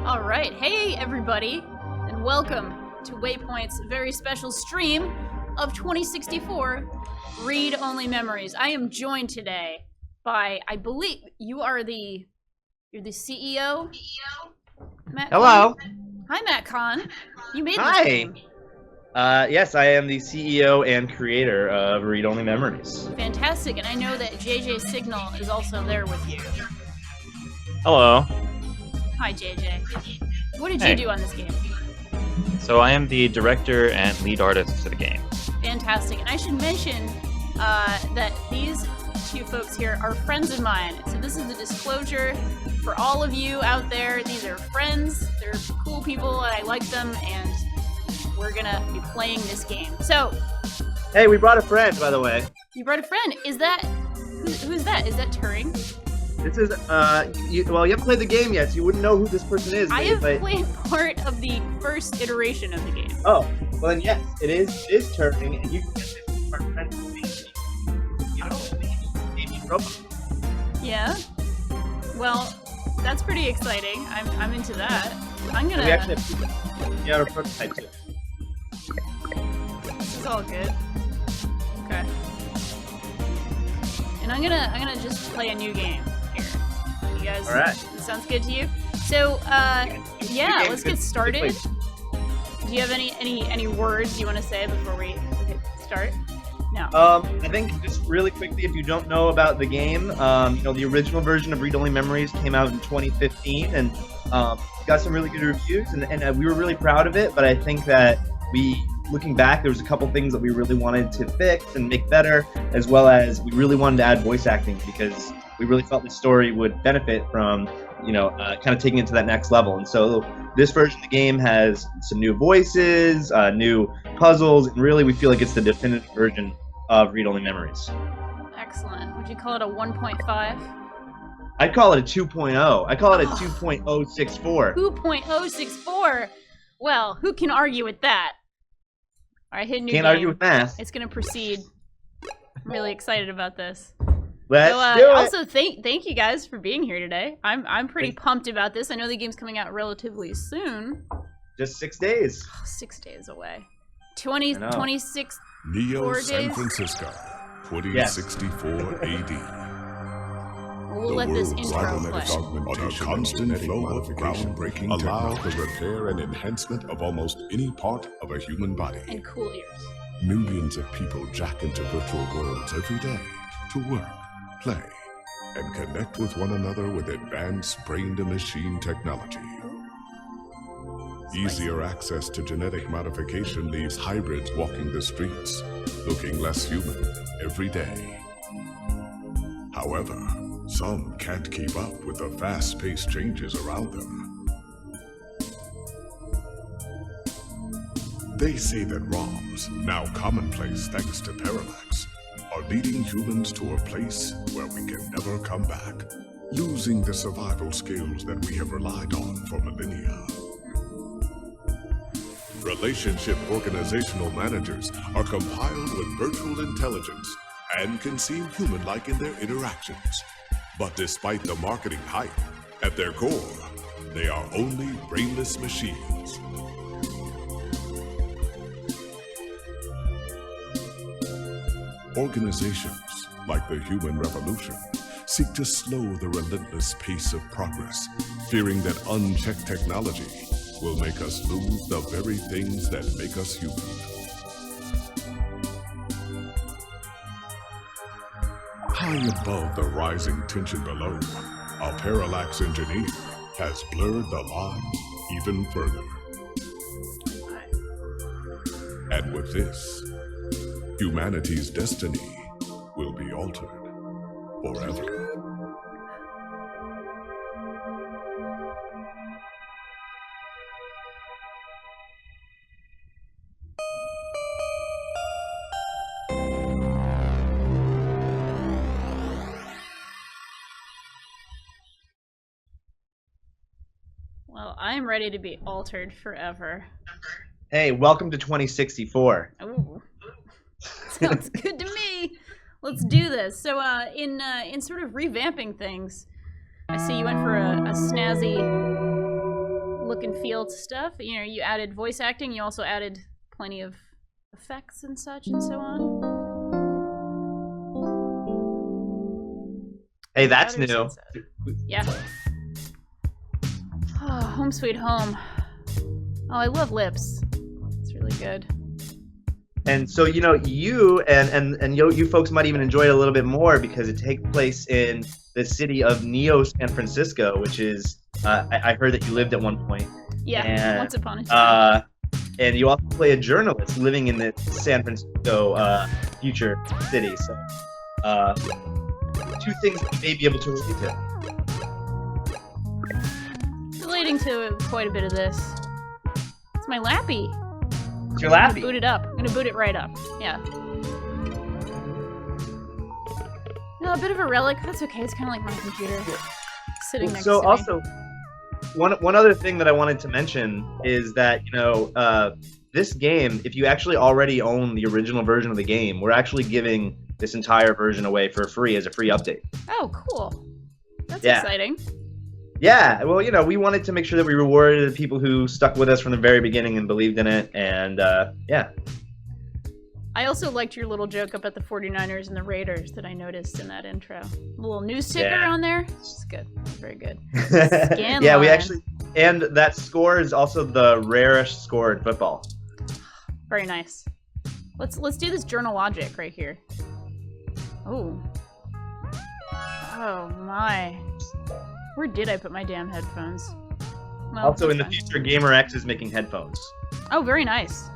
All right, hey everybody, and welcome to Waypoint's very special stream of 2064 Read-Only Memories. I am joined today by, I believe, you're the CEO? Matt Hello. Conn? Hi, Matt Conn. You made this Hi. game. Yes, I am the CEO and creator of Read-Only Memories. Fantastic, and I know that JJ Signal is also there with you. Hello. Hi, JJ. What did Hey. you do on this game? So I am the director and lead artist for the game. Fantastic. And I should mention that these two folks here are friends of mine. So this is the disclosure for all of you out there. These are friends. They're cool people, and I like them, and we're gonna be playing this game. So, Hey, we brought a friend, by the way. you brought a friend. Is that... who's that? Is that Turing? This is, you haven't played the game yet, so you wouldn't know who this person is. I have but... played part of the first iteration of the game. Oh, well then yes, it is Turing, and you can get this from our friend Baby Robot. Yeah? Well, that's pretty exciting. I'm into that. I'm gonna... We actually have a prototype too. This is all good. Okay. And I'm gonna just play a new game here. You guys, All right. This sounds good to you? So, yeah, let's get started. Do you have any words you want to say before we start? No. I think just really quickly, if you don't know about the game, the original version of Read-Only Memories came out in 2015, and got some really good reviews, and we were really proud of it. But I think that looking back, there was a couple things that we really wanted to fix and make better, as well as we really wanted to add voice acting because we really felt the story would benefit from, kind of taking it to that next level. And so this version of the game has some new voices, new puzzles, and really we feel like it's the definitive version of Read-Only Memories. Excellent. Would you call it a 1.5? I'd call it a 2.0. I call it a 2.064. 2.064. Well, who can argue with that? All right, hit new Can't game. argue with math. It's gonna proceed. I'm really excited about this. Let's So, do it. also, thank you guys for being here today. I'm pretty pumped about this. I know the game's coming out relatively soon. Just 6 days. 6 days away. 26 Neo 4 San days. Francisco, 2064 AD. We'll let this intro play. On a constant flow of groundbreaking allow the repair and enhancement of almost any part of a human body. And cool ears. Millions of people jack into virtual worlds every day to work, play, and connect with one another with advanced brain-to-machine technology. Easier access to genetic modification leaves hybrids walking the streets, looking less human every day. However, some can't keep up with the fast-paced changes around them. They say that ROMs, now commonplace thanks to Parallax, are leading humans to a place where we can never come back, losing the survival skills that we have relied on for millennia. Relationship organizational managers are compiled with virtual intelligence and can seem human-like in their interactions. But despite the marketing hype, at their core, they are only brainless machines. Organizations, like the Human Revolution, seek to slow the relentless pace of progress, fearing that unchecked technology will make us lose the very things that make us human. High above the rising tension below, a parallax engineer has blurred the line even further. And with this, humanity's destiny will be altered forever. Well, I'm ready to be altered forever. Hey, welcome to 2064. Ooh. Sounds good to me. Let's do this. So, in sort of revamping things, I see you went for a snazzy and feel to stuff. You know, you added voice acting. You also added plenty of effects and such and so on. Hey, that's new. Yeah. Oh, Home Sweet Home. Oh, I love Lips. It's really good. And so, you know, you and you folks might even enjoy it a little bit more because it takes place in the city of Neo San Francisco, which is, I heard that you lived at one point. Yeah, and, once upon a time. And you also play a journalist living in the San Francisco future city. So, two things that you may be able to relate to. Relating to quite a bit of this. It's my Lappy. It's your Lappy. Boot it up. I'm gonna boot it right up. Yeah. No, a bit of a relic. That's okay. It's kind of like my computer sitting next to me. So also, one other thing that I wanted to mention is that, you know, this game, if you actually already own the original version of the game, we're actually giving this entire version away for free as a free update. Oh, cool. That's Yeah. exciting. Yeah, well, you know, we wanted to make sure that we rewarded the people who stuck with us from the very beginning and believed in it, and yeah. I also liked your little joke about the 49ers and the Raiders that I noticed in that intro. A little news ticker on there. It's good. Very good. Scan Yeah, we line. actually, and that score is also the rarest score in football. Very nice. Let's do this journal logic right here. Oh. Oh my. Where did I put my damn headphones? Well, Also, in the fine. future, Gamer X is making headphones. Oh, very nice.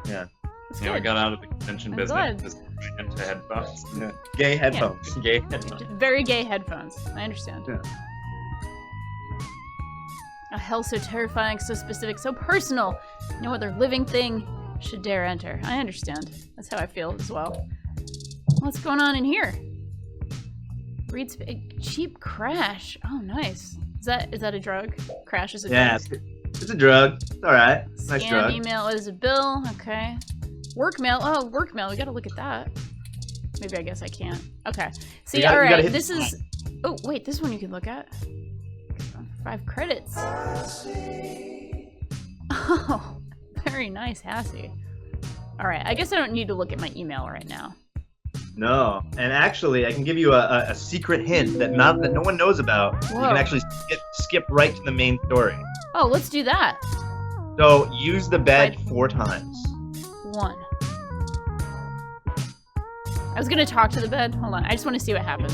Yeah. That's Yeah, we good. got out of the convention I'm business. glad. Just into headphones. Yeah. Gay headphones. Gay headphones. Very gay headphones. I understand. Yeah. A hell so terrifying, so specific, so personal. No other living thing should dare enter. I understand. That's how I feel as well. What's going on in here? Reads cheap crash. Oh, nice. Is that a drug? Crash is a drug. Yeah, it's a drug. It's all right. Nice Scan drug. email is a bill. Okay. Work mail. Oh, work mail. We gotta look at that. Maybe I guess I can't. Okay. See, You gotta all right. hit This the is. Oh, wait. This one you can look at. 5 credits. Oh, very nice, Hassie. All right. I guess I don't need to look at my email right now. No, and actually, I can give you a secret hint that no one knows about. You Whoa. can actually skip right to the main story. Oh, let's do that. So use the bed Right. 4 times. 1. I was gonna talk to the bed. Hold on. I just want to see what happens.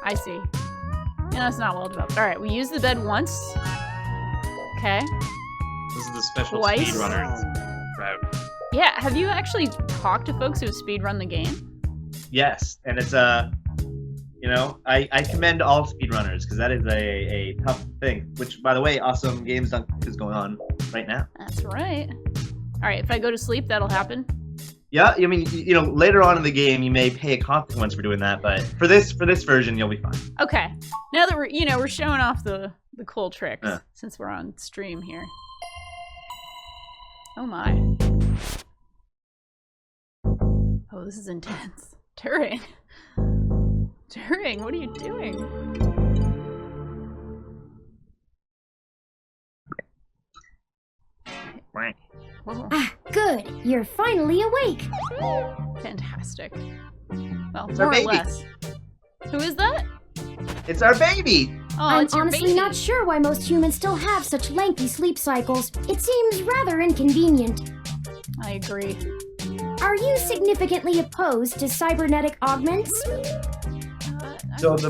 I see. Yeah, it's not well developed. All right, we use the bed once. Okay. This is the special Twice? speedrunner route. Yeah. Have you actually talked to folks who have speedrun the game? Yes, and it's you know, I commend all speedrunners because that is a tough thing. Which, by the way, Awesome Games Dunk is going on right now. That's right. All right. If I go to sleep, that'll happen. Yeah, I mean, you know, later on in the game, you may pay a consequence for doing that, but for this version, you'll be fine. Okay. Now that we're showing off the cool tricks Yeah. since we're on stream here. Oh my. Oh, this is intense. Turing. Turing, what are you doing? Whoa. Ah, good. You're finally awake. Fantastic. Well, It's our more or baby. less. Who is that? It's our baby! Oh, I'm it's your honestly baby. not sure why most humans still have such lengthy sleep cycles. It seems rather inconvenient. I agree. Are you significantly opposed to cybernetic augments? So the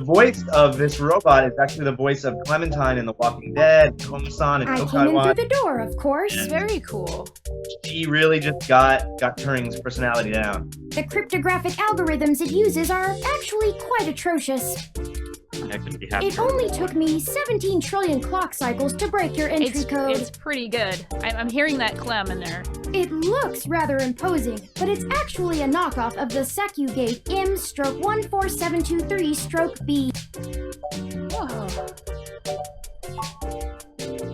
voice of this robot is actually the voice of Clementine in The Walking Dead, Komi-san, and I came Yokai in Watch. through the door, of course. It's very cool. She really just got Turing's personality down. The cryptographic algorithms it uses are actually quite atrocious. I couldn't be happier. It only took me 17 trillion clock cycles to break your entry code. It's pretty good. I'm hearing that Clem in there. It looks rather imposing, but it's actually a knockoff of the Secugate M/14723-B. Whoa.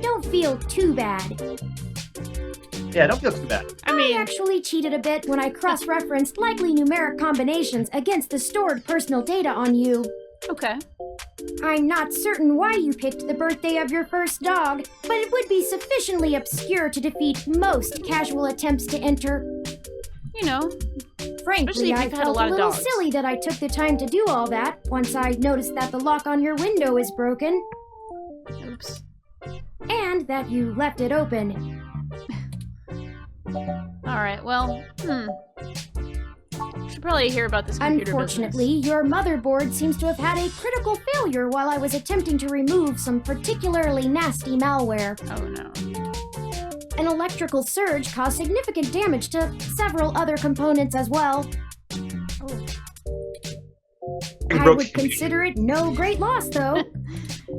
Don't feel too bad. Yeah, don't feel too bad. I I mean, actually cheated a bit when I cross-referenced likely numeric combinations against the stored personal data on you. okay. I'm not certain why you picked the birthday of your first dog, but it would be sufficiently obscure to defeat most casual attempts to enter. You know, Frankly, if I you've had a felt lot a of little dogs. silly that I took the time to do all that once I noticed that the lock on your window is broken oops. and that you left it open. Alright, well, should probably hear about this computer Unfortunately, your motherboard seems to have had a critical failure while I was attempting to remove some particularly nasty malware. business. Oh no. An electrical surge caused significant damage to several other components as well. Oh. I broke would the computer. consider it no great loss, though.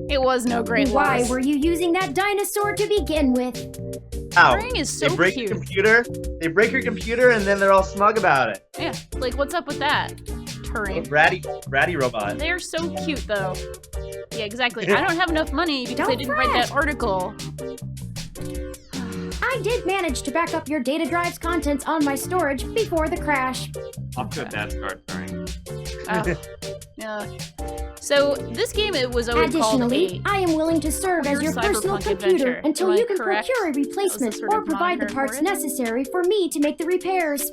It was no great Why loss. were you using that dinosaur to begin with? Ow. Turing is so They break cute. your computer. They break your computer, and then they're all smug about it. Yeah, like what's up with that? A Turing. bratty robot. They're so cute though. Yeah, exactly. I don't have enough money because I Don't didn't write fret. that article. I did manage to back up your data drive's contents on my storage before the crash. Off to a bad start, sorry. Oh. Yeah. So this game, it was always called Additionally, a. I am willing to serve as your Cyberpunk personal computer adventure. until Am I you can correct? procure a That was replacement the sort or of provide the moniker parts for it? necessary for me to make the repairs.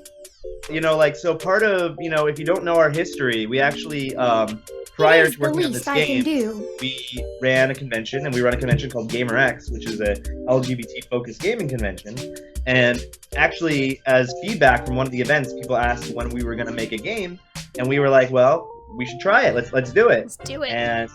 So part of, if you don't know our history, we actually, prior It is to the working on this least I can game, do. we ran a convention, and we run a convention called GamerX, which is a LGBT-focused gaming convention. And actually, as feedback from one of the events, people asked when we were going to make a game, and we were like, well, we should try it. Let's do it. Let's do it. And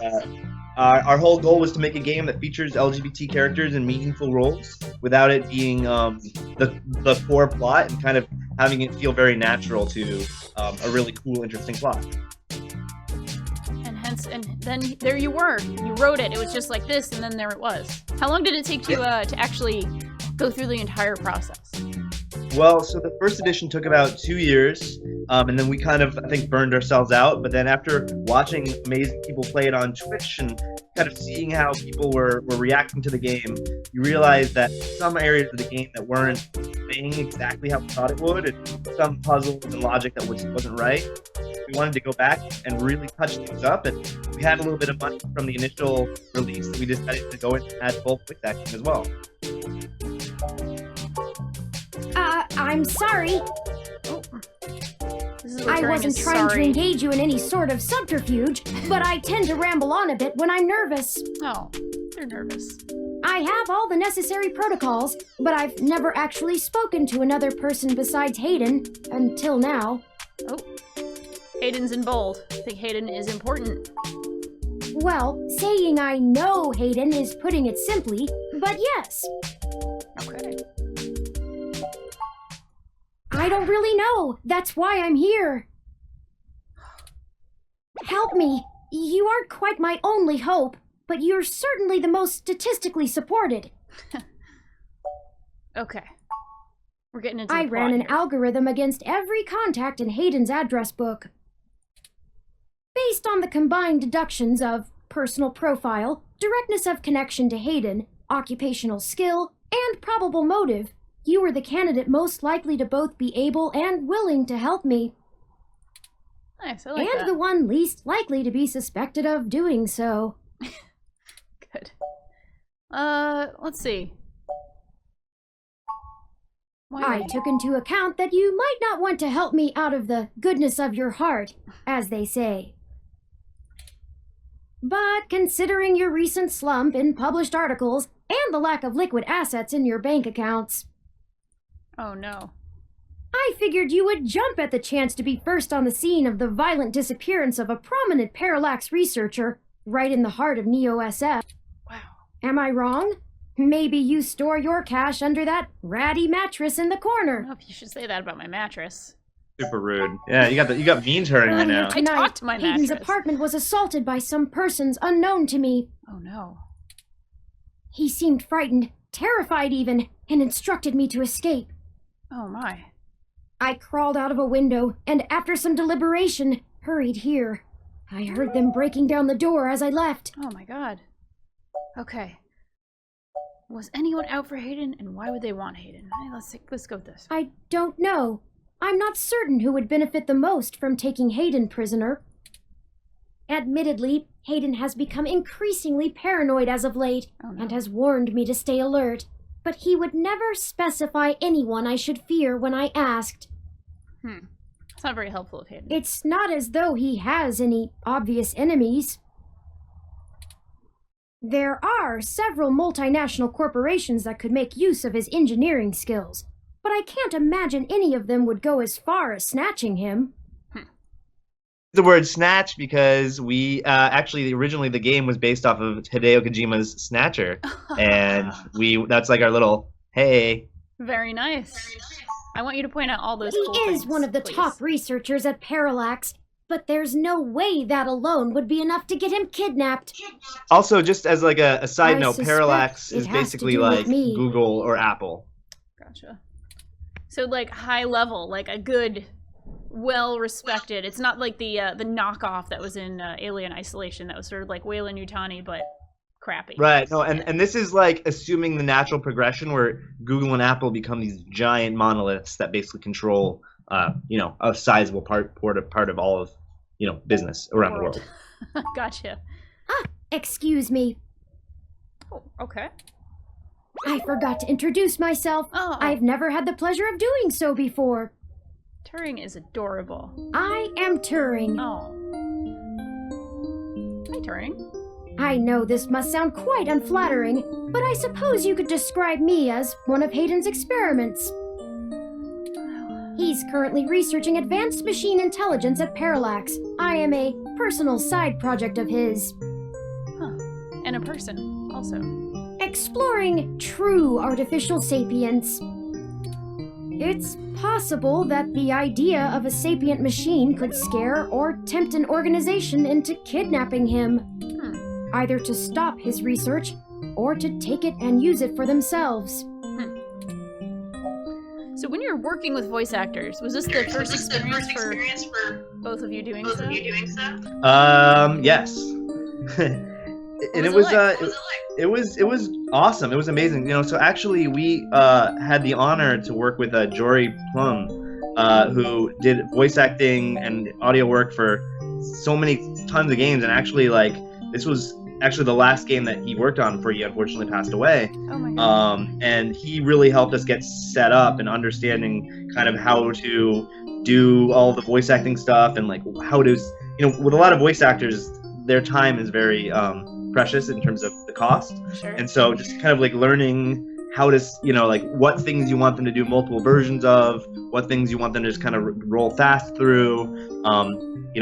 our whole goal was to make a game that features LGBT characters in meaningful roles without it being the core plot and kind of having it feel very natural to a really cool, interesting plot. And then there you were. You wrote it. It was just like this, and then there it was. How long did it take to actually go through the entire process? Well, so the first edition took about 2 years, and then we kind of, I think, burned ourselves out. But then after watching amazing people play it on Twitch and kind of seeing how people were reacting to the game, you realize that some areas of the game that weren't playing exactly how we thought it would, and some puzzles and logic that wasn't right. We wanted to go back and really touch things up, and we had a little bit of money from the initial release, so we decided to go in and add full quick acting as well. I'm sorry. This is what I Turing wasn't is trying to sorry. engage you in any sort of subterfuge, but I tend to ramble on a bit when I'm nervous. Oh, you're nervous. I have all the necessary protocols, but I've never actually spoken to another person besides Hayden until now. Oh, Hayden's in bold. I think Hayden is important. Well, saying I know Hayden is putting it simply, but yes. Okay. I don't really know. That's why I'm here. Help me. You aren't quite my only hope, but you're certainly the most statistically supported. Okay. We're getting into I the ran plot an here. algorithm against every contact in Hayden's address book. Based on the combined deductions of personal profile, directness of connection to Hayden, occupational skill, and probable motive, you were the candidate most likely to both be able and willing to help me, Nice, I like and that. the one least likely to be suspected of doing so. Good. Let's see. Why I took into account that you might not want to help me out of the goodness of your heart, as they say. But considering your recent slump in published articles and the lack of liquid assets in your bank accounts, Oh no. I figured you would jump at the chance to be first on the scene of the violent disappearance of a prominent parallax researcher right in the heart of Neo-SF. Wow. Am I wrong? Maybe you store your cash under that ratty mattress in the I don't corner. know if you should say that about my mattress. Super rude. Yeah, you got mean turning right Earlier now. I tonight, talked to my Hayden's mattress. apartment was assaulted by some persons unknown to me. Oh no. He seemed frightened, terrified even, and instructed me to escape. Oh my. I crawled out of a window, and after some deliberation, hurried here. I heard them breaking down the door as I left. Oh my god. Okay. Was anyone out for Hayden, and why would they want Hayden? Hey, let's go with this. I don't know. I'm not certain who would benefit the most from taking Hayden prisoner. Admittedly, Hayden has become increasingly paranoid as of late, and has warned me to stay alert, but he would never specify anyone I should fear when I asked. It's not very helpful of Hayden. It's not as though he has any obvious enemies. There are several multinational corporations that could make use of his engineering skills, but I can't imagine any of them would go as far as snatching him. The word snatch because we actually originally the game was based off of Hideo Kojima's Snatcher, and that's like our little hey. Very nice. I want you to point out all those He cool is things, one of the please. top researchers at Parallax, but there's no way that alone would be enough to get him kidnapped. Also, just as like a side I note, suspect Parallax it is has to basically do with like me. Google or Apple. Gotcha. So like high level, like a good, well-respected. It's not like the knockoff that was in Alien Isolation that was sort of like Weyland Yutani, but crappy. Right. No, and this is like assuming the natural progression where Google and Apple become these giant monoliths that basically control, a sizable part of all of, business around the world. Gotcha. Excuse me. Oh, okay. I forgot to introduce myself. Oh. I've never had the pleasure of doing so before. Turing is adorable. I am Turing. Oh. Hi, Turing. I know this must sound quite unflattering, but I suppose you could describe me as one of Hayden's experiments. He's currently researching advanced machine intelligence at Parallax. I am a personal side project of his. And a person, also. Exploring true artificial sapience. It's possible that the idea of a sapient machine could scare or tempt an organization into kidnapping him. Either to stop his research, or to take it and use it for themselves. So when you're working with voice actors, was this the first experience for both of you doing so? Yes. And it was awesome. It was amazing. So actually we had the honor to work with Jory Plum, who did voice acting and audio work for so many tons of games, and actually this was actually the last game that he worked on before he unfortunately passed away. Oh my God. And he really helped us get set up and understanding kind of how to do all the voice acting stuff and how to, with a lot of voice actors, their time is very precious in terms of the cost. Sure. And so just kind of learning how to, what things you want them to do multiple versions of, what things you want them to just kind of roll fast through,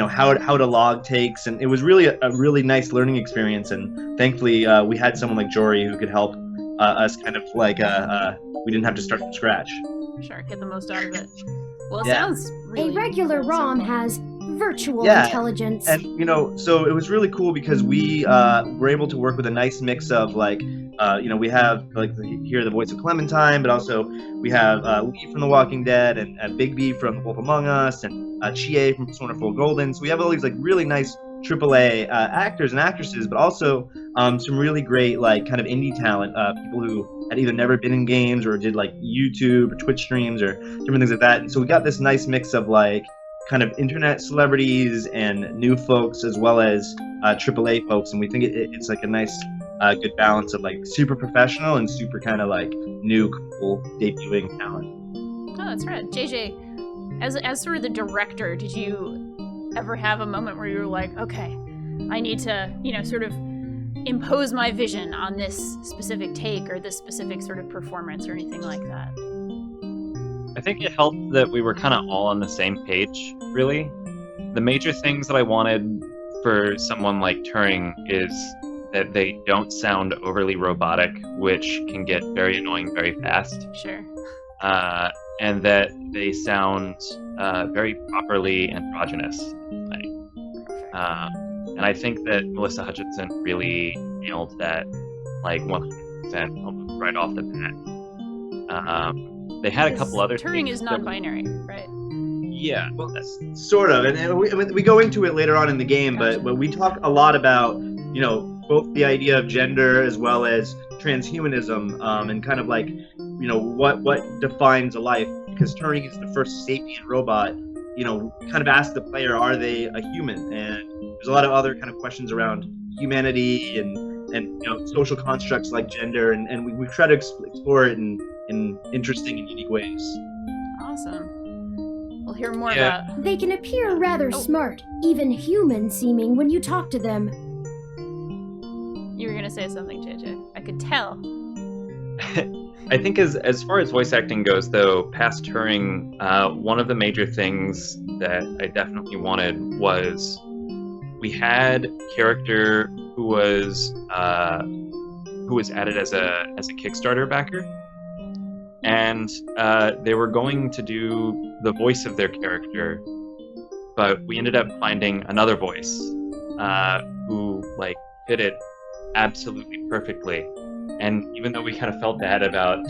how to log takes. And it was really a really nice learning experience. And thankfully, we had someone like Jory who could help us kind of we didn't have to start from scratch. Sure, get the most out of it. Well, it Yeah. sounds really A regular cool so ROM far. has virtual Yeah. intelligence. And so it was really cool because we were able to work with a nice mix of we have hear the voice of Clementine, but also we have Lee from The Walking Dead and Big B from The Wolf Among Us and Chie from Wonderful Golden. So we have all these really nice AAA actors and actresses, but also some really great kind of indie talent, people who had either never been in games or did YouTube or Twitch streams or different things like that. And so we got this nice mix of kind of internet celebrities and new folks as well as AAA folks, and we think it's a nice good balance of super professional and super kind of new cool debuting talent. Oh, that's right. JJ, as sort of the director, did you ever have a moment where you were like, okay, I need to, sort of impose my vision on this specific take or this specific sort of performance or anything like that? I think it helped that we were kind of all on the same page, really. The major things that I wanted for someone like Turing is that they don't sound overly robotic, which can get very annoying very fast. Sure. And that they sound very properly androgynous. And I think that Melissa Hutchinson really nailed that 100% almost right off the bat. They had a couple other Turing things is non-binary, right? Yeah. Well, that's sort of, and we go into it later on in the game, but we talk a lot about both the idea of gender as well as transhumanism, and kind of what defines a life, because Turing is the first sapient robot. Kind of ask the player, are they a human? And there's a lot of other kind of questions around humanity and social constructs like gender, and we try to explore it in interesting and unique ways. Awesome. We'll hear more about... They can appear rather smart, even human-seeming when you talk to them. You were going to say something, JJ. I could tell. I think as far as voice acting goes, though, past Turing, one of the major things that I definitely wanted was we had a character who was added as a Kickstarter backer, and they were going to do the voice of their character, but we ended up finding another voice who fit it absolutely perfectly. And even though we kind of felt bad about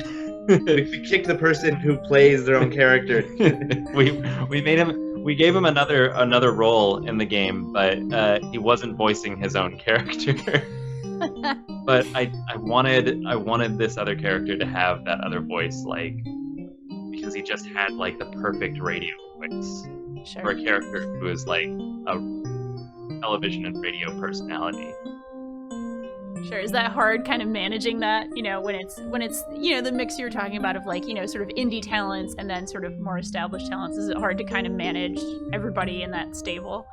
we kicked the person who plays their own character. we gave him another role in the game, but he wasn't voicing his own character. But I wanted this other character to have that other voice, because he just had the perfect radio voice for a character who is a television and radio personality. Sure. Is that hard kind of managing that, when it's the mix you were talking about of sort of indie talents and then sort of more established talents? Is it hard to kind of manage everybody in that stable?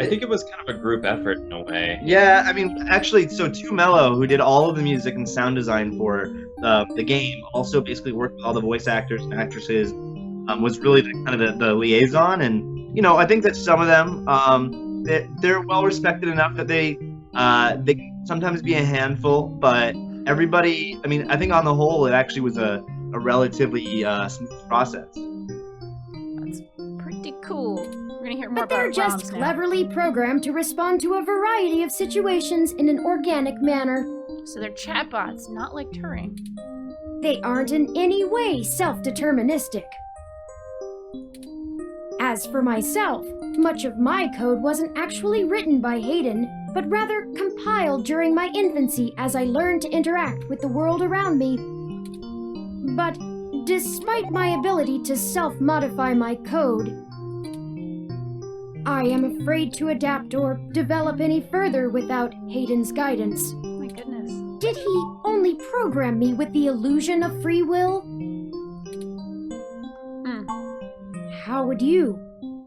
I think it was kind of a group effort in a way. Yeah, I mean, actually, so Too Mellow, who did all of the music and sound design for the game, also basically worked with all the voice actors and actresses, was really the liaison. And, I think that some of them, they're well respected enough that they can sometimes be a handful, but everybody, I mean, I think on the whole, it actually was a relatively smooth process. That's pretty cool. We're gonna hear more But they're about just ROMs now. cleverly programmed to respond to a variety of situations in an organic manner. So they're chatbots, not like Turing. They aren't in any way self-deterministic. As for myself, much of my code wasn't actually written by Hayden, but rather compiled during my infancy as I learned to interact with the world around me. But despite my ability to self-modify my code, I am afraid to adapt or develop any further without Hayden's guidance. Oh my goodness. Did he only program me with the illusion of free will? How would you?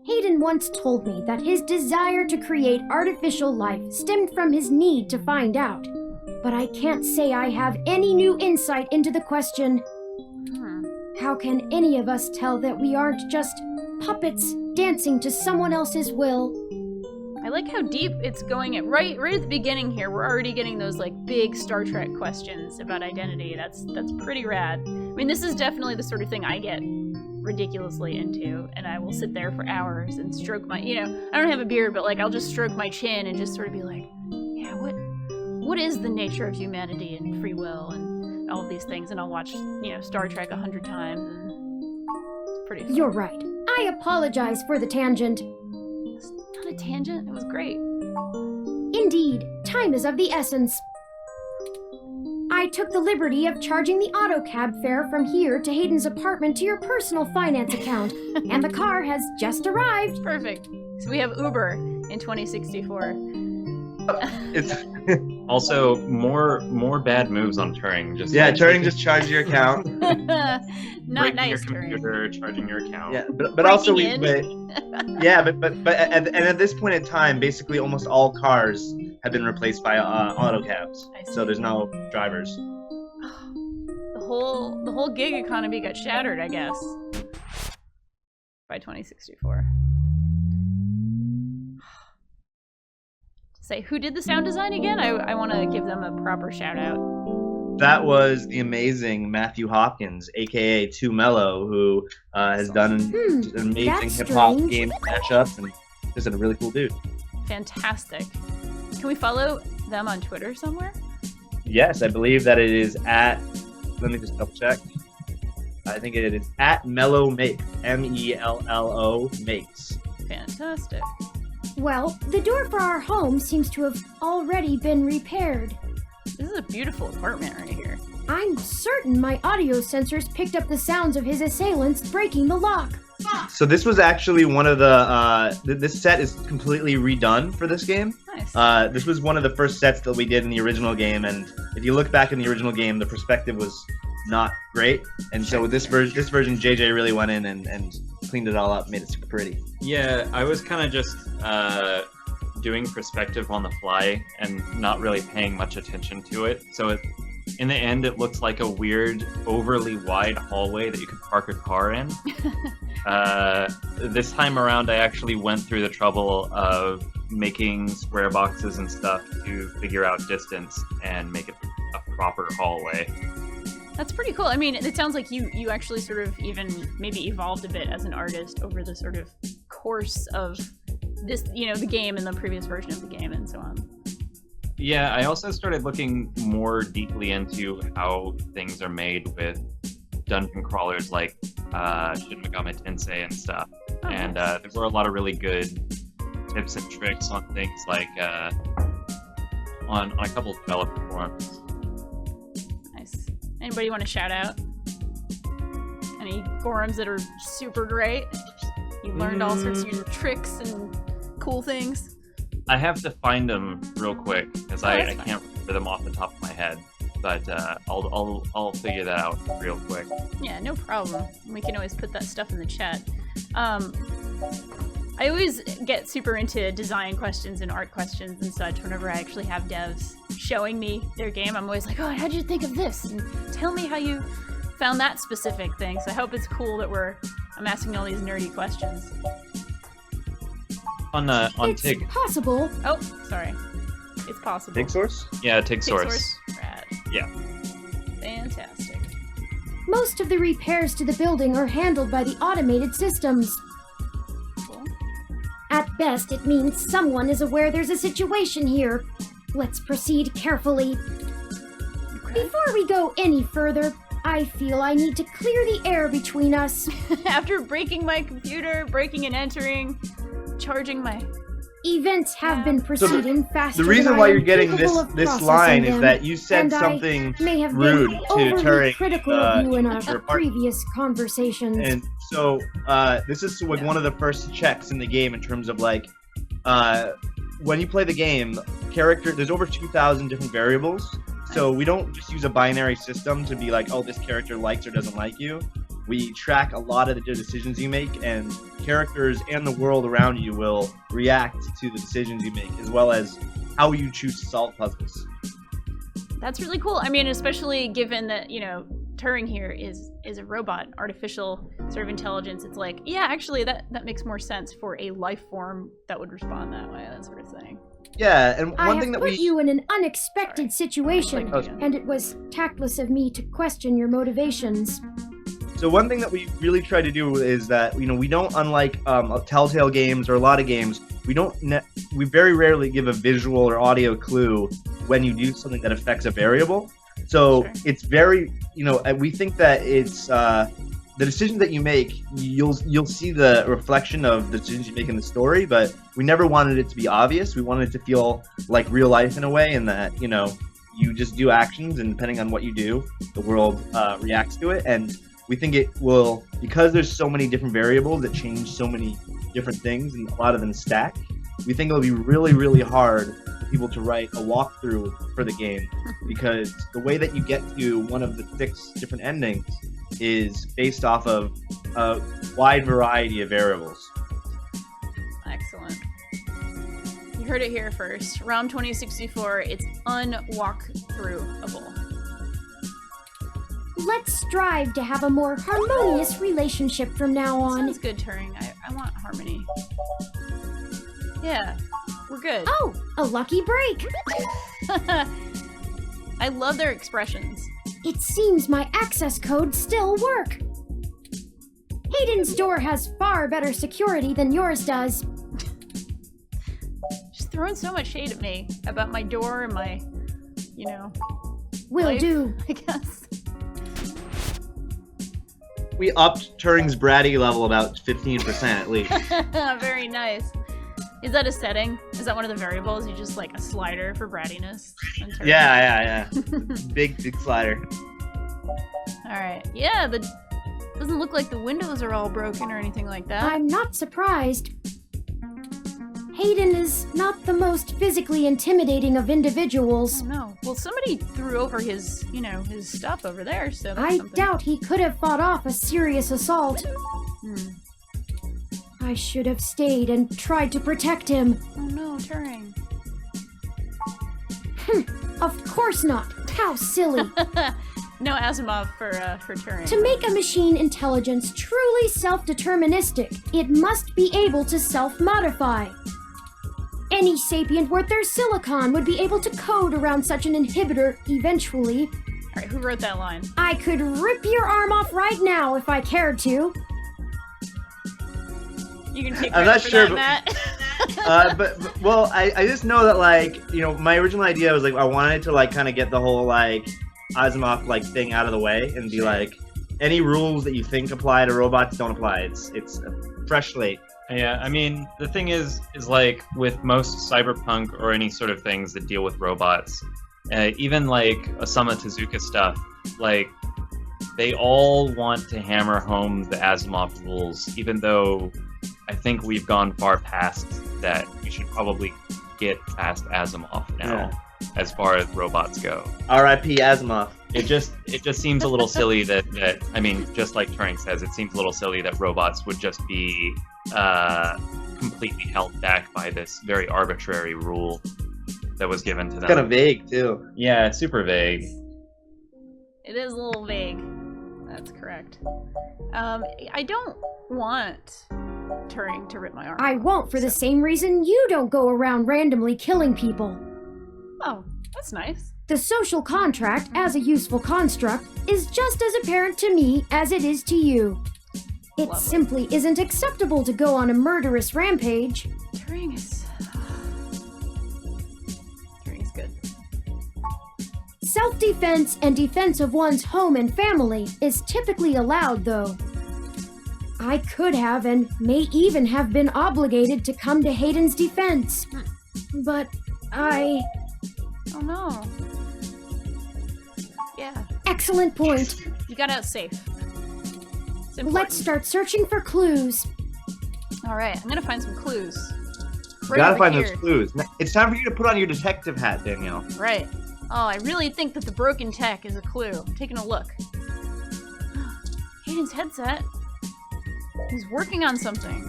Hayden once told me that his desire to create artificial life stemmed from his need to find out. But I can't say I have any new insight into the question. How can any of us tell that we aren't just puppets dancing to someone else's will? I like how deep it's going at right at the beginning here. We're already getting those big Star Trek questions about identity. That's pretty rad. I mean, this is definitely the sort of thing I get ridiculously into, and I will sit there for hours and stroke my, I don't have a beard, but I'll just stroke my chin and just sort of be like, yeah, what is the nature of humanity and free will and all of these things, and I'll watch, Star Trek 100 times, and it's pretty fun. You're right. I apologize for the tangent. It's not a tangent, it was great. Indeed, time is of the essence. I took the liberty of charging the auto cab fare from here to Hayden's apartment to your personal finance account, and the car has just arrived. Perfect. So we have Uber in 2064. It's Also, more bad moves on Turing. Turing just charged your account. Not breaking nice, your Turing. computer, charging your account. Yeah, but also Breaking but at this point in time, basically almost all cars have been replaced by auto cabs. So there's no drivers. The whole gig economy got shattered, I guess, by 2064. Say, who did the sound design again? I want to give them a proper shout out. That was the amazing Matthew Hopkins, aka Too Mellow, who has done amazing that's hip hop strange. game mashups, and just a really cool dude. Fantastic. Can we follow them on Twitter somewhere? Yes, I believe that it is at. Let me just double check. I think it is at Mellow Makes, MELLO Makes. Fantastic. Well, the door for our home seems to have already been repaired. This is a beautiful apartment right here. I'm certain my audio sensors picked up the sounds of his assailants breaking the lock. So this was actually one of the this set is completely redone for this game. Nice. This was one of the first sets that we did in the original game, and if you look back in the original game, the perspective was not great, and so with this version, JJ really went in and cleaned it all up, made it super pretty. Yeah, I was kind of just doing perspective on the fly and not really paying much attention to it. So in the end, it looks like a weird, overly wide hallway that you could park a car in. This time around, I actually went through the trouble of making square boxes and stuff to figure out distance and make it a proper hallway. That's pretty cool. I mean, it sounds like you actually sort of even maybe evolved a bit as an artist over the sort of course of this, the game and the previous version of the game and so on. Yeah, I also started looking more deeply into how things are made with dungeon crawlers like Shin Megami Tensei and stuff. Oh, and nice. there were a lot of really good tips and tricks on things like on a couple of developer forums. Nice. Anybody want to shout out? Any forums that are super great? You learned all sorts of tricks and cool things. I have to find them real quick because Oh, I that's fine. can't remember them off the top of my head. But I'll figure that out real quick. Yeah, no problem. We can always put that stuff in the chat. I always get super into design questions and art questions and such whenever I actually have devs showing me their game. I'm always like, oh, how'd you think of this? And tell me how you found that specific thing. So I hope it's cool that I'm asking all these nerdy questions. On It's TIG. possible. Oh, sorry. It's possible. Big source? Yeah, TIG Big source. Rad. Yeah. Fantastic. Most of the repairs to the building are handled by the automated systems. Cool. At best, it means someone is aware there's a situation here. Let's proceed carefully. Okay. Before we go any further, I feel I need to clear the air between us. After breaking my computer, breaking and entering, charging my... Events have Yeah. been proceeding faster. The reason than why I am you're getting capable of this processing line is them, that you said and I something may have rude been to overly Turing. critical of you in our your partner. previous conversations. And so this is like one of the first checks in the game in terms of like when you play the game, there's over 2,000 different variables. So we don't just use a binary system to be like, oh, this character likes or doesn't like you. We track a lot of the decisions you make, and characters and the world around you will react to the decisions you make, as well as how you choose to solve puzzles. That's really cool. I mean, especially given that, Turing here is a robot, artificial sort of intelligence. It's like, yeah, actually that makes more sense for a life form that would respond that way, that sort of thing. Yeah, and I one have thing that put we you in an unexpected situation, Like, and it was tactless of me to question your motivations. So one thing that we really try to do is that we don't, unlike Telltale games or a lot of games, we very rarely give a visual or audio clue when you do something that affects a variable. So Sure. it's very we think that it's the decisions that you make, you'll see the reflection of the decisions you make in the story, but we never wanted it to be obvious. We wanted it to feel like real life in a way, and that you just do actions, and depending on what you do, the world reacts to it. And we think it will, because there's so many different variables that change so many different things, and a lot of them stack. We think it'll be really, really hard for people to write a walkthrough for the game, because the way that you get to one of the 6 different endings is based off of a wide variety of variables. Excellent. You heard it here first. ROM 2064, it's unwalkthroughable. Let's strive to have a more harmonious relationship from now on. Sounds good, Turing. I want harmony. Yeah, we're good. Oh, a lucky break! I love their expressions. It seems my access codes still work. Hayden's door has far better security than yours does. Just throwing so much shade at me about my door and my, Will life, do. I guess. We upped Turing's bratty level about 15% at least. Very nice. Is that a setting? Is that one of the variables? You just like a slider for brattiness? on Turing? Yeah. Big slider. All right. Yeah, the Doesn't look like the windows are all broken or anything like that. I'm not surprised. Hayden is not the most physically intimidating of individuals. Oh no. Well, somebody threw over his, his stuff over there, so that's I something. doubt he could have fought off a serious assault. I should have stayed and tried to protect him. Oh no, Turing. Of course not. How silly. No Asimov for Turing. To make a machine intelligence truly self-deterministic, it must be able to self-modify. Any sapient worth their silicon would be able to code around such an inhibitor eventually. Alright, who wrote that line? I could rip your arm off right now if I cared to. You can take I'm credit not for sure, that, Matt. but well, I just know that, like, my original idea was, like, I wanted to, like, kind of get the whole, like, Asimov, like, thing out of the way and be like, any rules that you think apply to robots don't apply. It's a fresh slate. Yeah, I mean, the thing is like with most cyberpunk or any sort of things that deal with robots, even like Osamu Tezuka stuff, like they all want to hammer home the Asimov rules, even though I think we've gone far past that. We should probably get past Asimov now, as far as robots go. R.I.P. Asimov. It just seems a little silly that I mean, just like Turing says, it seems a little silly that robots would just be completely held back by this very arbitrary rule that was given to them. Kind of vague too. Yeah, it's super vague. It is a little vague. That's correct. I don't want Turing to rip my arm I off, won't for the so- same reason you don't go around randomly killing people. Oh, that's nice. The social contract, as a useful construct, is just as apparent to me as it is to you. It Lovely. simply isn't acceptable to go on a murderous rampage. Turing is good. Self-defense and defense of one's home and family is typically allowed, though. I could have and may even have been obligated to come to Hayden's defense. But I... Oh no. Yeah. Excellent point. You got out safe. It's important. Let's start searching for clues. Alright, I'm gonna find some clues. You Right gotta over find here. those clues. It's time for you to put on your detective hat, Danielle. Right. Oh, I really think that the broken tech is a clue. I'm taking a look. Hayden's headset. He's working on something.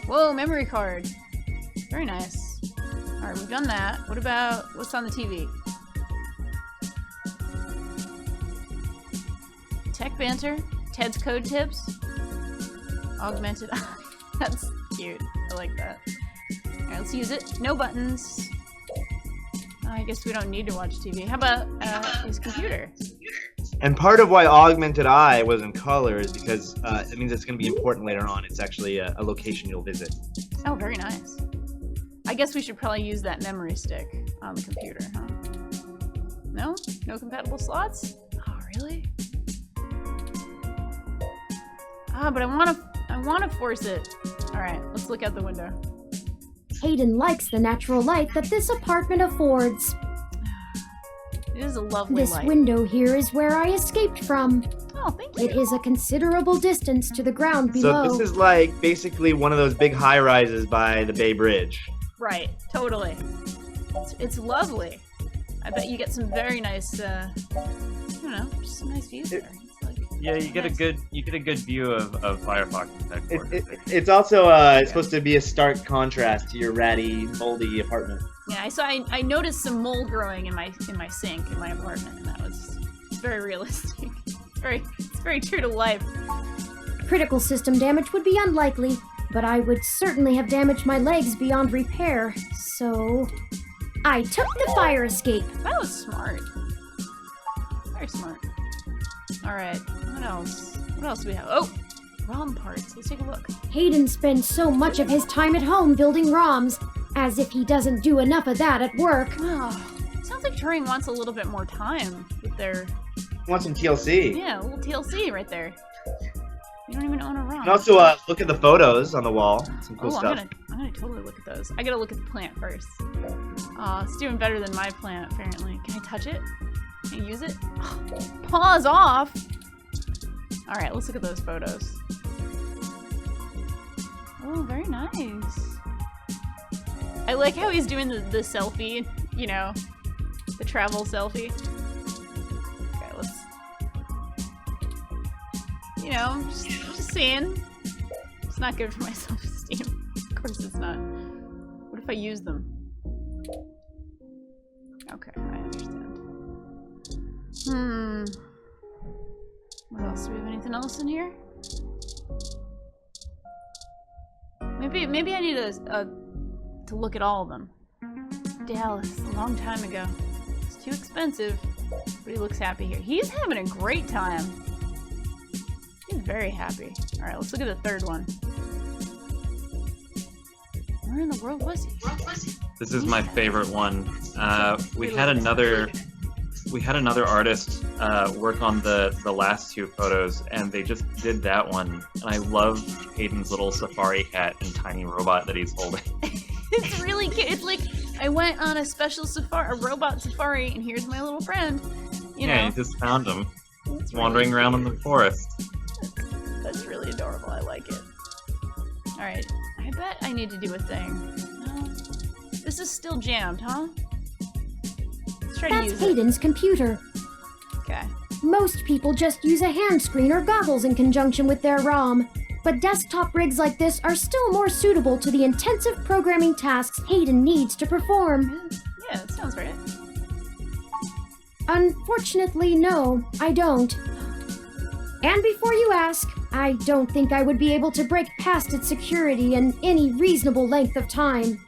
Whoa, memory card. Very nice. Alright, we've done that. What about what's on the TV? Tech banter. Ted's code tips. Augmented. That's cute. I like that. Alright, let's use it. No buttons. I guess we don't need to watch TV. How about his computer? And part of why Augmented Eye was in color is because it means it's going to be important later on. It's actually a location you'll visit. Oh, very nice. I guess we should probably use that memory stick on the computer, huh? No? No compatible slots? Oh, really? Ah, but I wanna force it. Alright, let's look out the window. Hayden likes the natural light that this apartment affords. It is a lovely This light. window here is where I escaped from. Oh, thank you. It is a considerable distance to the ground below. So this is like basically one of those big high-rises by the Bay Bridge. Right, totally. It's lovely. I bet you get some very nice, I don't know, just some nice views there. It's like, Yeah, you get nice. a good view of Firefox and tech quarters. It's also it's supposed to be a stark contrast to your ratty, moldy apartment. Yeah, I noticed some mold growing in my sink in my apartment, and that was very realistic. It's very true to life. Critical system damage would be unlikely, but I would certainly have damaged my legs beyond repair, so... I took the fire escape. That was smart. Very smart. Alright, what else? What else do we have? Oh! ROM parts. Let's take a look. Hayden spends so much of his time at home building ROMs, as if he doesn't do enough of that at work. Oh, sounds like Turing wants a little bit more time with their... Want some TLC? Yeah, a little TLC right there. You don't even own a ROM. And also look at the photos on the wall. Some cool Oh, stuff. I'm gonna totally look at those. I gotta look at the plant first. It's doing better than my plant, apparently. Can I touch it? Can I use it? Paws off! All right, let's look at those photos. Oh, very nice. I like how he's doing the selfie, you know, the travel selfie. Okay, let's, you know, just seeing. It's not good for my self-esteem. Of course it's not. What if I use them? Okay, I understand. What else? Do we have anything else in here? Maybe I need to look at all of them. Dallas, a long time ago. It's too expensive, but he looks happy here. He's having a great time. He's very happy. All right, let's look at the third one. Where in the world was he? This is my favorite one. We had another artist work on the last two photos, and they just did that one. And I love Hayden's little safari cat and tiny robot that he's holding. It's really cute. It's like I went on a special safari, a robot safari, and here's my little friend. You know, you just found him it's wandering really around in the forest. That's really adorable. I like it. All right, I bet I need to do a thing. No, this is still jammed, huh? Let's try to That's use Hayden's computer. Okay. Most people just use a hand screen or goggles in conjunction with their ROM, but desktop rigs like this are still more suitable to the intensive programming tasks Hayden needs to perform. Yeah, that sounds right. Unfortunately, no, I don't. And before you ask, I don't think I would be able to break past its security in any reasonable length of time.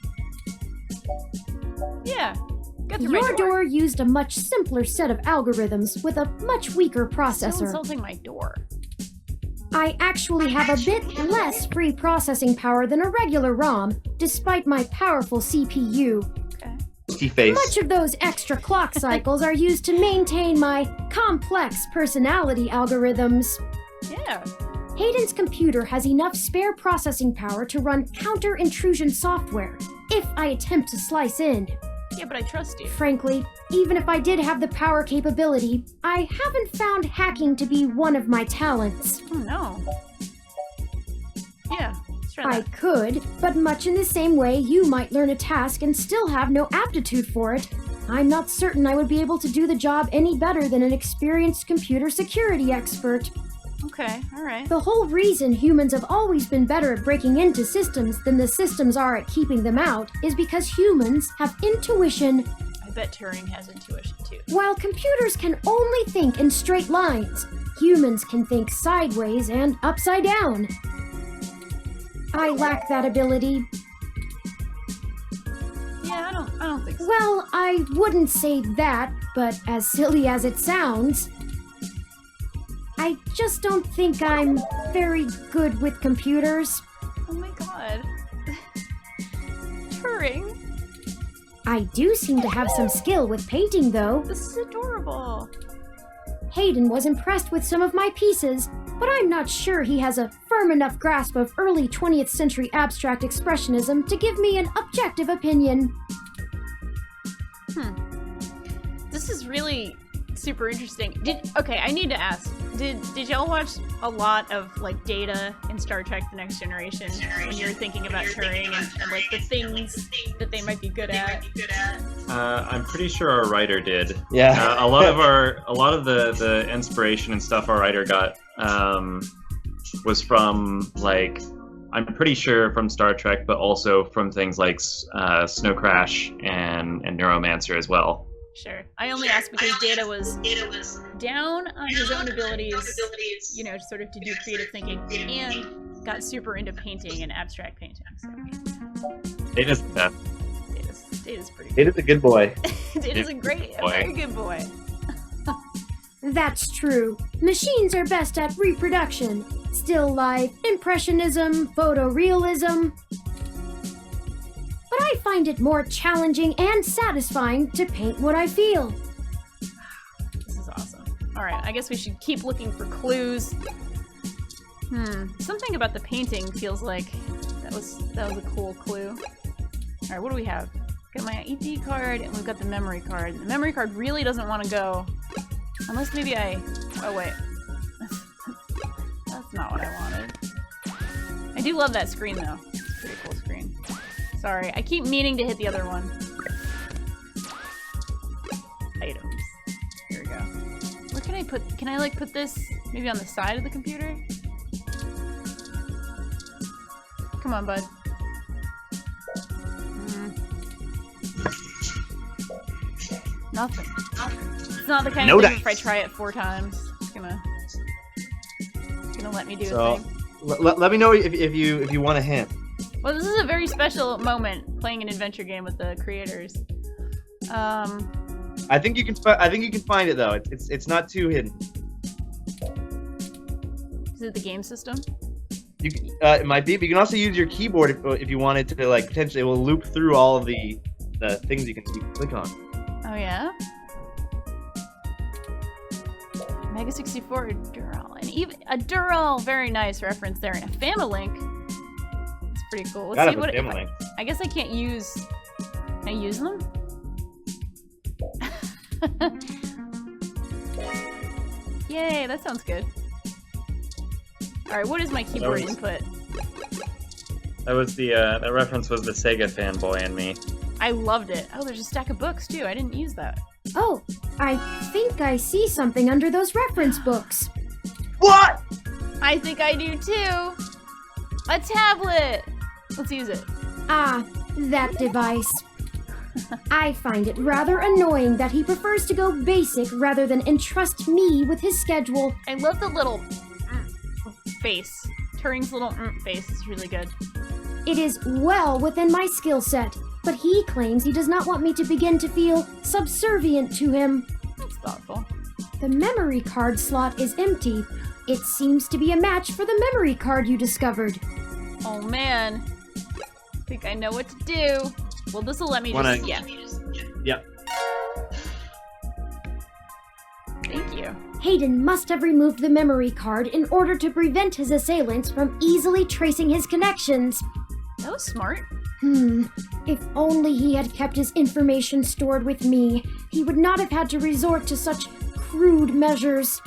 Yeah. Got through my Your door used a much simpler set of algorithms with a much weaker Still processor. insulting my door. I actually have a bit less free processing power than a regular ROM, despite my powerful CPU. Okay. Face. Much of those extra clock cycles are used to maintain my complex personality algorithms. Yeah. Hayden's computer has enough spare processing power to run counter-intrusion software, if I attempt to slice in. Yeah, but I trust you. Frankly, even if I did have the power capability, I haven't found hacking to be one of my talents. Oh no. Yeah, let's try I that. could, but much in the same way you might learn a task and still have no aptitude for it, I'm not certain I would be able to do the job any better than an experienced computer security expert. Okay, alright. The whole reason humans have always been better at breaking into systems than the systems are at keeping them out is because humans have intuition, I bet Turing has intuition too. while computers can only think in straight lines. Humans can think sideways and upside down. I lack that ability. Yeah, I don't think so. Well, I wouldn't say that, but as silly as it sounds, I just don't think I'm very good with computers. Oh my god. Turing, I do seem to have some skill with painting, though. this is adorable. Hayden was impressed with some of my pieces, but I'm not sure he has a firm enough grasp of early 20th century abstract expressionism to give me an objective opinion. This is really super interesting. Okay, I need to ask. Did y'all watch a lot of like Data in Star Trek: The Next Generation when you were thinking about Turing and like the things that they might be good at? I'm pretty sure our writer did. Yeah. A lot of the inspiration and stuff our writer got was from, like, I'm pretty sure from Star Trek, but also from things like Snow Crash and Neuromancer as well. Sure. I only asked because Data was down on his own abilities, you know, sort of to do creative thinking, and got super into painting and abstract painting. So Data's the best. Data's pretty It is a good boy. Data's a very good boy. That's true. Machines are best at reproduction, still life, impressionism, photorealism. But I find it more challenging and satisfying to paint what I feel. This is awesome. Alright, I guess we should keep looking for clues. Something about the painting feels like that was a cool clue. Alright, what do we have? Got my ED card, and we've got the memory card. The memory card really doesn't want to go. Unless maybe oh wait. not what I wanted. I do love that screen, though. It's a pretty cool screen. Sorry, I keep meaning to hit the other one. Items. Here we go. Where can I put... Can I, like, put this maybe on the side of the computer? Come on, bud. Nothing. It's not the kind of thing if I try it 4 times. It's gonna let me do a thing. Let me know if you want a hint. Well, this is a very special moment playing an adventure game with the creators. I think you can find it though. It's not too hidden. Is it the game system? You can, it might be, but you can also use your keyboard if you wanted to, like, potentially. It will loop through all of the things you can click on. Oh yeah. Mega 64 Dural, and even a Dural, very nice reference there, and a Familink. It's pretty cool. Let's see what I guess I can't use. Can I use them? Yay, that sounds good. Alright, what is my keyboard input? That was that reference was the Sega fanboy in me. I loved it. Oh, there's a stack of books too. I didn't use that. Oh, I think I see something under those reference books. What? I think I do too. A tablet. Let's use it. Ah, that device. I find it rather annoying that he prefers to go basic rather than entrust me with his schedule. I love the little face. Turing's little face is really good. It is well within my skill set, but he claims he does not want me to begin to feel subservient to him. That's thoughtful. The memory card slot is empty. It seems to be a match for the memory card you discovered. Oh man. I think I know what to do. Well, this will let me just... Yeah. Thank you. Hayden must have removed the memory card in order to prevent his assailants from easily tracing his connections. That was smart. If only he had kept his information stored with me, he would not have had to resort to such crude measures.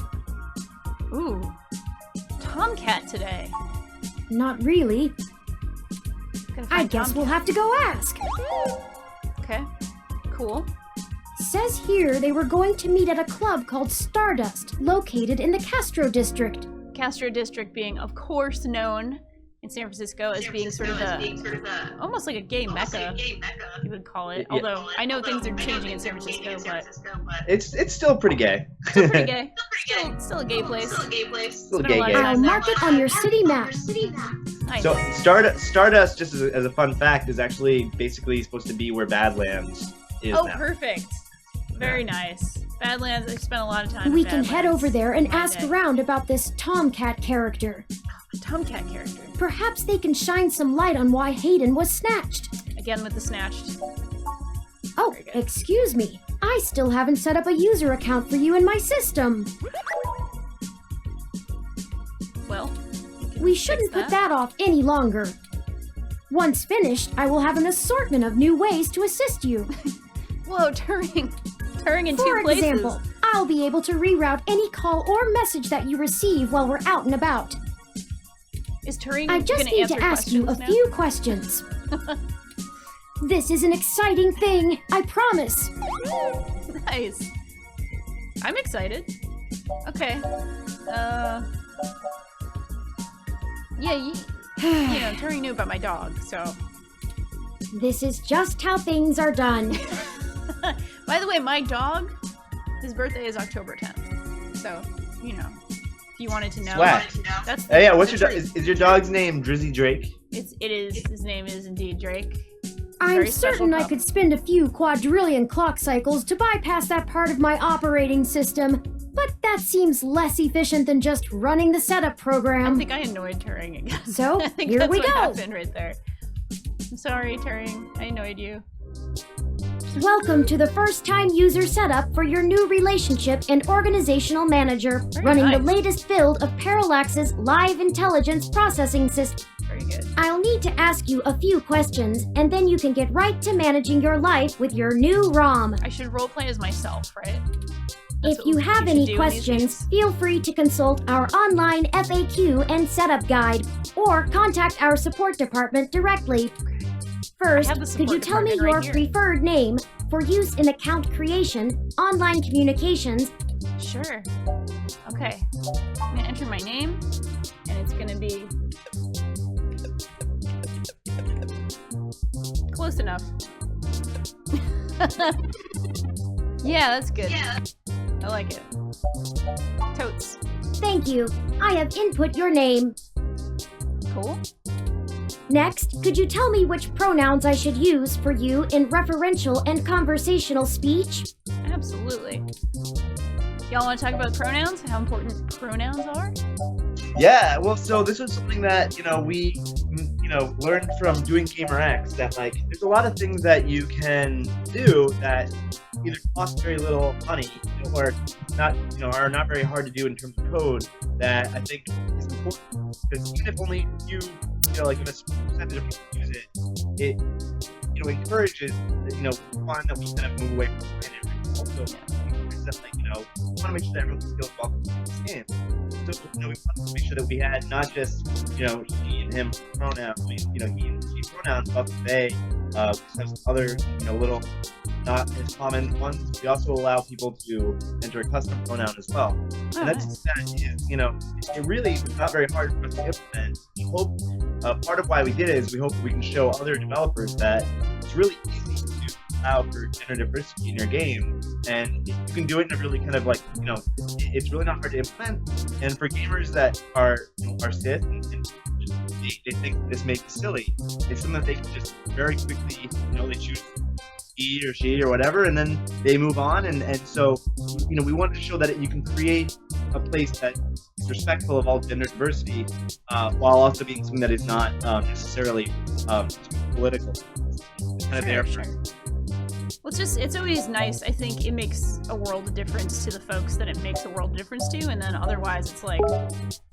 Ooh. Tomcat today. Not really. I guess we'll have to go ask. Okay. Cool. Says here they were going to meet at a club called Stardust, located in the Castro district. Castro district being, of course, known in San Francisco as being sort of a almost like a gay mecca, you would call it. Although I know things are changing in San Francisco, but it's still pretty gay. Still pretty gay. Still a gay place. Still gay. I'll mark it on your city map. Nice. So Stardust, just as a fun fact, is actually basically supposed to be where Badlands is now. Perfect. Very nice. Badlands, I've spent a lot of time We in can head over there and ask around about this Tomcat character. A Tomcat character. Perhaps they can shine some light on why Hayden was snatched. Again with the snatched. Oh, excuse me. I still haven't set up a user account for you in my system. Well, we shouldn't put that off any longer. Once finished, I will have an assortment of new ways to assist you. Whoa, Turing in 2 places. For example, I'll be able to reroute any call or message that you receive while we're out and about. Is Turing I just need to ask you a few questions. This is an exciting thing, I promise. Nice. I'm excited. Okay. Yeah, you know, Turing knew about my dog, so... This is just how things are done. By the way, my dog, his birthday is October 10th. So, you know, if you wanted to know. Swag. That's Hey, what's your is your dog's name Drizzy Drake? It is. His name is indeed Drake. I'm certain I could spend a few quadrillion clock cycles to bypass that part of my operating system, but that seems less efficient than just running the setup program. I think I annoyed Turing again. So, I think here that's we what go. happened right there. I'm sorry, Turing. I annoyed you. Welcome to the first-time user setup for your new relationship and organizational manager, running the latest build of Parallax's live intelligence processing system. Very good. I'll need to ask you a few questions, and then you can get right to managing your life with your new ROM. I should roleplay as myself, right? That's If what you we have should any do in these questions, games. feel free to consult our online FAQ and setup guide, or contact our support department directly. First, have the could you support tell me department your right here. preferred name for use in account creation, online communications? Sure. Okay. I'm gonna enter my name, and it's gonna be close enough. Yeah, that's good. I like it. Totes. Thank you. I have input your name. Cool. Next, could you tell me which pronouns I should use for you in referential and conversational speech? Absolutely. Y'all want to talk about pronouns? How important pronouns are? Yeah, well, so this was something that, we, learned from doing Gamer X, that, like, there's a lot of things that you can do that either cost very little money, or not, are not very hard to do in terms of code, that I think is important. Because even if only you, like, if a small percentage of people use it, it, encourages, one, that we kind of move away from it. Also, encourages that, like, we want to make sure that everyone feels welcome to this game. So, we wanted to make sure that we had not just, she and him pronouns, he and she pronouns, but they, we have some other, little not as common ones. We also allow people to enter a custom pronoun as well. Oh, And that is, it really is not very hard for us to implement. We hope, part of why we did it is we hope that we can show other developers that it's really easy to allow for gender diversity in your game, and you can do it in a really kind of like, it's really not hard to implement. And for gamers that are cis and they think this may be silly, it's something that they can just very quickly, they choose he or she or whatever, and then they move on. And so, we wanted to show that you can create a place that is respectful of all gender diversity, while also being something that is not necessarily political. It's kind of there for. Well, it's always nice. I think it makes a world of difference to the folks that it makes a world of difference to, and then otherwise it's like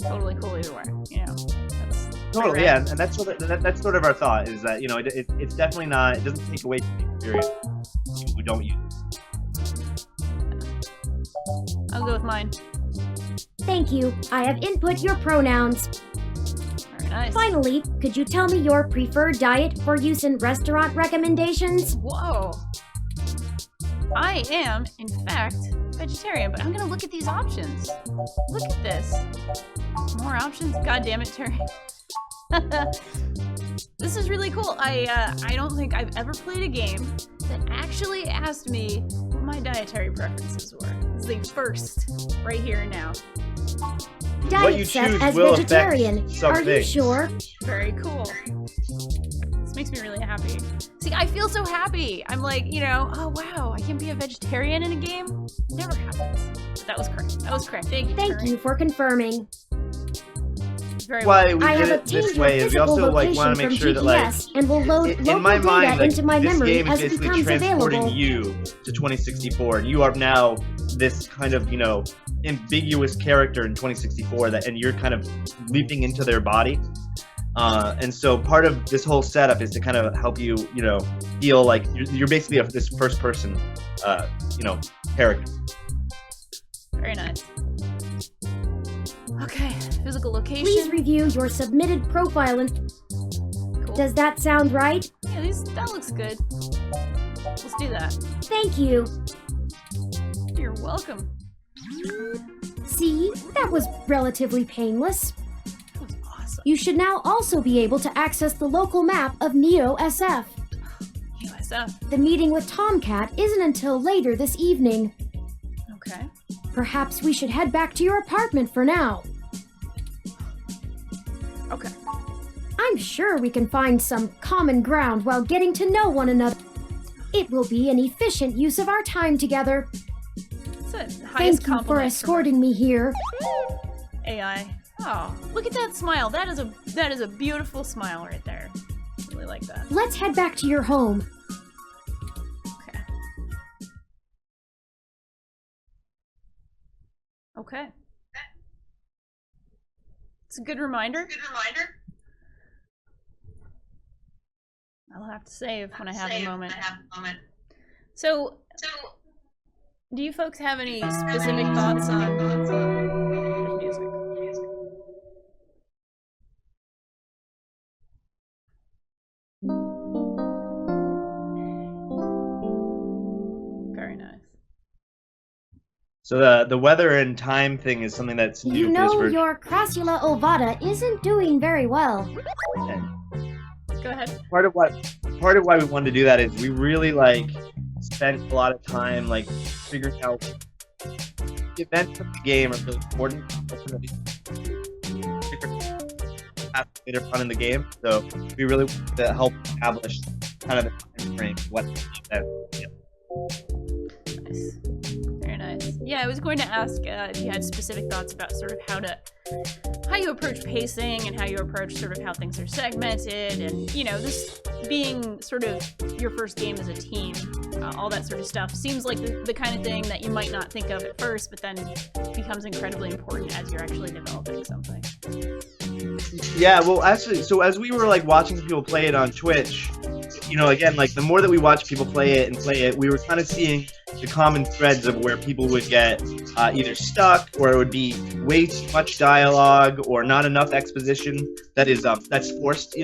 totally cool either way. That's Totally, yeah, and that's that's sort of our thought, is that it's definitely not. It doesn't take away from the experience. We don't use it. I'll go with mine. Thank you. I have input your pronouns. Very nice. Finally, could you tell me your preferred diet for use in restaurant recommendations? Whoa. I am, in fact, vegetarian, but I'm gonna look at these options. Look at this. More options? God damn it, Turing. This is really cool. I don't think I've ever played a game that actually asked me what my dietary preferences were. This is the first, right here and now. What you Diet set choose as will vegetarian. affect some Are you things. sure? Very cool. This makes me really happy. See, I feel so happy. I'm like, oh wow, I can be a vegetarian in a game? Never happens. But that was correct. That was correct. Thank you, Thank Turing. you for confirming. Very well. Why we I did have it this obtained your way is we physical also location want to make from sure that like GPS and will load in local my data mind, like, into my this memory game is as it basically becomes transporting available. you to 2064, and you are now this kind of ambiguous character in 2064 and you're kind of leaping into their body. And so part of this whole setup is to kind of help you, feel like you're basically this first person, character. Very nice. Okay, physical location. Please review your submitted profile and Cool. does that sound right? Yeah, that looks good. Let's do that. Thank you. You're welcome. See, that was relatively painless. That was awesome. You should now also be able to access the local map of Neo SF. USF. The meeting with Tomcat isn't until later this evening. Okay. Perhaps we should head back to your apartment for now. Okay. I'm sure we can find some common ground while getting to know one another. It will be an efficient use of our time together. That's the highest Thank you for compliment from escorting me here. AI. Oh, look at that smile. That is a beautiful smile right there. Really like that. Let's head back to your home. Okay. Okay. It's a good reminder. I'll have to save when I have a moment. So, Do you folks have any specific thoughts on music? Very nice. So the weather and time thing is something that's new You for this know, version. your Crassula ovata isn't doing very well. And Go ahead. part of why we wanted to do that is we really spent a lot of time figuring out the events of the game are really important. Later on in the game, so we really wanted to help establish kind of the time frame, what the event. Nice. Very nice. Yeah, I was going to ask if you had specific thoughts about sort of how you approach pacing and how you approach sort of how things are segmented, and this being sort of your first game as a team, all that sort of stuff seems like the kind of thing that you might not think of at first, but then becomes incredibly important as you're actually developing something. Yeah, well, actually, so as we were watching people play it on Twitch, again, the more that we watch people play it, we were kind of seeing the common threads of where people would get either stuck, or it would be way too much dialogue, or not enough exposition that's forced.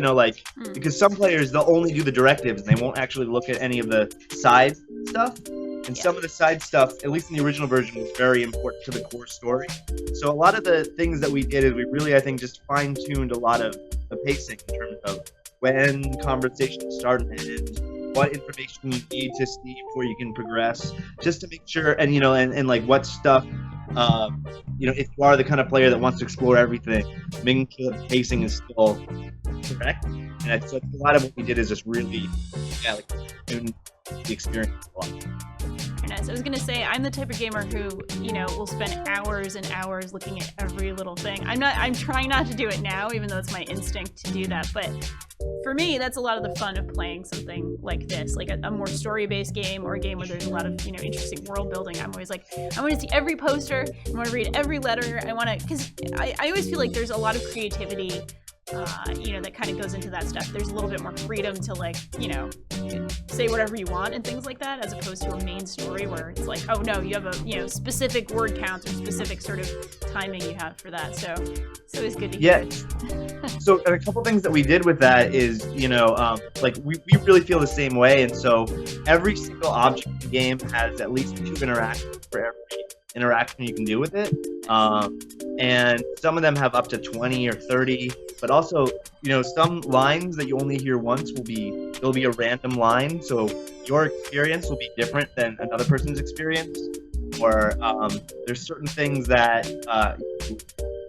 Because some players, they'll only do the directives and they won't actually look at any of the side stuff. And some of the side stuff, at least in the original version, was very important to the core story. So a lot of the things that we did is we really, I think, just fine-tuned a lot of the pacing in terms of when conversations start and end, what information you need to see before you can progress, just to make sure, and what stuff, if you are the kind of player that wants to explore everything, making sure that the pacing is still correct. And so a lot of what we did is just really, tune the experience a lot. Very nice. I was gonna say, I'm the type of gamer who, will spend hours and hours looking at every little thing. I'm trying not to do it now, even though it's my instinct to do that, but for me, that's a lot of the fun of playing something like this, like a more story-based game, or a game where there's a lot of, interesting world building. I'm always like, I want to see every poster, I want to read every letter, because I always feel like there's a lot of creativity, that kind of goes into that stuff. There's a little bit more freedom to say whatever you want and things like that, as opposed to a main story where it's like, oh no, you have a specific word counts or specific sort of timing you have for that. So it's always good to hear. Yeah. So a couple things that we did with that is, we really feel the same way, and so every single object in the game has at least 2 interactions for every interaction you can do with it. And some of them have up to 20 or 30, but also, some lines that you only hear once there'll be a random line, so your experience will be different than another person's experience. Or there's certain things that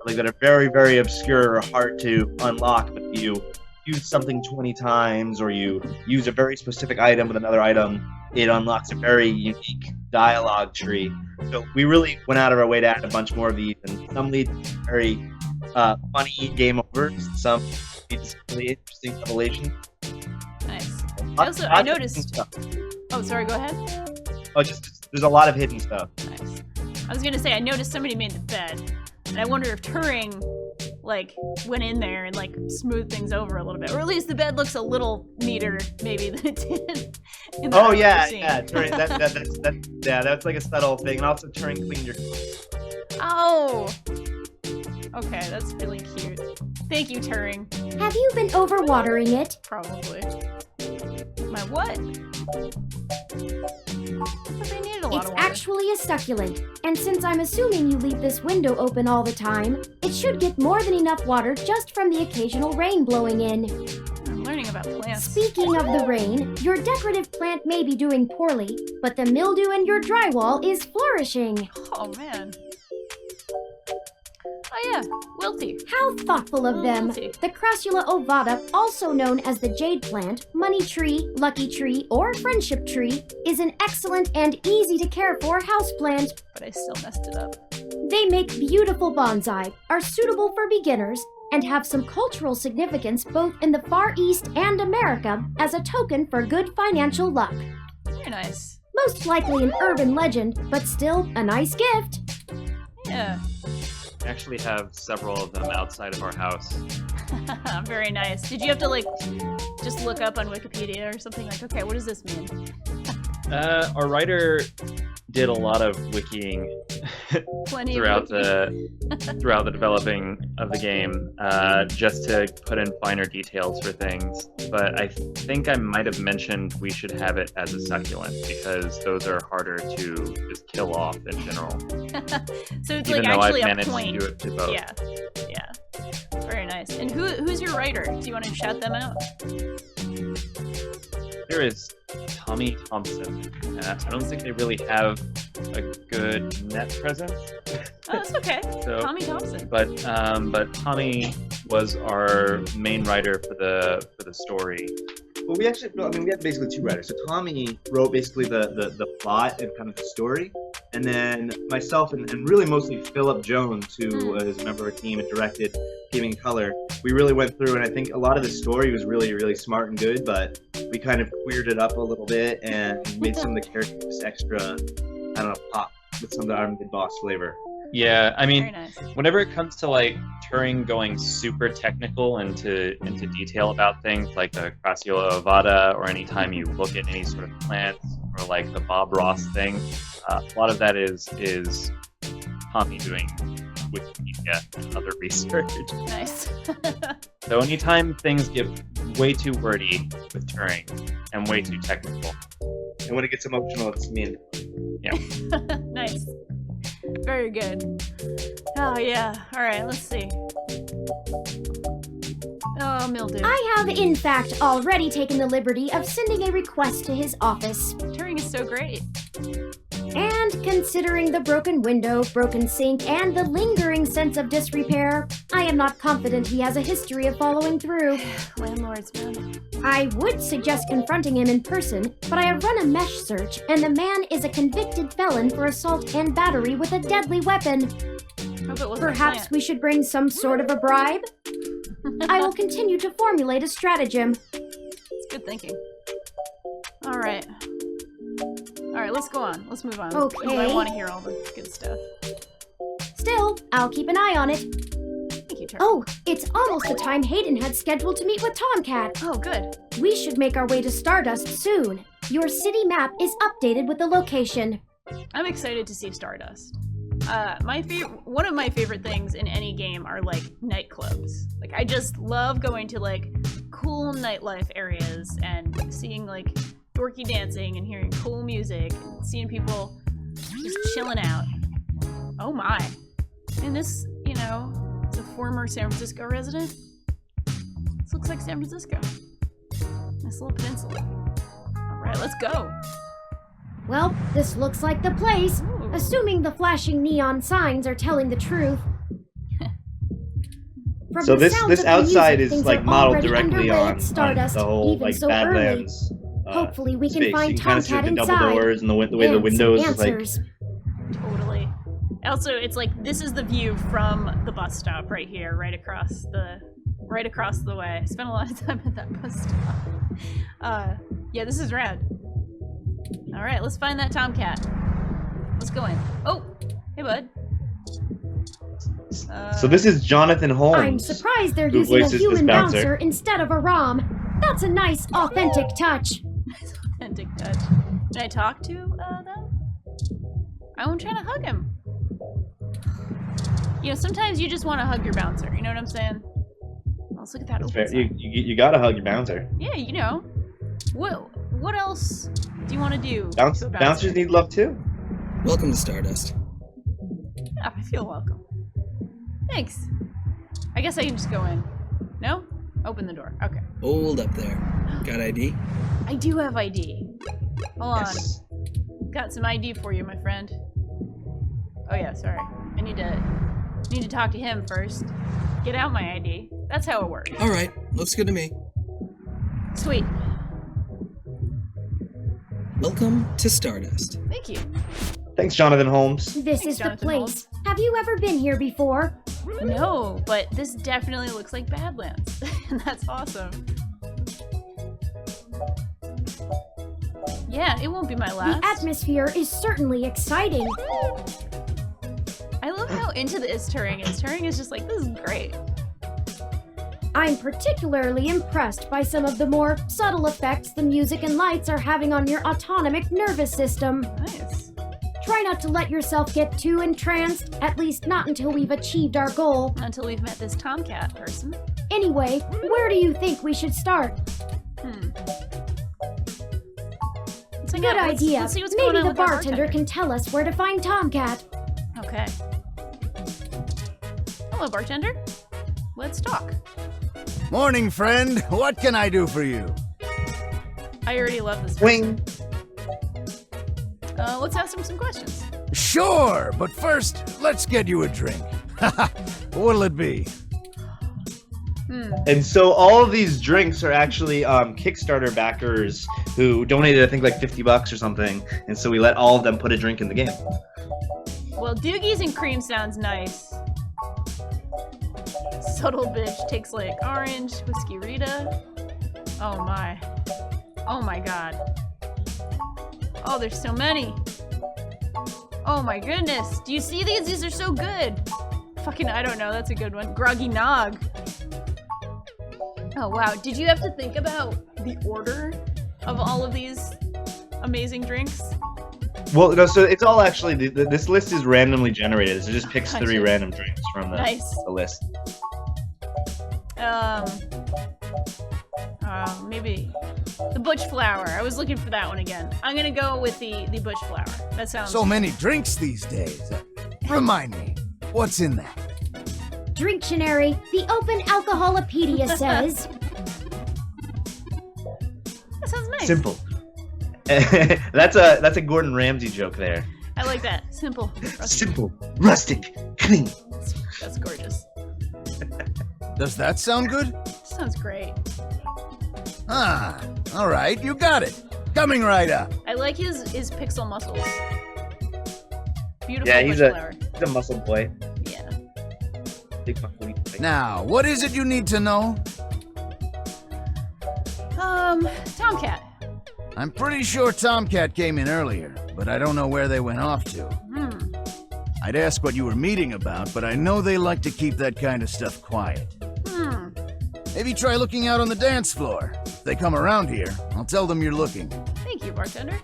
that are very, very obscure or hard to unlock, but if you use something 20 times, or you use a very specific item with another item, it unlocks a very unique dialogue tree. So we really went out of our way to add a bunch more of these, and some lead to very funny game overs, some lead to really interesting revelations. Nice. I noticed. Oh, sorry. Go ahead. Oh, just there's a lot of hidden stuff. Nice. I was gonna say, I noticed somebody made the bed, and I wonder if Turing went in there and smoothed things over a little bit, or at least the bed looks a little neater maybe than it did. Oh yeah, Turing. That's like a subtle thing, and also Turing cleaned your. Oh. Okay, that's really cute. Thank you, Turing. Have you been overwatering it? Probably. My what? But they needed a lot It's of water. actually a succulent, and since I'm assuming you leave this window open all the time, it should get more than enough water just from the occasional rain blowing in. I'm learning about plants. Speaking of the rain, your decorative plant may be doing poorly, but the mildew in your drywall is flourishing. Oh, man. Oh, yeah. Wilty. How thoughtful of them! Wilty. The Crassula ovata, also known as the jade plant, money tree, lucky tree, or friendship tree, is an excellent and easy to care for houseplant. But I still messed it up. They make beautiful bonsai, are suitable for beginners, and have some cultural significance both in the Far East and America as a token for good financial luck. Very nice. Most likely an urban legend, but still a nice gift. Yeah. We actually have several of them outside of our house. Very nice. Did you have to just look up on Wikipedia or something okay, what does this mean? Our writer did a lot of wikiing Plenty throughout of wiki. the developing of the game, just to put in finer details for things. But I think I might have mentioned we should have it as a succulent because those are harder to just kill off in general. So it's Even like though I've actually a managed point. to do it to both. Yeah. Very nice. And who's your writer? Do you want to shout them out? There is Tommy Thompson. I don't think they really have a good net presence. Oh, that's okay. So, Tommy Thompson. but Tommy was our main writer for the story. Well, we had basically two writers. So Tommy wrote basically the plot and kind of the story, and then myself and really mostly Philip Jones, who is a member of our team and directed Gaming Color. We really went through, and I think a lot of the story was really, really smart and good, but we kind of queered it up a little bit and made some of the characters extra, I don't know, pop with some of our Midboss flavor. Yeah, I mean, Very nice. whenever it comes to like Turing going super technical into detail about things like the Crassula ovata, or anytime you look at any sort of plants, or like the Bob Ross thing, a lot of that is Tommy doing Wikipedia and other research. Nice. So anytime things get way too wordy with Turing and way too technical. And when it gets emotional, it's me. Nice. Very good. Oh, yeah. All right, let's see. Oh, mildew. I have, in fact, already taken the liberty of sending a request to his office. Turing is so great. And considering the broken window, broken sink, and the lingering sense of disrepair, I am not confident he has a history of following through. Landlords, man. I would suggest confronting him in person, but I have run a mesh search, and the man is a convicted felon for assault and battery with a deadly weapon. Hope it wasn't Perhaps a plant. we should bring some sort of a bribe? I will continue to formulate a stratagem. It's good thinking. All right. All right, let's go on. Let's move on. Okay. I want to hear all the good stuff. Still, I'll keep an eye on it. Thank you, Turing. Oh, it's almost the time Hayden had scheduled to meet with Tomcat. Oh, good. We should make our way to Stardust soon. Your city map is updated with the location. I'm excited to see Stardust. One of my favorite things in any game are like nightclubs. Like I just love going to like cool nightlife areas and seeing like dorky dancing and hearing cool music and seeing people just chilling out. Oh my. And this, is a former San Francisco resident. This looks like San Francisco. Nice little peninsula. All right, let's go. Well, this looks like the place, Ooh. assuming the flashing neon signs are telling the truth. From So the this sounds this of the outside music, is things like are modeled already directly underway on at Stardust, the whole even like so Badlands. Hopefully we can space. find You can kind of see Tomcat the double inside. doors and the way the And windows some is like. answers. Totally. Also, it's like this is the view from the bus stop right here, right across the way. I spent a lot of time at that bus stop. Yeah, this is rad. All right, let's find that Tomcat. Let's go in. Oh, hey, bud. So this is Jonathan Holmes. I'm surprised they're who using a voices this human bouncer. bouncer instead of a ROM. That's a nice, authentic touch. Nice authentic touch. Can I talk to them? I'm trying to hug him. Sometimes you just want to hug your bouncer. You know what I'm saying? Let's look at that. That's open fair. sign. You gotta hug your bouncer. Yeah, What else do you want to do? to a bouncer? Bouncers need love too. Welcome to Stardust. Yeah, I feel welcome. Thanks. I guess I can just go in. No? Open the door. Okay. Hold up there. Got ID? I do have ID. Hold Yes. on. Got some ID for you, my friend. Oh yeah, sorry. I need to talk to him first. Get out my ID. That's how it works. Alright, looks good to me. Sweet. Welcome to Stardust. Thank you. Thanks, Jonathan Holmes. This Thanks, is the Jonathan place. Holmes. Have you ever been here before? No, but this definitely looks like Badlands. And that's awesome. Yeah, it won't be my last. The atmosphere is certainly exciting. I love how into this Turing is. Turing is just like, this is great. I'm particularly impressed by some of the more subtle effects the music and lights are having on your autonomic nervous system. Nice. Try not to let yourself get too entranced, at least not until we've achieved our goal. Until we've met this Tomcat person. Anyway, where do you think we should start? Good idea. Let's see what's going Maybe on the with our bartender can tell us where to find Tomcat. Okay. Hello, bartender. Let's talk. Morning, friend. What can I do for you? I already love this. Wing. Let's ask him some questions. Sure, but first, let's get you a drink. What'll it be? And so all of these drinks are actually Kickstarter backers who donated, I think, like $50 or something. And so we let all of them put a drink in the game. Well, Doogies and Cream sounds nice. Subtle bitch takes like orange, whiskey Rita. Oh my. Oh my god. Oh, there's so many. Oh my goodness. Do you see these? These are so good. Fucking, I don't know. That's a good one. Groggy Nog. Oh wow. Did you have to think about the order of all of these amazing drinks? Well, no, so it's all actually, this list is randomly generated. So it just picks Gotcha. 3 random drinks from the list. Maybe the Butch Flower. I was looking for that one again. I'm gonna go with the Butch Flower. That sounds So many drinks these days. Remind me, what's in that? Dictionary, the Open Alcoholopedia says. That sounds nice. Simple. That's a Gordon Ramsay joke there. I like that. Simple. Rustic. Simple, rustic, clean. That's gorgeous. Does that sound good? Sounds great. Ah, all right, you got it. Coming right up. I like his pixel muscles. Beautiful Yeah, Butch he's Flower. a muscle boy. Yeah. Big muscle boy. Now, what is it you need to know? Tomcat. I'm pretty sure Tomcat came in earlier, but I don't know where they went off to. I'd ask what you were meeting about, but I know they like to keep that kind of stuff quiet. Maybe try looking out on the dance floor. If they come around here, I'll tell them you're looking. Thank you, bartender.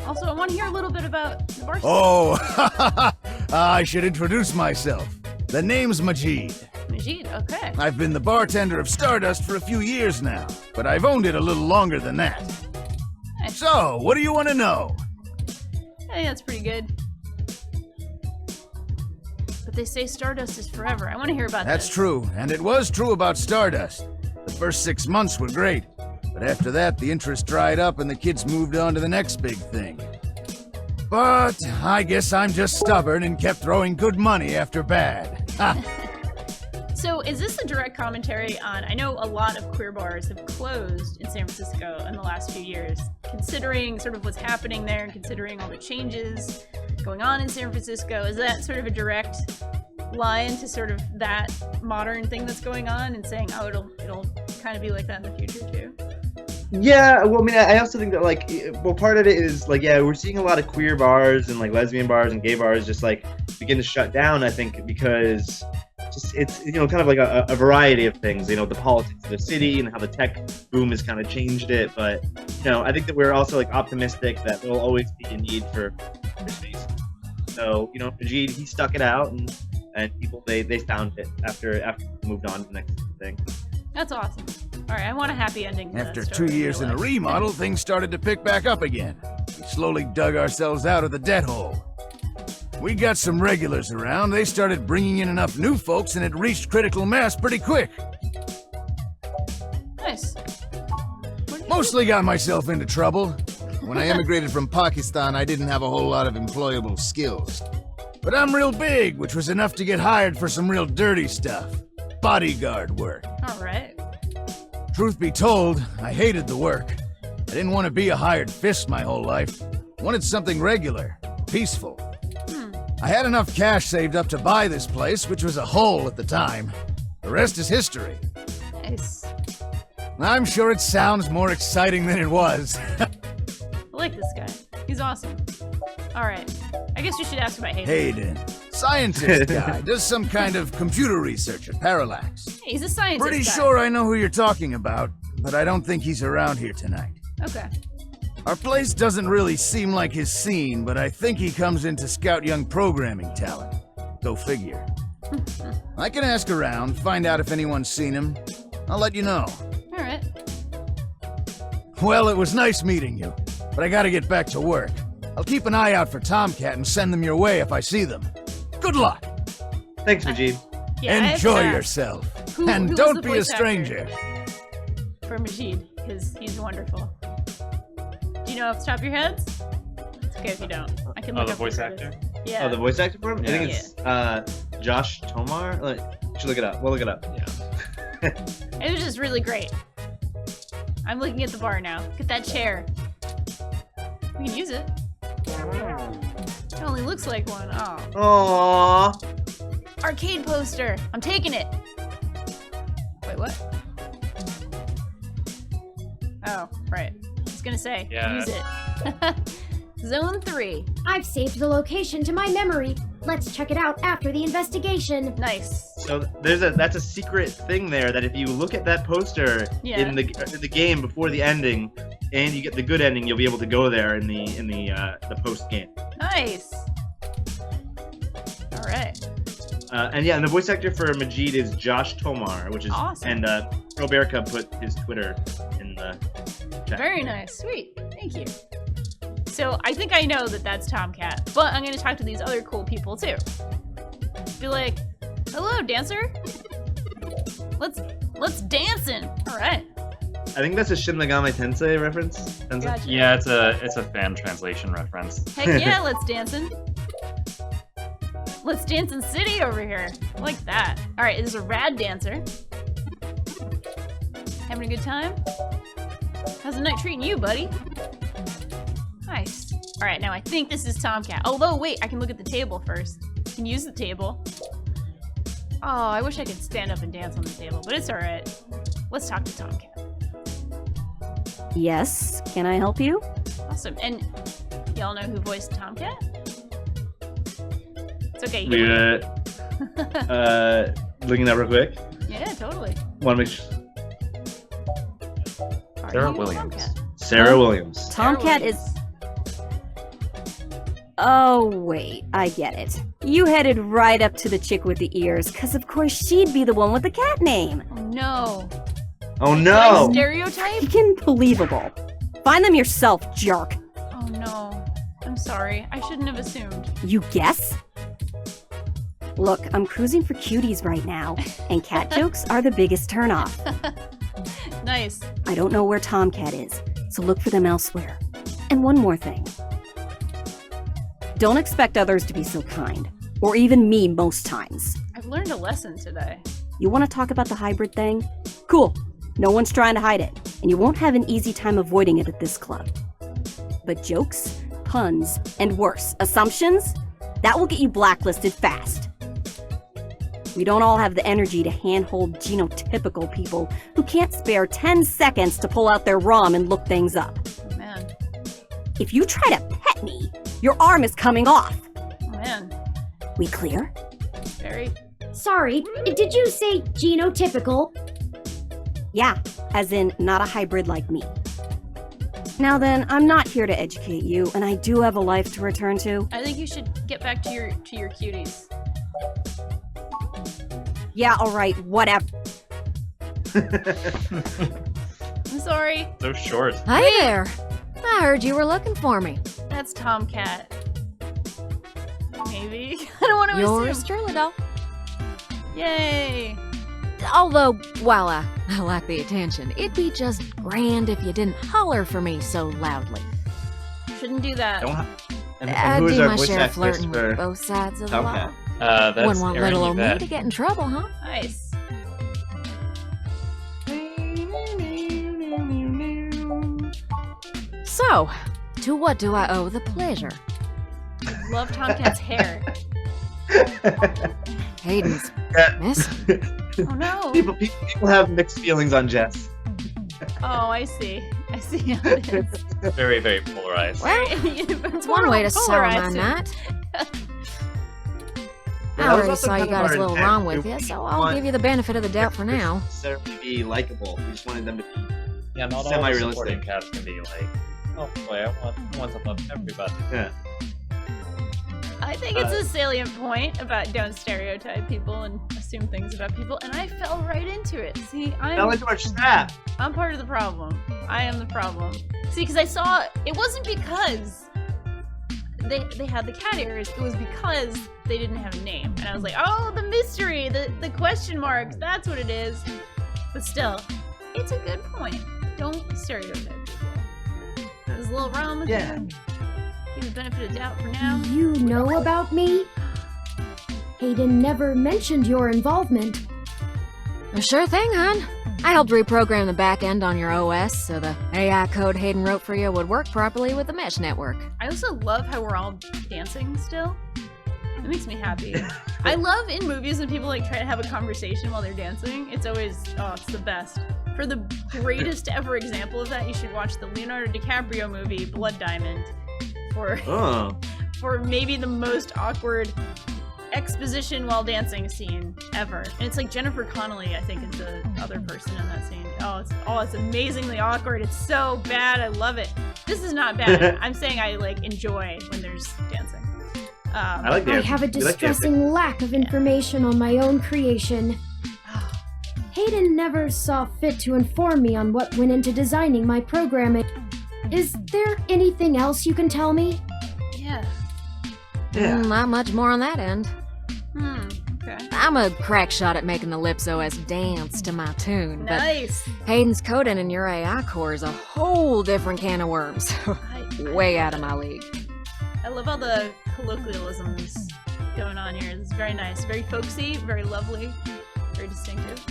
Also, I want to hear a little bit about the bartender. Oh, I should introduce myself. The name's Majid. Majid, okay. I've been the bartender of Stardust for a few years now, but I've owned it a little longer than that. Nice. So, what do you want to know? I think that's pretty good. But they say Stardust is forever. I want to hear about That's this. true, and it was true about Stardust. The first 6 months were great, but after that, the interest dried up and the kids moved on to the next big thing. But I guess I'm just stubborn and kept throwing good money after bad. Ha! So is this a direct commentary on, I know a lot of queer bars have closed in San Francisco in the last few years, considering sort of what's happening there and considering all the changes going on in San Francisco. Is that sort of a direct line to sort of that modern thing that's going on and saying, oh, it'll kind of be like that in the future too? Yeah, well, I mean, I also think that, like, well, part of it is, like, yeah, we're seeing a lot of queer bars and, like, lesbian bars and gay bars just, like, begin to shut down, I think, because just it's, you know, kind of like a variety of things, you know, the politics of the city and how the tech boom has kind of changed it. But, you know, I think that we're also, like, optimistic that there will always be a need for space. So, you know, Majid, he stuck it out, and people, they found it after we moved on to the next thing. That's awesome. All right, I want a happy ending to After that 2 story years in a life. remodel, things started to pick back up again. We slowly dug ourselves out of the debt hole. We got some regulars around, they started bringing in enough new folks, and it reached critical mass pretty quick. Nice. Mostly got myself into trouble. When I emigrated from Pakistan, I didn't have a whole lot of employable skills. But I'm real big, which was enough to get hired for some real dirty stuff. Bodyguard work. All right. Truth be told, I hated the work. I didn't want to be a hired fist my whole life. Wanted something regular, peaceful. I had enough cash saved up to buy this place, which was a hole at the time. The rest is history. Nice. I'm sure it sounds more exciting than it was. I like this guy. He's awesome. All right. I guess we should ask about Hayden. Hayden, scientist guy, does some kind of computer research at Parallax. Hey, he's a scientist Pretty guy. sure I know who you're talking about, but I don't think he's around here tonight. Okay. Our place doesn't really seem like his scene, but I think he comes in to scout young programming talent. Go figure. I can ask around, find out if anyone's seen him. I'll let you know. All right. Well, it was nice meeting you, but I gotta get back to work. I'll keep an eye out for Tomcat and send them your way if I see them. Good luck. Thanks, Majid. Yeah, I have to Enjoy ask, yourself. who And was don't the be a voice actor? stranger. For Majid, because he's wonderful. Do you know off the top of your heads? It's okay if you don't. I can Oh, look the up voice who it is. actor? Yeah. Oh, the voice actor for him? I think Yeah. it's Josh Tomar. You should look it up. We'll look it up. Yeah. It was just really great. I'm looking at the bar now. Look at that chair. We can use it. It only looks like one. Oh. Aww. Arcade poster. I'm taking it. Wait, what? Oh, right. I was gonna say, Yeah. use it. Zone 3. I've saved the location to my memory. Let's check it out after the investigation. Nice. So that's a secret thing there that if you look at that poster Yeah. in the game before the ending, and you get the good ending, you'll be able to go there in the post game. Nice. All right. And the voice actor for Majid is Josh Tomar, which is Awesome. And Roberta put his Twitter in the chat. Very nice. Sweet. Thank you. So I think I know that that's Tomcat, but I'm gonna talk to these other cool people too. Be like, hello, dancer. Let's dancing. All right. I think that's a Shin Megami Tensei reference. Tensei? Gotcha. Yeah, it's a fan translation reference. Heck yeah, let's dancing. Let's dance in city over here. I like that. All right, there's a rad dancer. Having a good time? How's the night treating you, buddy? Nice. All right, now I think this is Tomcat. Although, wait, I can look at the table first. I can use the table. Oh, I wish I could stand up and dance on the table, but it's all right. Let's talk to Tomcat. Yes, can I help you? Awesome. And y'all know who voiced Tomcat? It's okay. You We looking that real quick. yeah, totally. Want to make sure. Are Sarah you Williams. Tomcat? Sarah Williams. Tomcat Sarah is. Oh, wait, I get it. You headed right up to the chick with the ears, because of course she'd be the one with the cat name. Oh no. Oh Did no! I stereotype? Freaking believable. Find them yourself, jerk. Oh no. I'm sorry. I shouldn't have assumed. You guess? Look, I'm cruising for cuties right now, and cat jokes are the biggest turnoff. Nice. I don't know where Tomcat is, so look for them elsewhere. And one more thing. Don't expect others to be so kind, or even me most times. I've learned a lesson today. You want to talk about the hybrid thing? Cool. No one's trying to hide it, and you won't have an easy time avoiding it at this club. But jokes, puns, and worse, assumptions? That will get you blacklisted fast. We don't all have the energy to handhold genotypical people who can't spare 10 seconds to pull out their ROM and look things up. Oh man. If you try to pet me, your arm is coming off. Oh man. We clear? Very. Sorry, did you say genotypical? Yeah, as in not a hybrid like me. Now then, I'm not here to educate you, and I do have a life to return to. I think you should get back to your cuties. Yeah, alright, whatever. I'm sorry. So short. Hi there. I heard you were looking for me. That's Tomcat. Maybe. I don't want to Yours assume. truly, though. Yay. Although, while I lack the attention, it'd be just grand if you didn't holler for me so loudly. Shouldn't do that. Don't ha- and I who is do our my voice share of actress flirting for with both sides of the Tomcat? law. That's Wouldn't want Aaron little old me Yvette. to get in trouble, huh? Nice. So, to what do I owe the pleasure? Love Tomcat's hair. Hayden's Yeah. messy. Oh no. people have mixed feelings on Jess. Oh, I see. I see how it is. Very, very polarized. Well, It's one way to sour my polarized. night. I Yeah, that was already also saw you kind of got his our little intent. wrong with We you, so want- I'll give you the benefit of the doubt for now. Necessarily be likable. We just wanted them to be Yeah, not all the semi-realistic. supporting cast can be like Oh boy, I want to love everybody. Yeah. I think it's a salient point about don't stereotype people and assume things about people, and I fell right into it. See, Fell into our trap. I'm part of the problem. I am the problem. See, because I saw it wasn't because they had the cat ears. It was because they didn't have a name, and I was like, oh, the mystery, the question marks. That's what it is. But still, it's a good point. Don't stereotype people. There's a little realm. Yeah. Give the benefit of doubt for now. You know about me? Hayden never mentioned your involvement. Sure thing, hon. I helped reprogram the back end on your OS so the AI code Hayden wrote for you would work properly with the mesh network. I also love how we're all dancing still. It makes me happy. I love in movies when people like try to have a conversation while they're dancing. It's always, it's the best. For the greatest ever example of that, you should watch the Leonardo DiCaprio movie Blood Diamond for maybe the most awkward exposition while dancing scene ever. And it's like Jennifer Connelly, I think, is the other person in that scene. It's amazingly awkward. It's so bad. I love it. This is not bad. I'm saying I like enjoy when there's dancing. I like dancing. I have a distressing lack of information on my own creation. Hayden never saw fit to inform me on what went into designing my programming. Is there anything else you can tell me? Yeah. Not much more on that end. Okay. I'm a crack shot at making the Lips OS dance to my tune, Nice. but Hayden's coding in your AI core is a whole different can of worms. Way out of my league. I love all the colloquialisms going on here. This is very nice. Very folksy, very lovely, very distinctive.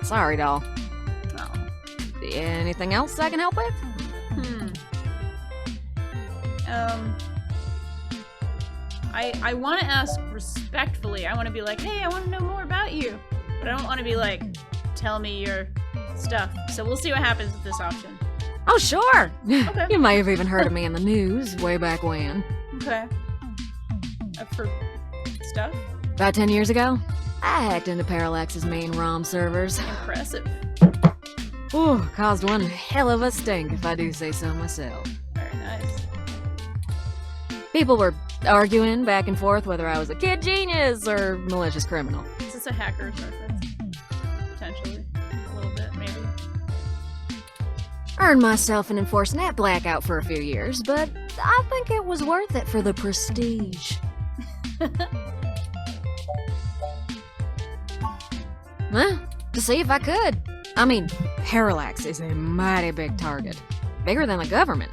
Sorry, doll. Oh. Anything else I can help with? I want to ask respectfully. I want to be like, hey, I want to know more about you. But I don't want to be like, tell me your stuff. So we'll see what happens with this option. Oh, sure. Okay. You might have even heard of me in the news way back when. Okay. For stuff? About 10 years ago, I hacked into Parallax's main ROM servers. Impressive. Ooh, caused one hell of a stink, if I do say so myself. Very nice. People were arguing back and forth whether I was a kid genius or malicious criminal. Is this a hacker's reference? Potentially. A little bit, maybe. Earned myself an enforced net blackout for a few years, but I think it was worth it for the prestige. Huh? To see if I could. I mean, Parallax is a mighty big target. Bigger than the government.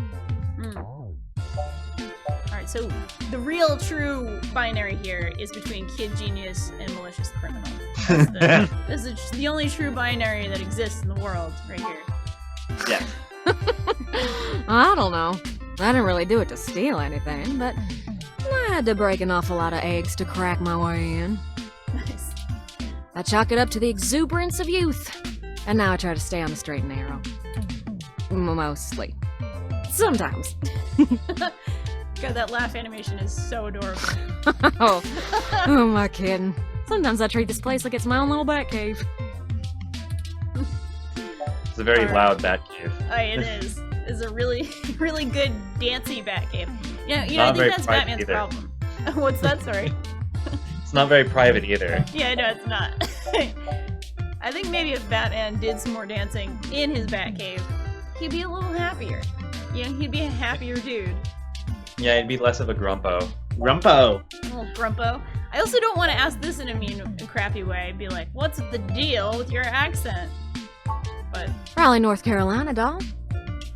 Alright, so the real true binary here is between kid genius and malicious criminal. This is the only true binary that exists in the world, right here. Yeah. I don't know. I didn't really do it to steal anything, but I had to break an awful lot of eggs to crack my way in. Nice. I chalk it up to the exuberance of youth, and now I try to stay on the straight and narrow. Mostly. Sometimes. God, that laugh animation is so adorable. Oh, who am I kidding? Sometimes I treat this place like it's my own little bat cave. It's a very loud bat cave. It is. It's a really, really good dancey bat cave. You know, I Not think very that's private Batman's either. problem. What's that? Sorry. It's not very private either. Yeah, no, it's not. I think maybe if Batman did some more dancing in his Batcave, he'd be a little happier. You know, he'd be a happier dude. Yeah, it'd be less of a grumpo. Grumpo. A little grumpo. I also don't want to ask this in a mean and crappy way. Be like, what's the deal with your accent? But, Raleigh, North Carolina, doll.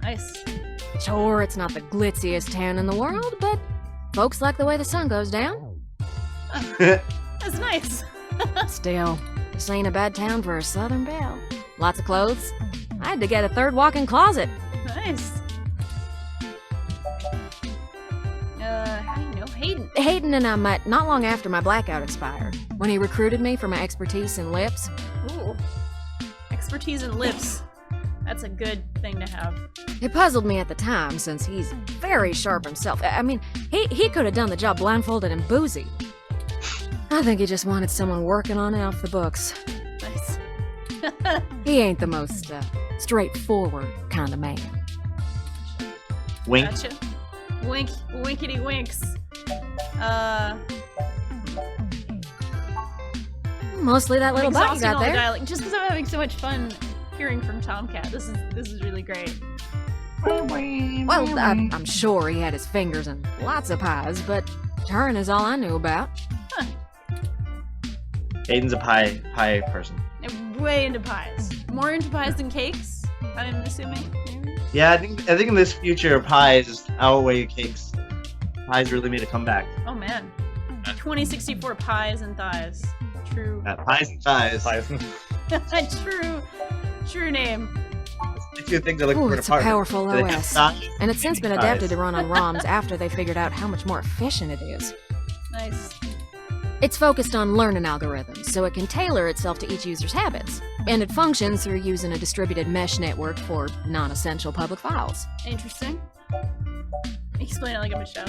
nice. Sure, it's not the glitziest town in the world, but folks like the way the sun goes down. That's nice. Still, this ain't a bad town for a southern belle. Lots of clothes. I had to get a third walk-in closet. Nice. How do you know Hayden? Hayden and I met not long after my blackout expired, when he recruited me for my expertise in lips. Ooh. Expertise in lips. That's a good thing to have. It puzzled me at the time, since he's very sharp himself. I mean, he could have done the job blindfolded and boozy. I think he just wanted someone working on it off the books. Nice. He ain't the most straightforward kind of man. Wink. Gotcha. Wink, winkety winks. Mostly that little butt you exhausting got all the there. dialect, just because I'm having so much fun hearing from Tomcat. This is really great. Well, I'm sure he had his fingers in lots of pies, but Turing is all I knew about. Hayden's a pie person. I'm way into pies. More into pies than cakes, I'm assuming. Maybe? Yeah, I think in this future, pies outweigh cakes. Pies really made a comeback. Oh man. 2064 pies and thighs. True. Pies and thighs. True name. The two things I look Ooh, for in a it's a partner. powerful Do they have OS. thighs? And it's since been Thighs. adapted to run on ROMs after they figured out how much more efficient it is. Nice. It's focused on learning algorithms, so it can tailor itself to each user's habits. And it functions through using a distributed mesh network for non-essential public files. Interesting. Explain it like I'm a show.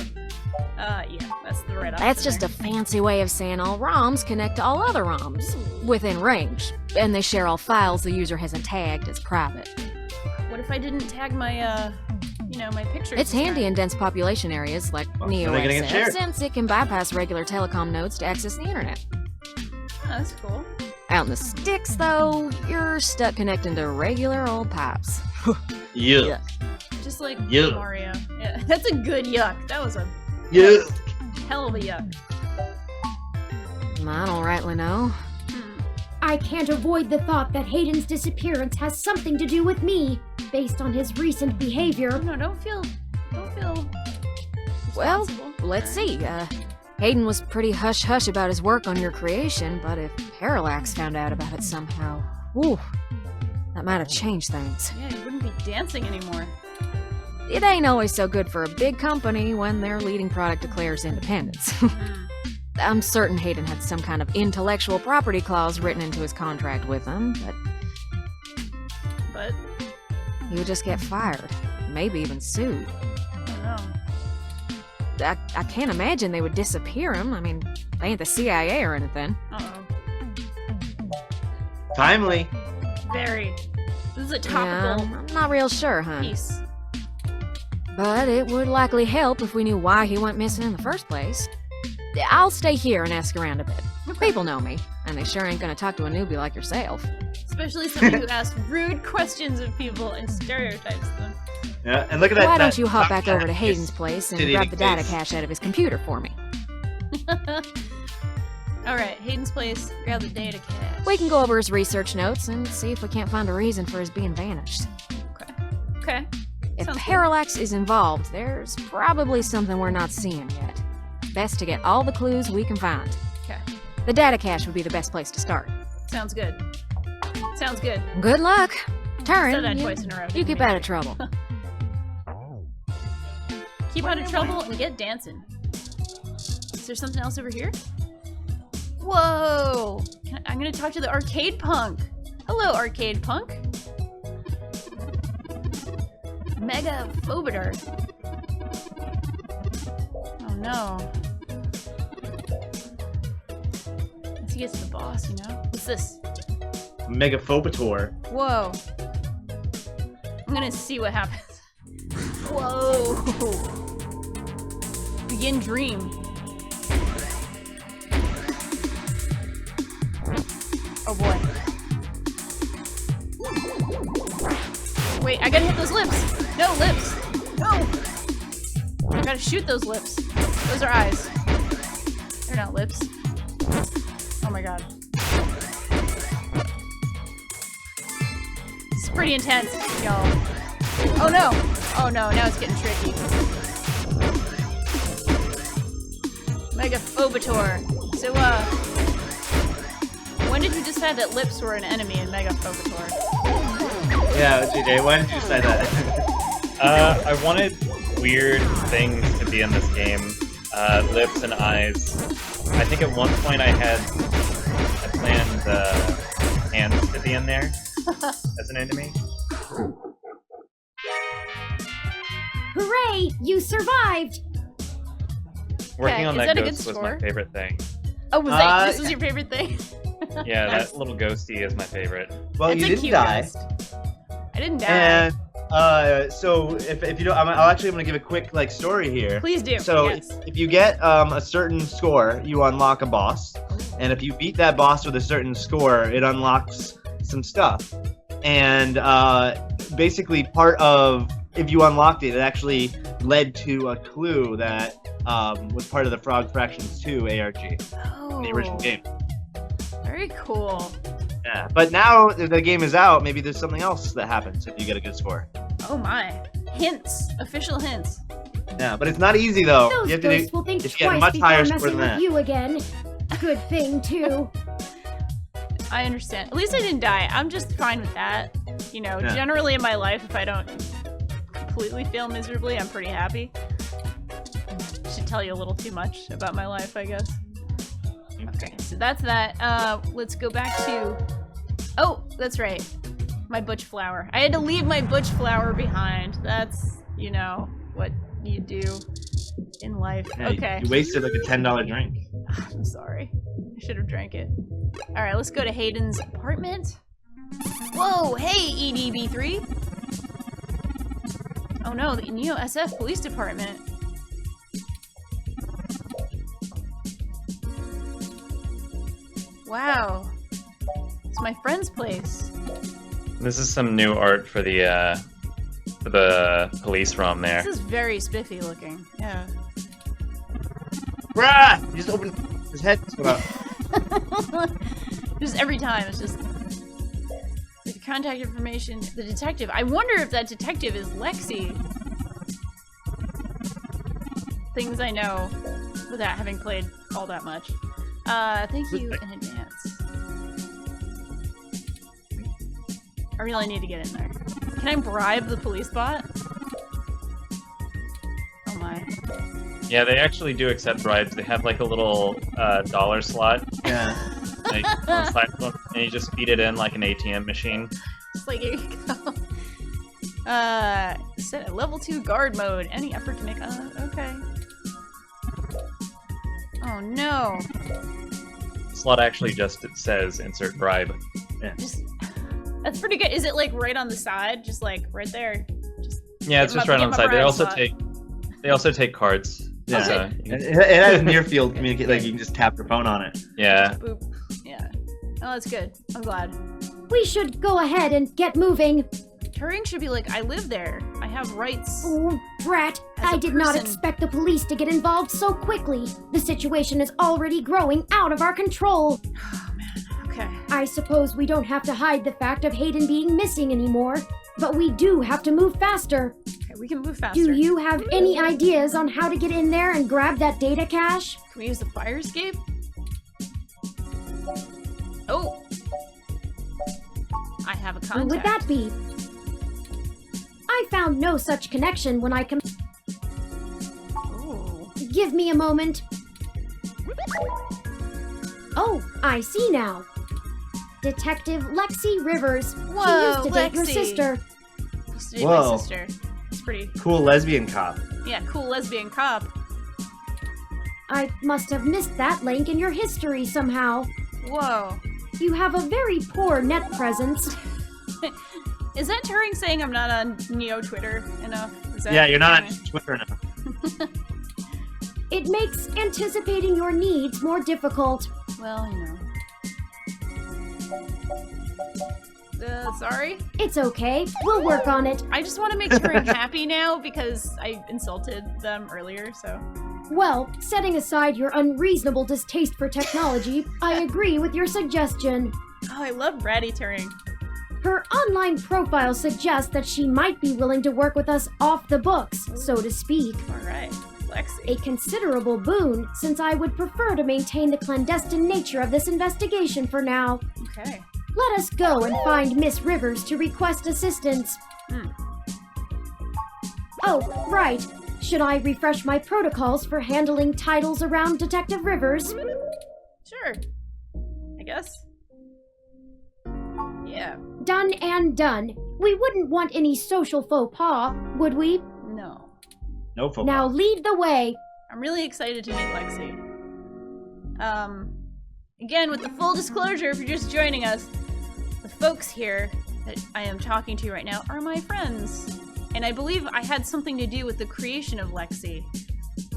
Yeah, that's the right option. That's just a fancy way of saying all ROMs connect to all other ROMs within range, and they share all files the user hasn't tagged as private. What if I didn't tag my, my pictures? It's handy in dense population areas like are they gonna get NeoSF, shared? since it can bypass regular telecom nodes to access the internet. Oh, that's cool. Out in the sticks, though, you're stuck connecting to regular old pipes. Yeah. Just like Yuck. Mario. Yeah, that's a good yuck. That was a Yeah. hell of a yuck. I don't rightly know. I can't avoid the thought that Hayden's disappearance has something to do with me, based on his recent behavior. No, don't feel Well, responsible. let's see. Hayden was pretty hush-hush about his work on your creation, but if Parallax found out about it somehow, whew, that might have changed things. Yeah, you wouldn't be dancing anymore. It ain't always so good for a big company when their leading product declares independence. I'm certain Hayden had some kind of intellectual property clause written into his contract with them, But he would just get fired, maybe even sued. I don't know. I can't imagine they would disappear him. I mean, they ain't the CIA or anything. Uh-oh. Timely. Very. This is a Yeah, topical I'm not real sure, huh? piece. But it would likely help if we knew why he went missing in the first place. I'll stay here and ask around a bit. People know me, and they sure ain't gonna talk to a newbie like yourself. Especially somebody who asks rude questions of people and stereotypes them. Yeah, and look at that. Why that don't you hop back Tomcat over to is Hayden's place and sitting grab the data face. cache out of his computer for me? Alright, Hayden's place, grab the data cache. We can go over his research notes and see if we can't find a reason for his being vanished. Okay. If Sounds good. Parallax is involved, there's probably something we're not seeing yet. Best to get all the clues we can find. Okay. The data cache would be the best place to start. Sounds good. Sounds good. Good luck. Said Turn. that twice in a row. You didn't keep we? out of trouble. Keep out of trouble and get dancing. Is there something else over here? Whoa! I'm gonna talk to the arcade punk. Hello, arcade punk. Mega Phobiter. Oh no. Once he gets to the boss, you know? What's this? Megaphobator. Whoa. I'm gonna see what happens. Whoa. Begin dream. Oh boy. Wait, I gotta hit those lips. No, lips. No. I gotta shoot those lips. Those are eyes. They're not lips. Oh my god. It's pretty intense, y'all. Oh no! Oh no, now it's getting tricky. Megaphobator. So, when did you decide that lips were an enemy in Megaphobator? Yeah, JJ, why did you decide that? I wanted weird things to be in this game. Lips and eyes. I think at one point I planned hands to be in there as an enemy. Hooray! You survived! Working on is that that a good ghost was score? my favorite thing. Oh, was that this was your favorite thing? Yeah, that little ghosty is my favorite. Well, That's you a didn't cute die. ghost. I didn't die. And So if you don't, I'm gonna give a quick like story here. Please do. So yes. if you get a certain score, you unlock a boss, and if you beat that boss with a certain score, it unlocks some stuff. And basically, part of if you unlocked it, it actually led to a clue that was part of the Frog Fractions 2 ARG in the original game. Very cool. Yeah, but now that the game is out, maybe there's something else that happens if you get a good score. Oh my. Hints. Official hints. Yeah, but it's not easy though. Those You have ghosts to will think if you get a twice much before higher score messing than with that. you again. Good thing, too. I understand. At least I didn't die. I'm just fine with that. You know, Yeah. generally in my life, if I don't completely fail miserably, I'm pretty happy. Should tell you a little too much about my life, I guess. Okay, so that's that. Let's go back to... Oh, that's right. My butch flower. I had to leave my butch flower behind. That's, you know, what you do in life. Yeah, Okay. You wasted like a $10 drink. I'm sorry. I should have drank it. Alright, let's go to Hayden's apartment. Whoa, hey, EDB3. Oh no, the Neo SF Police Department. Wow. It's my friend's place. This is some new art for the police ROM there. This is very spiffy looking. Yeah. Bruh! He just opened his head. Just went up. Just every time, it's just... The contact information... The detective. I wonder if that detective is Lexi. Things I know without having played all that much. Thank you in advance. I really need to get in there. Can I bribe the police bot? Oh my. Yeah, they actually do accept bribes. They have like a little dollar slot. Yeah. Like, on the side of them, and you just feed it in like an ATM machine. Just like, here you go. Set at level 2 guard mode. Any effort to make... okay. Oh no. Slot actually just says insert bribe. Yeah. Just... That's pretty good. Is it like right on the side? Just like right there? Just Yeah, it's just right on the side. They also take cards. Yeah. Okay. So you can- It has near field communicate. Like you can just tap your phone on it. yeah. boop. Yeah. Oh, that's good. I'm glad. We should go ahead and get moving. Turing should be like, I live there. I have rights. Oh, brat. As a I did not person. expect the police to get involved so quickly. The situation is already growing out of our control. Oh man. Okay. I suppose we don't have to hide the fact of Hayden being missing anymore, but we do have to move faster. Okay, we can move faster. Do you have any ideas on how to get in there and grab that data cache? Can we use the fire escape? Oh. I have a contact. Who would that be? I found no such connection when I Ooh. Give me a moment. Oh, I see now. Detective Lexi Rivers. Whoa, she used to date your Lexi. sister. Used to be Whoa. my sister. It's pretty... Cool lesbian cop. Yeah, cool lesbian cop. I must have missed that link in your history somehow. Whoa. You have a very poor net presence. Is that Turing saying I'm not on Neo Twitter enough? Is that Yeah, you're not on okay. Twitter now. It makes anticipating your needs more difficult. Well, you know. Sorry? It's okay. We'll work on it. I just want to make Turing happy now because I insulted them earlier, so... Well, setting aside your unreasonable distaste for technology, I agree with your suggestion. Oh, I love bratty Turing. Her online profile suggests that she might be willing to work with us off the books, so to speak. Alright, Lexi. A considerable boon, since I would prefer to maintain the clandestine nature of this investigation for now. Okay. Let us go and find Miss Rivers to request assistance. Oh, right. Should I refresh my protocols for handling titles around Detective Rivers? Sure. I guess. Yeah. Done and done. We wouldn't want any social faux pas, would we? No. No football. Now lead the way. I'm really excited to meet Lexi. Again, with the full disclosure, if you're just joining us, the folks here that I am talking to right now are my friends. and I believe I had something to do with the creation of Lexi.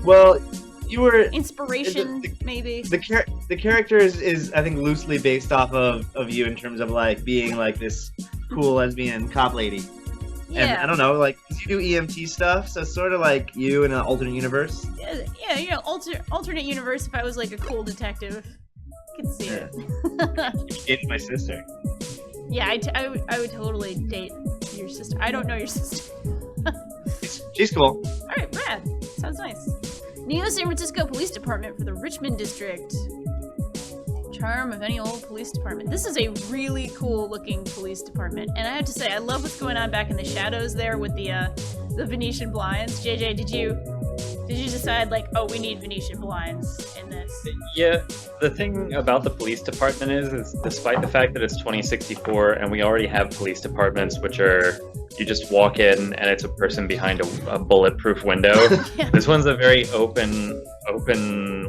Well, you were Inspiration, maybe. the character is I think loosely based off of you in terms of like being like this cool lesbian cop lady. Yeah. And I don't know, like 'cause you do EMT stuff, so it's sort of like you in an alternate universe. Yeah, you know, alternate universe. If I was like a cool detective, I could see it. You dated my sister. Yeah, I would totally date your sister. I don't know your sister. She's cool. All right, rad. Sounds nice. Neo San Francisco Police Department for the Richmond District. Charm of any old police department. This is a really cool looking police department, and I have to say I love what's going on back in the shadows there with the Venetian blinds. JJ, did you decide like, oh, we need Venetian blinds in this? Yeah, the thing about the police department is despite the fact that it's 2064 and we already have police departments which are you just walk in and it's a person behind a bulletproof window. Yeah. This one's a very open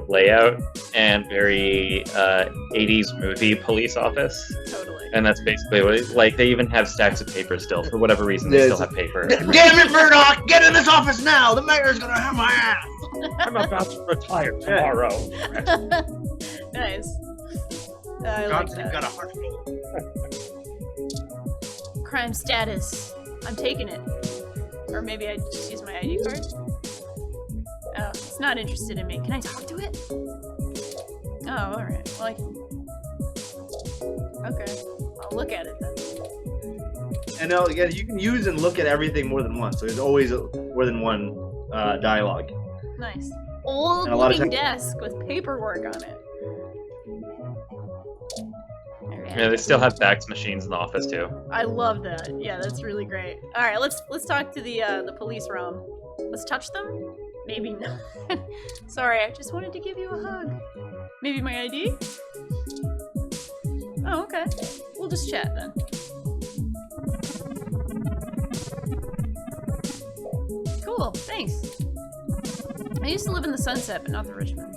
layout and very 80s movie police office. Totally. And that's basically what it, like they even have stacks of paper still. For whatever reason, they still have paper. Damn it, Murdoch! Get in this office now! The mayor's gonna have my ass! I'm about to retire tomorrow. Nice. I like Johnson that. got a heart full. Crime status. I'm taking it. Or maybe I just use my ID card. Oh, it's not interested in me. Can I talk to it? Oh, alright. Well, okay. I'll look at it then. And now, again, you can use and look at everything more than once. So there's always more than one dialogue. Nice. Old And a lot of looking times- desk with paperwork on it. Yeah, they still have fax machines in the office too. I love that. Yeah, that's really great. All right, let's talk to the police ROM. Let's touch them? Maybe not. Sorry, I just wanted to give you a hug. Maybe my ID? Oh, okay. We'll just chat then. Cool, thanks. I used to live in the Sunset, but not the Richmond.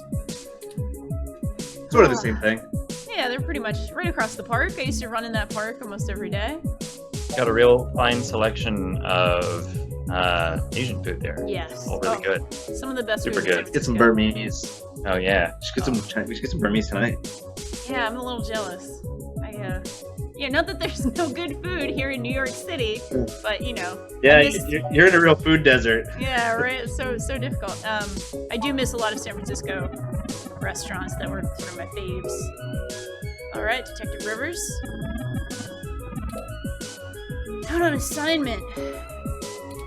Sort of the same thing. Yeah, they're pretty much right across the park. I used to run in that park almost every day. Got a real fine selection of Asian food there. Yes. All really good. Some of the best Super food in San good. Get some Francisco. Burmese. Oh yeah. We should get some Burmese tonight. Yeah, I'm a little jealous. Yeah, not that there's no good food here in New York City, but you know. Yeah, I miss- you're in a real food desert. Yeah, right. It's so difficult. I do miss a lot of San Francisco restaurants that were sort of my faves. All right, Detective Rivers. Out on assignment.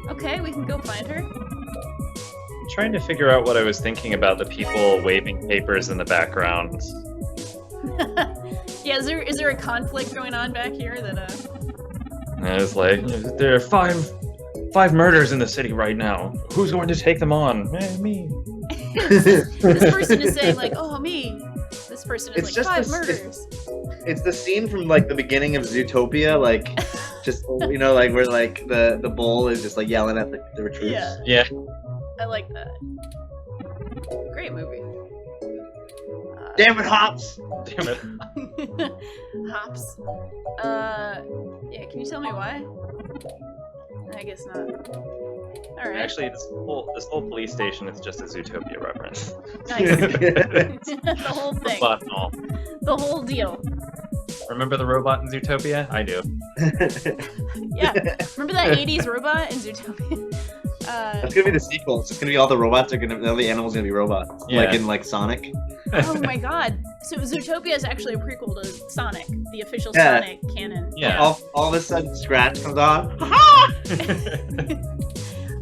Okay, we can go find her. I'm trying to figure out what I was thinking about the people waving papers in the background. Yeah, is there a conflict going on back here that And I was like, there are five murders in the city right now. Who's going to take them on? Me. this person is saying like, oh me. This person is It's like just 5 this- murders. It's the scene from like the beginning of Zootopia, like just you know, like where like the bull is just like yelling at the recruits. Yeah, Yeah. I like that. Great movie. Damn it, Hops! Damn it. Hops. Yeah, can you tell me why? I guess not. Alright. Actually, this whole police station is just a Zootopia reference. Nice. The whole thing. But and all. The whole deal. Remember the robot in Zootopia? I do. Yeah. Remember that 80s robot in Zootopia? That's gonna be the sequel. It's just gonna be all the robots are gonna, all the animals are gonna be robots, Yeah. like in like Sonic. Oh my god. So Zootopia is actually a prequel to Sonic, the official Yeah. Sonic canon. Yeah. All of a sudden, Scratch comes on.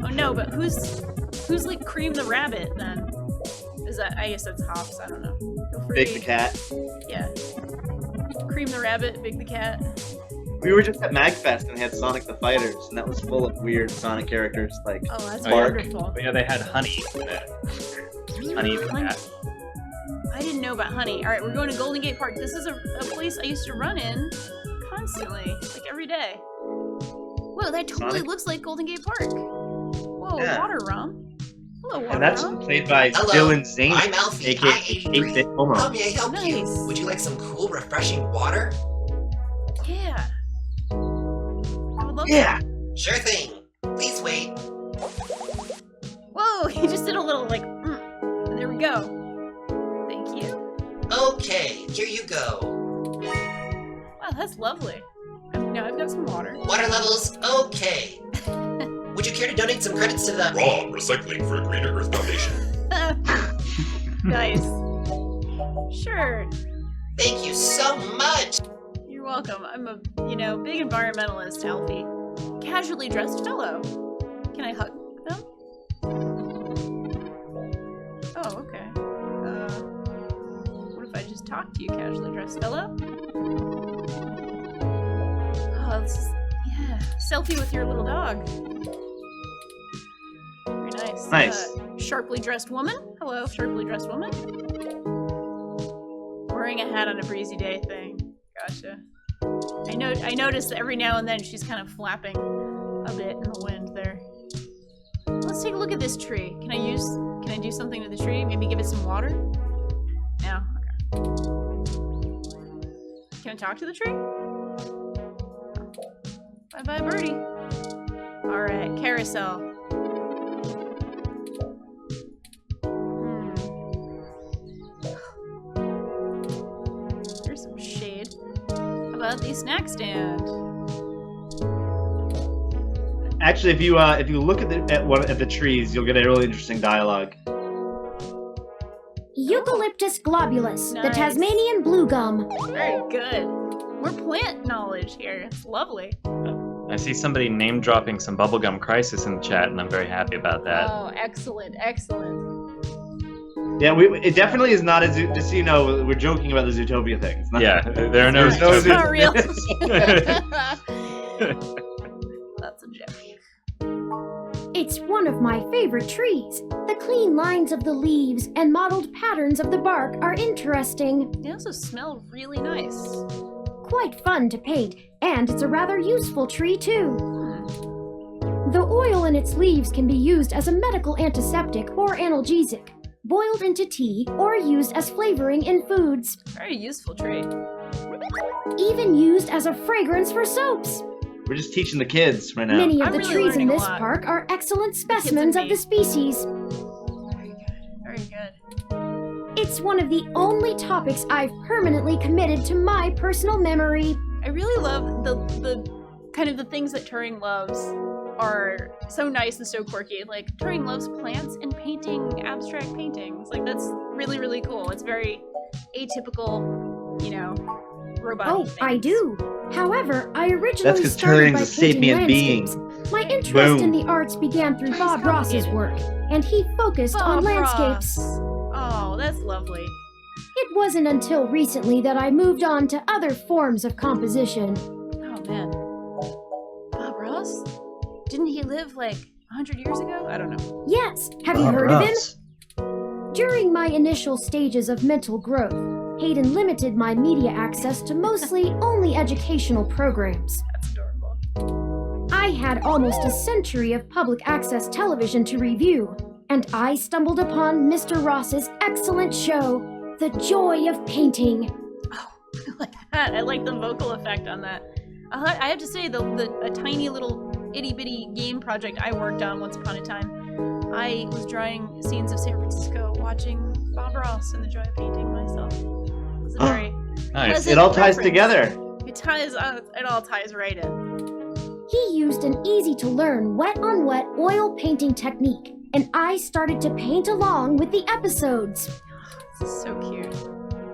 Oh no, but who's like Cream the Rabbit then? Is that, I guess that's Hops, I don't know. Feel free. Big the cat. Yeah. Cream the Rabbit, Big the Cat. We were just at MagFest and had Sonic the Fighters, and that was full of weird Sonic characters like Oh, that's Bark. wonderful. But yeah, they had honey in it. Honey the cat. I didn't know about Honey. Alright, we're going to Golden Gate Park. This is a place I used to run in constantly, like every day. Whoa, that totally Sonic? looks like Golden Gate Park. Whoa, Yeah. Water Rum. Hello, Water And that's Rum. played by Hello, Dylan Zane, I'm Alfie. aka Hi, Adrian. 8-Bit Homo. How may I help Nice. you? Would you like some cool, refreshing water? Yeah. I would love Yeah. Sure thing. Please wait. Whoa, he just did a little like, and there we go. Thank you. Okay, here you go. Wow, that's lovely. Now I've got some water. Water levels, okay. Would you care to donate some credits to the ROM Recycling for a Greener Earth Foundation. Nice. Sure. Thank you so much. You're welcome. I'm a, big environmentalist, Alfie. Casually dressed fellow. Can I hug them? Oh, okay. What if I just talk to you, casually dressed fellow? Oh, this is, selfie with your little dog. Very nice. Nice. Sharply dressed woman. Hello, sharply dressed woman. Wearing a hat on a breezy day thing. Gotcha. I noticed that every now and then she's kind of flapping a bit in the wind there. Let's take a look at this tree. Can I do something to the tree? Maybe give it some water? No? Okay. Can I talk to the tree? Bye-bye, birdie. Alright, carousel. Here's some shade. How about the snack stand? Actually, if you look at the trees, you'll get a really interesting dialogue. Eucalyptus globulus, the Nice. Tasmanian blue gum. Very good. More plant knowledge here. It's lovely. I see somebody name dropping some Bubblegum Crisis in the chat, and I'm very happy about that. Oh, excellent, excellent. Yeah, it definitely is not just so you know, we're joking about the Zootopia thing. It's not, Yeah, there are no. There's no It's not real. Zootopia. That's a joke. It's one of my favorite trees. The clean lines of the leaves and mottled patterns of the bark are interesting. They also smell really nice. Quite fun to paint, and it's a rather useful tree too. The oil in its leaves can be used as a medical antiseptic or analgesic, boiled into tea, or used as flavoring in foods. Very useful tree. Even used as a fragrance for soaps. We're just teaching the kids right now. Many of I'm the really trees in learning a this lot. park are excellent kids and specimens of me. the species. Very good. Very good. It's one of the only topics I've permanently committed to my personal memory. I really love the kind of the things that Turing loves are so nice and so quirky. Like Turing loves plants and painting abstract paintings. Like that's really, really cool. It's very atypical, robot. Oh, I do. However, I That's originally 'cause started Turing's by a painting sapient being. landscapes. My interest Boom. in the arts began through Bob Ross's work, and he focused on Bob landscapes. Ross. Oh, that's lovely. It wasn't until recently that I moved on to other forms of composition. Oh man. Bob Ross? Didn't he live like 100 years ago? I don't know. Yes, have you heard of him? During my initial stages of mental growth, Hayden limited my media access to mostly only educational programs. That's adorable. I had almost a century of public access television to review, and I stumbled upon Mr. Ross's excellent show, The Joy of Painting. Oh, I like that. I like the vocal effect on that. I have to say, a tiny little itty-bitty game project I worked on once upon a time, I was drawing scenes of San Francisco, watching Bob Ross and The Joy of Painting myself. It was a very Nice. pleasant It all ties reference. together. It all ties right in. He used an easy-to-learn wet-on-wet oil painting technique, and I started to paint along with the episodes. This is so cute.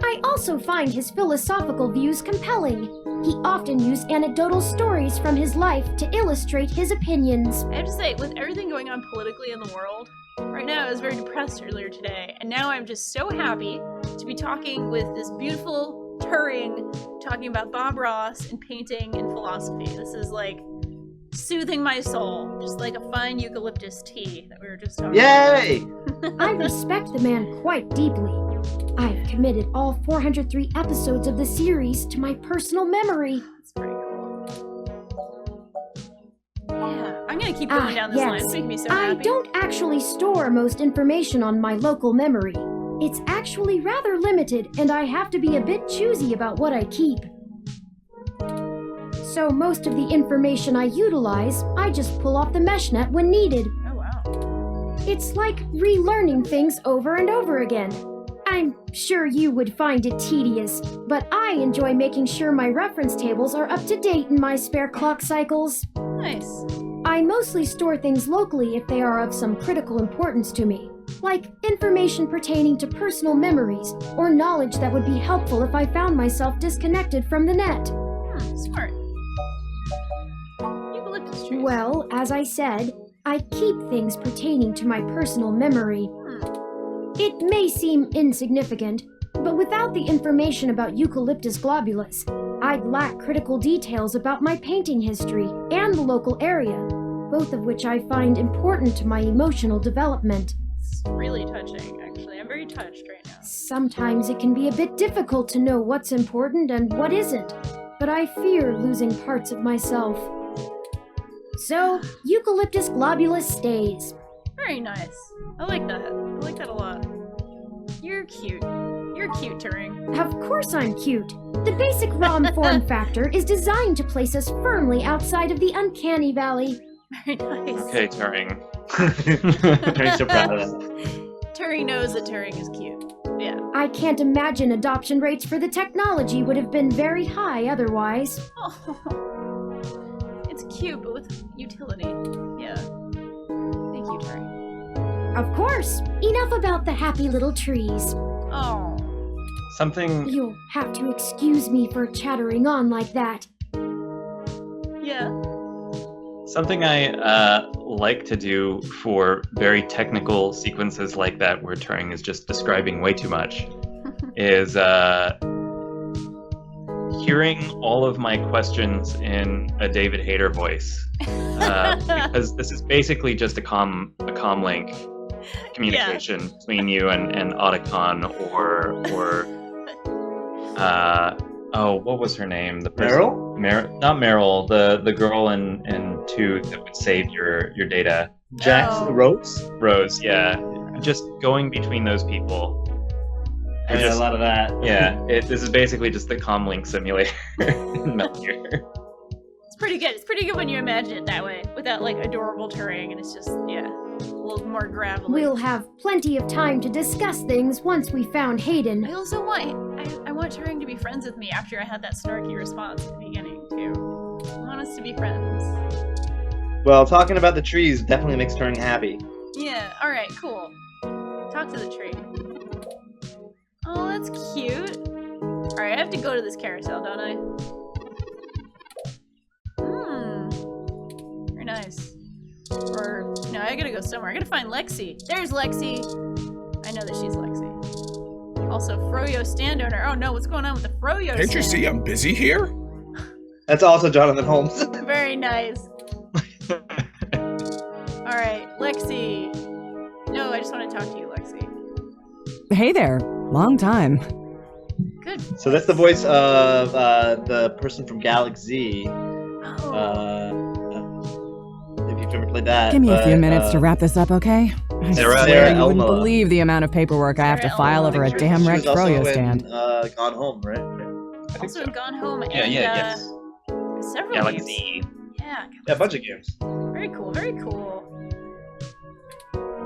I also find his philosophical views compelling. He often used anecdotal stories from his life to illustrate his opinions. I have to say, with everything going on politically in the world, right now I was very depressed earlier today, and now I'm just so happy to be talking with this beautiful Turing, talking about Bob Ross and painting and philosophy. This is like soothing my soul, just like a fine eucalyptus tea that we were just talking Yay! I respect the man quite deeply. I've committed all 403 episodes of the series to my personal memory. That's pretty cool. Yeah, I'm gonna keep going down this line. It's making me so I happy. don't actually store most information on my local memory. It's actually rather limited, and I have to be a bit choosy about what I keep. So most of the information I utilize, I just pull off the mesh net when needed. Oh, wow. It's like relearning things over and over again. I'm sure you would find it tedious, but I enjoy making sure my reference tables are up to date in my spare clock cycles. Nice. I mostly store things locally if they are of some critical importance to me, like information pertaining to personal memories or knowledge that would be helpful if I found myself disconnected from the net. Smart. Eucalyptus trees. Well, as I said, I keep things pertaining to my personal memory. It may seem insignificant, but without the information about Eucalyptus globulus, I'd lack critical details about my painting history and the local area, both of which I find important to my emotional development. It's really touching, actually. I'm very touched right now. Sometimes it can be a bit difficult to know what's important and what isn't, but I fear losing parts of myself. So, Eucalyptus globulus stays. Very nice. I like that. I like that a lot. You're cute. You're cute, Turing. Of course I'm cute. The basic ROM form factor is designed to place us firmly outside of the uncanny valley. Very nice. Okay, Turing. I'm so proud of that. Turing knows that Turing is cute. Yeah. I can't imagine adoption rates for the technology would have been very high otherwise. Oh. It's cute, but with utility. Yeah. Thank you, Turing. Of course. Enough about the happy little trees. Oh. Something. You'll have to excuse me for chattering on like that. Yeah. Something I like to do for very technical sequences like that, where Turing is just describing way too much, is hearing all of my questions in a David Hayter voice, because this is basically just a comm link communication between you and Otacon or what was her name? The person, Meryl? Not Meryl, the girl in 2 that would save your data. Jackson Rose? Rose, yeah. Just going between those people. I did a lot of that. Yeah, this is basically just the comlink simulator in Metal Gear. It's pretty good. It's pretty good when you imagine it that way, without like adorable Turing, and it's just, yeah, a little more gravelly. We'll have plenty of time to discuss things once we found Hayden. I also want Turing to be friends with me after I had that snarky response at the beginning, too. I want us to be friends. Well, talking about the trees definitely makes Turing happy. Yeah, alright, cool. Talk to the tree. Oh, that's cute. Alright, I have to go to this carousel, don't I? Very nice. Or, no, I gotta go somewhere. I gotta find Lexi. There's Lexi! I know that she's Lexi. Also, Froyo stand owner. Oh no, what's going on with the Froyo stand? Can't you see I'm busy here? That's also Jonathan Holmes. Very nice. Alright, Lexi. No, I just want to talk to you, Lexi. Hey there. Long time. Good. So that's the voice of the person from Galaxy. If you've ever played that. Give me a few minutes to wrap this up, okay? I swear you wouldn't believe the amount of paperwork I have to file over a damn wrecked Froyo stand. Gone Home, right? Also in Gone Home and yes. Several Galaxy. games. Yeah, Yeah, a bunch of games. very cool, very cool.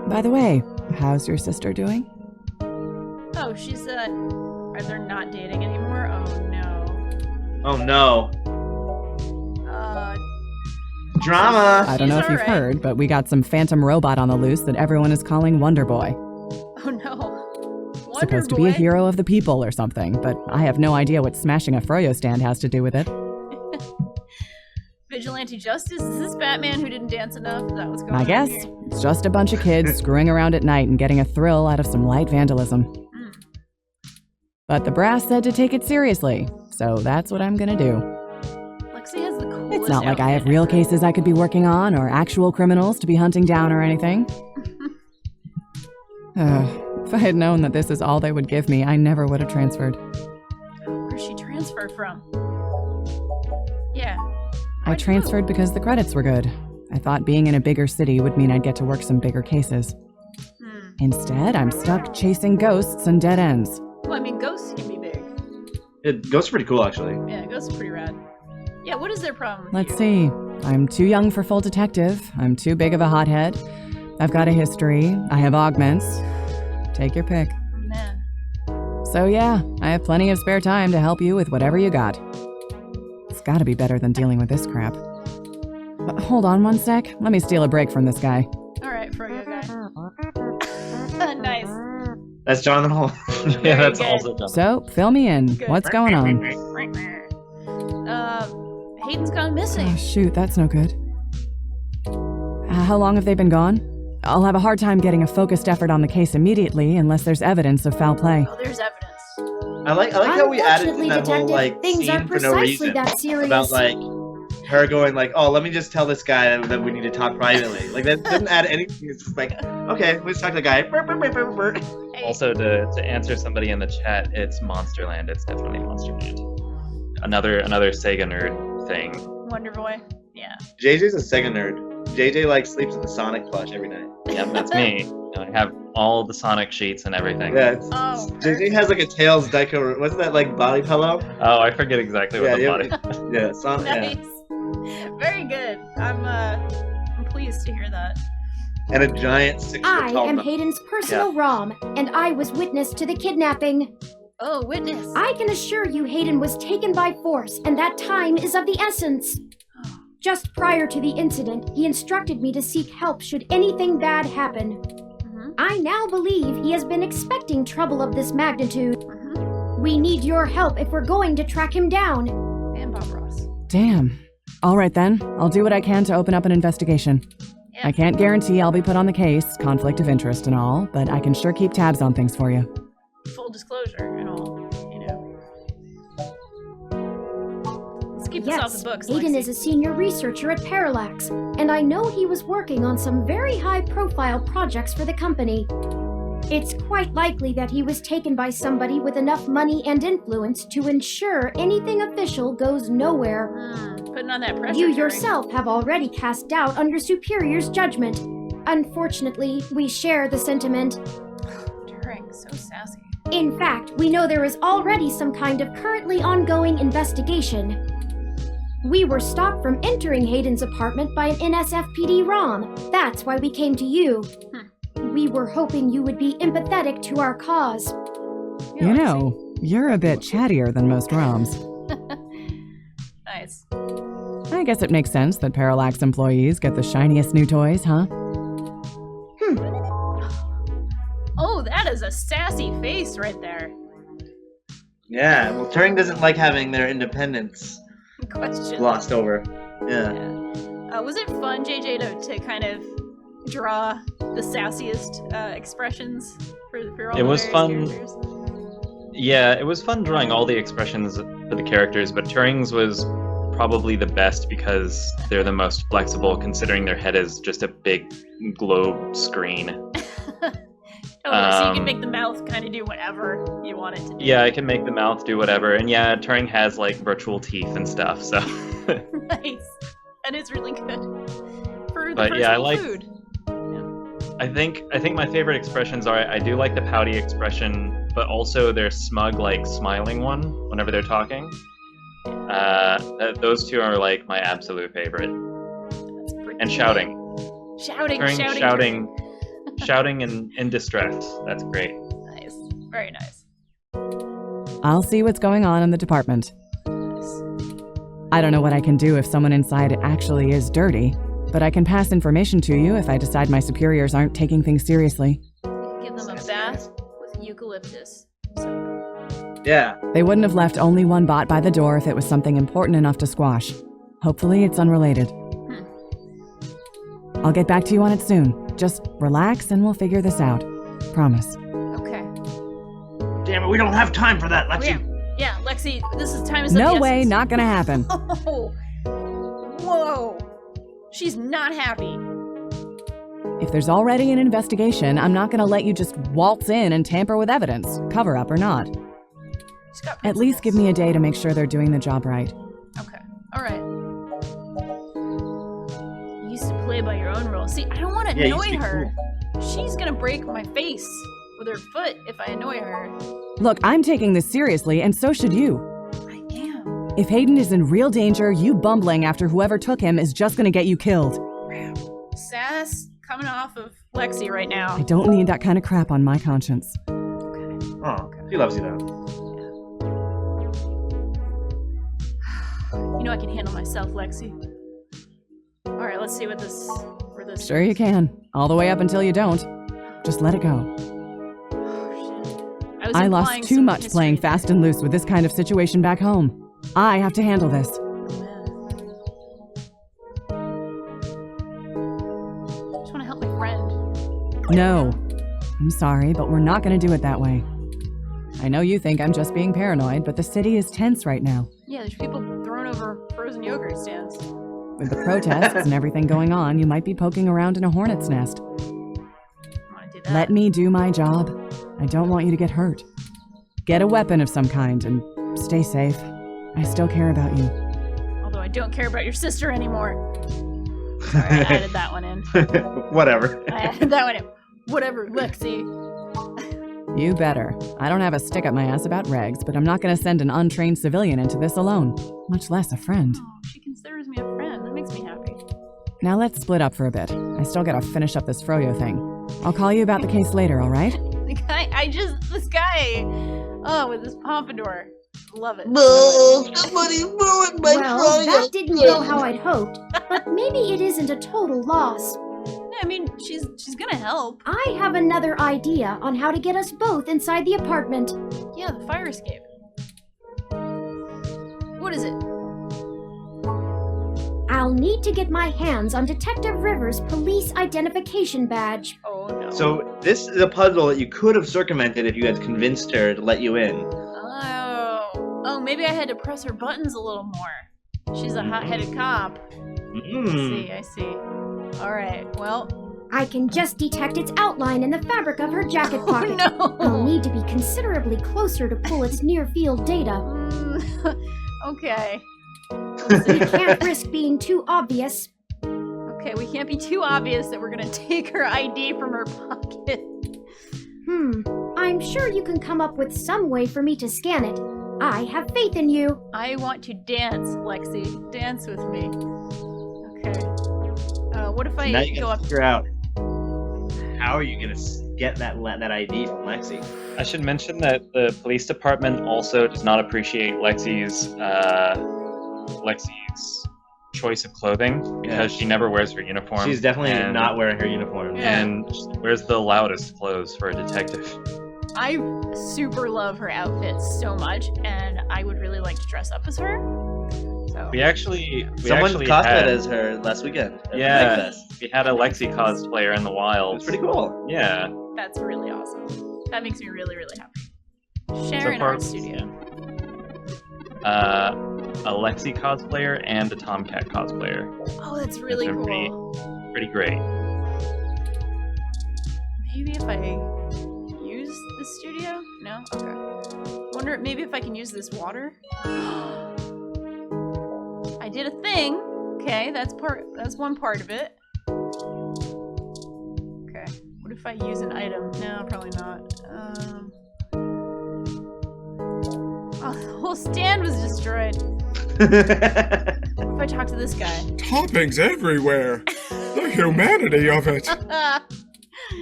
By the way, how's your sister doing? Oh, she's are they not dating anymore? Oh no. Oh no. Drama! I don't know if you've heard, but we got some phantom robot on the loose that everyone is calling Wonder Boy. Oh no. Supposed to be a hero of the people or something, but I have no idea what smashing a Froyo stand has to do with it. Vigilante justice? Is this Batman who didn't dance enough? Is that what's going on I guess. here? It's just a bunch of kids screwing around at night and getting a thrill out of some light vandalism. But the brass said to take it seriously, so that's what I'm gonna do. Lexi has the coolest It's not like I have outfit real ever. cases I could be working on or actual criminals to be hunting down or anything. If I had known that this is all they would give me, I never would have transferred. Where's she transferred from? Yeah. I transferred because the credits were good. I thought being in a bigger city would mean I'd get to work some bigger cases. Instead, I'm stuck chasing ghosts and dead ends. Well, I mean, ghosts can be big. Ghosts are pretty cool, actually. Yeah, ghosts are pretty rad. Yeah, what is their problem? Let's see. I'm too young for full detective. I'm too big of a hothead. I've got a history. I have augments. Take your pick. Man. So yeah, I have plenty of spare time to help you with whatever you got. It's gotta be better than dealing with this crap. Hold on one sec. Let me steal a break from this guy. Alright, Froyo guy. Nice. That's Jonathan Hall. Yeah, that's good. also done. So, fill me in. Good. What's going on? Hayden's gone missing. Oh, shoot, that's no good. How long have they been gone? I'll have a hard time getting a focused effort on the case immediately unless there's evidence of foul play. Oh, there's evidence. I like how we added in Unfortunately, that whole Detective, things scene aren't for no precisely reason that serious. about her going oh, let me just tell this guy that we need to talk privately. That doesn't add anything. It's just okay, let's talk to the guy. Hey. Also, to answer somebody in the chat, it's Monsterland. It's definitely Monsterland. Another Sega nerd thing. Wonder Boy. Yeah. JJ's a Sega nerd. JJ sleeps with a Sonic plush every night. Yep, that's me. I have all the Sonic sheets and everything. Yeah. Oh. JJ has a Tails Deco. What's that body pillow? Oh, I forget exactly what the body. Yeah, Sonic. Nice. Yeah. Very good. I'm pleased to hear that. And a giant 6 foot I tall am mountain. Hayden's personal ROM, and I was witness to the kidnapping. Oh, witness. I can assure you Hayden was taken by force, and that time is of the essence. Just prior to the incident, he instructed me to seek help should anything bad happen. I now believe he has been expecting trouble of this magnitude. We need your help if we're going to track him down. And Bob Ross. Damn. All right then, I'll do what I can to open up an investigation. Yeah. I can't guarantee I'll be put on the case, conflict of interest and all, but I can sure keep tabs on things for you. Full disclosure and all, Let's keep this off Yes, the books, Hayden Lexi. is a senior researcher at Parallax, and I know he was working on some very high-profile projects for the company. It's quite likely that he was taken by somebody with enough money and influence to ensure anything official goes nowhere. Putting on that pressure. You Turing. yourself have already cast doubt on your superior's judgment. Unfortunately, we share the sentiment. Turing, so sassy. In fact, we know there is already some kind of currently ongoing investigation. We were stopped from entering Hayden's apartment by an NSFPD ROM. That's why we came to you. We were hoping you would be empathetic to our cause. You know, you're a bit chattier than most ROMs. Nice. I guess it makes sense that Parallax employees get the shiniest new toys, huh? Oh, that is a sassy face right there. Yeah, well, Turing doesn't like having their independence Question. glossed over. Yeah. Was it fun, JJ, to kind of draw the sassiest expressions for all It the was various fun. characters? Yeah, it was fun drawing all the expressions for the characters, but Turing's was probably the best because they're the most flexible, considering their head is just a big globe screen. So you can make the mouth kind of do whatever you want it to do. Yeah, I can make the mouth do whatever, and yeah, Turing has virtual teeth and stuff. So. Nice. That is really good for the But yeah, I personal like. food. I think my favorite expressions are I do like the pouty expression, but also their smug smiling one whenever they're talking. Those two are my absolute favorite. That's pretty And neat. shouting. Shouting. Shouting in distress. That's great. Nice. Very nice. I'll see what's going on in the department. Nice. I don't know what I can do if someone inside actually is dirty, but I can pass information to you if I decide my superiors aren't taking things seriously. You can give them a bath with eucalyptus. Yeah. They wouldn't have left only one bot by the door if it was something important enough to squash. Hopefully it's unrelated. I'll get back to you on it soon. Just relax and we'll figure this out. Promise. Okay. Damn it, we don't have time for that, Oh, Lexi. yeah, Lexi, this is time is of No the way, essence. not gonna happen. Oh. Whoa. She's not happy. If there's already an investigation, I'm not gonna let you just waltz in and tamper with evidence, cover up or not. She's got At least give me a day to make sure they're doing the job right. Okay. All right. You used to play by your own rules. See, I don't want to Yeah, you annoy used to be her. She's gonna break my face with her foot if I annoy her. Look, I'm taking this seriously, and so should you. I am. If Hayden is in real danger, you bumbling after whoever took him is just gonna get you killed. Sass coming off of Lexi right now. I don't need that kind of crap on my conscience. Oh, she loves you though. You know I can handle myself, Lexi. Alright, let's see where this Sure you can. All the way up until you don't. Just let it go. I lost too much playing fast and loose with this kind of situation back home. I have to handle this. I just want to help my friend. No. I'm sorry, but we're not going to do it that way. I know you think I'm just being paranoid, but the city is tense right now. Yeah, there's people throwing over frozen yogurt stands. With the protests and everything going on, you might be poking around in a hornet's nest. Let me do my job. I don't want you to get hurt. Get a weapon of some kind and stay safe. I still care about you. Although I don't care about your sister anymore. Sorry, I added that one in. Whatever. I added that one in. Whatever, Lexi. You better. I don't have a stick up my ass about regs, but I'm not going to send an untrained civilian into this alone, much less a friend. Oh, she considers me a friend. That makes me happy. Now let's split up for a bit. I still gotta finish up this Froyo thing. I'll call you about the case later, alright? This guy, with his pompadour. Love it. No, somebody ruined my Well, that didn't go how I'd hoped, but maybe it isn't a total loss. I mean, she's gonna help. I have another idea on how to get us both inside the apartment. Yeah, the fire escape. What is it? I'll need to get my hands on Detective Rivers' police identification badge. Oh no. So this is a puzzle that you could have circumvented if you had convinced her to let you in. Oh, maybe I had to press her buttons a little more. She's a hot-headed cop. I see. Alright, well. I can just detect its outline in the fabric of her jacket pocket. No. I'll need to be considerably closer to pull its near-field data. Okay. We can't risk being too obvious. Okay, we can't be too obvious that we're gonna take her ID from her pocket. I'm sure you can come up with some way for me to scan it. I have faith in you. I want to dance, Lexi. Dance with me. Okay. What if I Now you go gotta up? figure out how are you gonna get that ID from Lexi? I should mention that the police department also does not appreciate Lexi's choice of clothing because she never wears her uniform. She's definitely not wearing her uniform. And she wears the loudest clothes for a detective. I super love her outfit so much, and I would really like to dress up as her. So. Someone cosplayed as her last weekend. Yeah, we had a Lexi cosplayer in the wild. It's pretty cool. Yeah. That's really awesome. That makes me really, really happy. Sharon Art Studio. A Lexi cosplayer and a Tomcat cosplayer. Oh, that's really cool. Pretty great. Maybe if I use the studio? No? Okay. Wonder maybe if I can use this water? I did a thing. Okay, that's one part of it. Okay. What if I use an item? No, probably not. Oh, the whole stand was destroyed. What if I talk to this guy? Toppings everywhere. The humanity of it.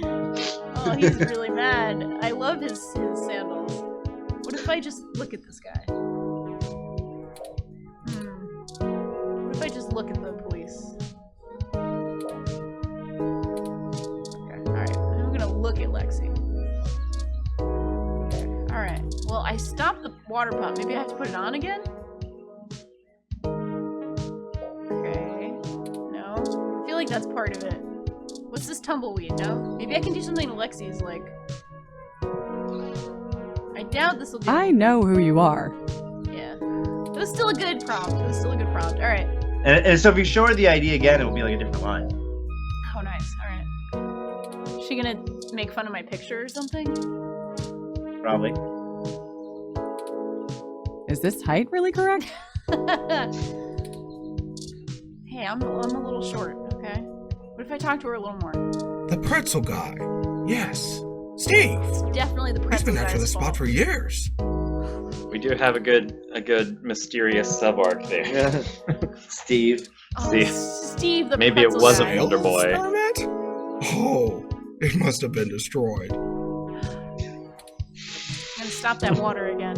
Oh, he's really mad. I love his sandals. What if I just look at this guy? What if I just look at the police? Okay, alright. I'm gonna look at Lexi. Okay, alright. Well, I stopped the water pump. Maybe I have to put it on again? Okay. No. I feel like that's part of it. What's this tumbleweed? No? Maybe I can do something to Lexi's, like... I doubt this will do. I know who you are. Yeah. It was still a good prompt. Alright. And so if you show her the ID again, it will be like a different line. Oh, nice. Alright. Is she gonna make fun of my picture or something? Probably. Is this height really correct? Hey, I'm a little short, okay? What if I talk to her a little more? The pretzel guy. Yes. Steve. It's definitely the pretzel He's been after guy's this spot fault. for years. We do have a good mysterious sub-arc there. Yeah. Steve. Steve the Maybe it pretzel wasn't guy. Wonder Boy. Experiment? Oh, it must have been destroyed. I'm gonna stop that water again.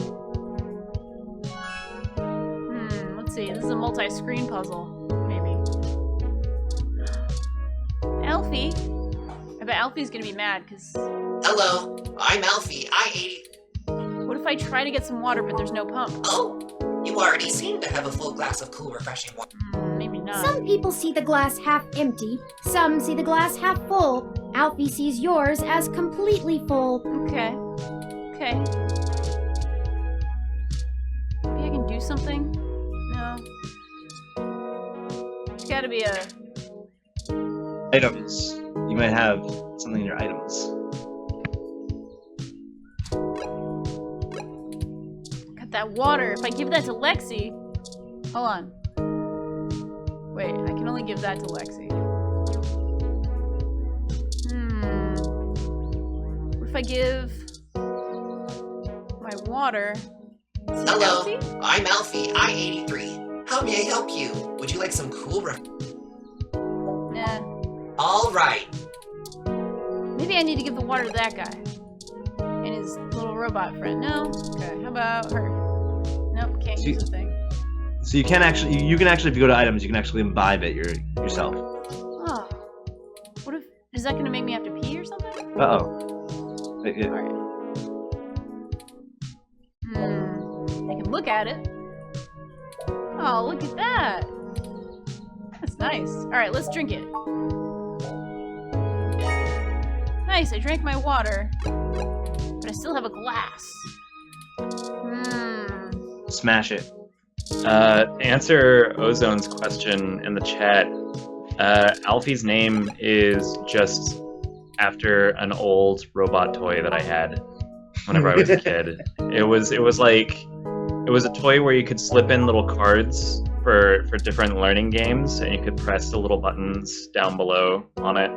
Let's see. This is a multi-screen puzzle. Maybe. Alfie. I bet Alfie's gonna be mad because. Hello, I'm Alfie. What if I try to get some water but there's no pump? Oh, you already seem to have a full glass of cool, refreshing water. Maybe not. Some people see the glass half empty, some see the glass half full. Alfie sees yours as completely full. Okay. Maybe I can do something? No. There's gotta be a... Items. You might have something in your items. Got that water. If I give that to Lexi... Hold on. Wait, I can only give that to Lexi. What if I give... my water... Hello, Alfie? I'm Alfie, I-83. How may I help you? Would you like some cool Nah. Alright. Maybe I need to give the water to that guy. And his little robot friend. No? Okay, how about her? Nope, can't use the thing. So you can actually, if you go to items, you can actually imbibe it yourself. Oh. What if... is that gonna make me have to pee or something? Uh-oh. Alright. I can look at it. Oh, look at that! That's nice. Alright, let's drink it. Nice, I drank my water. But I still have a glass. Smash it. Answer Ozone's question in the chat. Alfie's name is just after an old robot toy that I had whenever I was a kid. It was a toy where you could slip in little cards for different learning games, and you could press the little buttons down below on it.